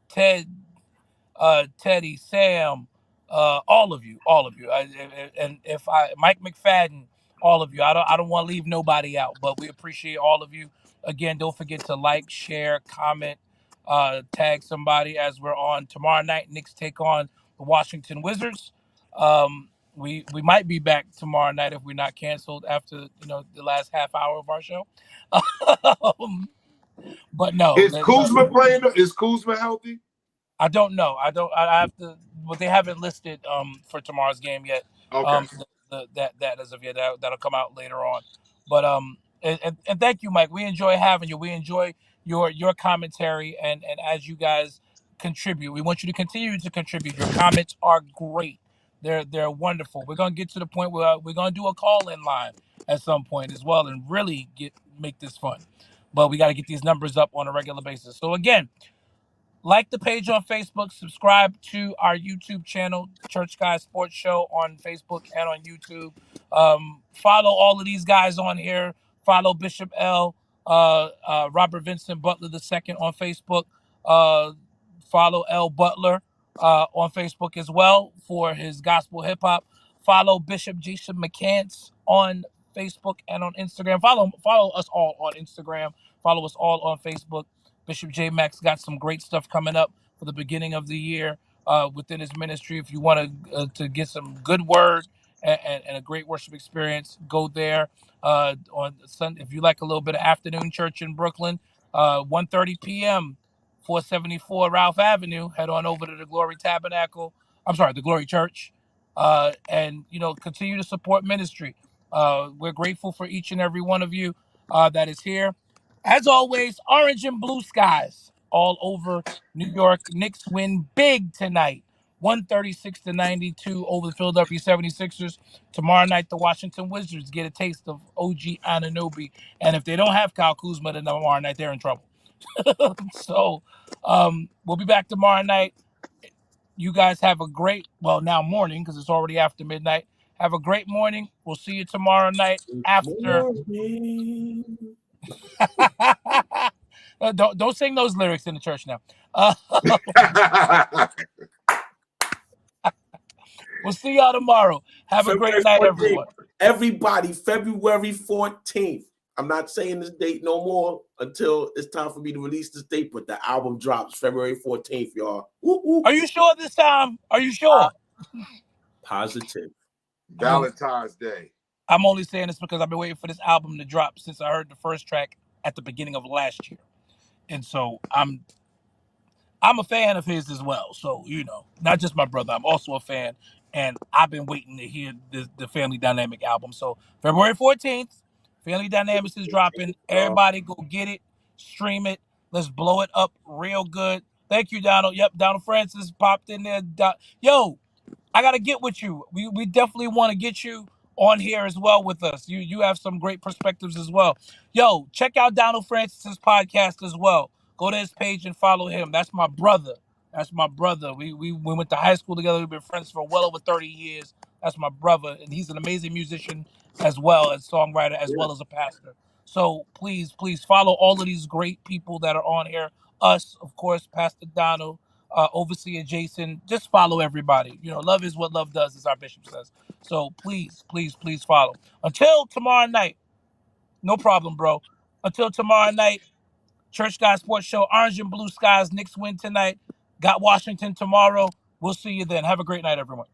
A: Ted Teddy, Sam, all of you, and if Mike McFadden, all of you. I don't want to leave nobody out, but we appreciate all of you. Again, don't forget to like, share, comment, tag somebody as we're on tomorrow night. Knicks take on the Washington Wizards. We might be back tomorrow night if we're not canceled after the last half hour of our show. But no,
D: Is Kuzma playing? Is Kuzma healthy?
A: I don't know. I have to. But they haven't listed for tomorrow's game yet.
D: Okay.
A: That as of yet that'll come out later on. But and thank you, Mike. We enjoy having you. We enjoy your commentary and as you guys contribute, we want you to continue to contribute. Your comments are great. They're wonderful. We're gonna get to the point where we're gonna do a call in line at some point as well and really make this fun. But we got to get these numbers up on a regular basis. So again, like the page on Facebook, subscribe to our YouTube channel, Church Guys Sports Show on Facebook and on YouTube. Follow all of these guys on here. Follow Bishop L, Robert Vincent Butler II on Facebook. Uh, Follow L Butler on Facebook as well for his gospel hip hop. Follow Bishop Jason McCants on Facebook and on Instagram. Follow us all on Instagram. Follow us all on Facebook. Bishop J Max got some great stuff coming up for the beginning of the year within his ministry. If you want to get some good word and a great worship experience, go there on Sunday. If you like a little bit of afternoon church in Brooklyn, 1:30 p.m., 474 Ralph Avenue. Head on over to the Glory Tabernacle. I'm sorry, the Glory Church, and continue to support ministry. We're grateful for each and every one of you that is here. As always, orange and blue skies all over New York. Knicks win big tonight, 136-92 over the Philadelphia 76ers. Tomorrow night, the Washington Wizards get a taste of OG Anunoby. And if they don't have Kyle Kuzma tomorrow night, they're in trouble. So we'll be back tomorrow night. You guys have a great, well, now morning because it's already after midnight. Have a great morning. We'll see you tomorrow night after. Don't sing those lyrics in the church now. We'll see y'all tomorrow. Have a great night, everyone.
B: Everybody, February 14th. I'm not saying this date no more until it's time for me to release this date, but the album drops February 14th, y'all. Woo-hoo.
A: Are you sure this time? Are you sure?
B: Positive.
D: Valentine's Day.
A: I'm only saying this because I've been waiting for this album to drop since I heard the first track at the beginning of last year. And so I'm a fan of his as well. So, not just my brother, I'm also a fan. And I've been waiting to hear the Family Dynamic album. So February 14th, Family Dynamics is dropping. Everybody go get it, stream it. Let's blow it up real good. Thank you, Donald. Yep, Donald Francis popped in there. Yo, I gotta get with you. We definitely want to get you on here as well with us. You have some great perspectives as well. Yo, check out Donald Francis's podcast as well. Go to his page and follow him. That's my brother. That's my brother. We went to high school together. We've been friends for well over 30 years. That's my brother, and he's an amazing musician as well as songwriter as well as a pastor. So please follow all of these great people that are on here. Us, of course, Pastor Donald, Overseer Jason. Just follow everybody. Love is what love does, as our bishop says. So please follow. Until tomorrow night, No problem, bro. Until tomorrow night, Church Guy Sports Show, Orange and Blue Skies. Knicks win tonight. Got Washington tomorrow. We'll see you then. Have a great night, everyone.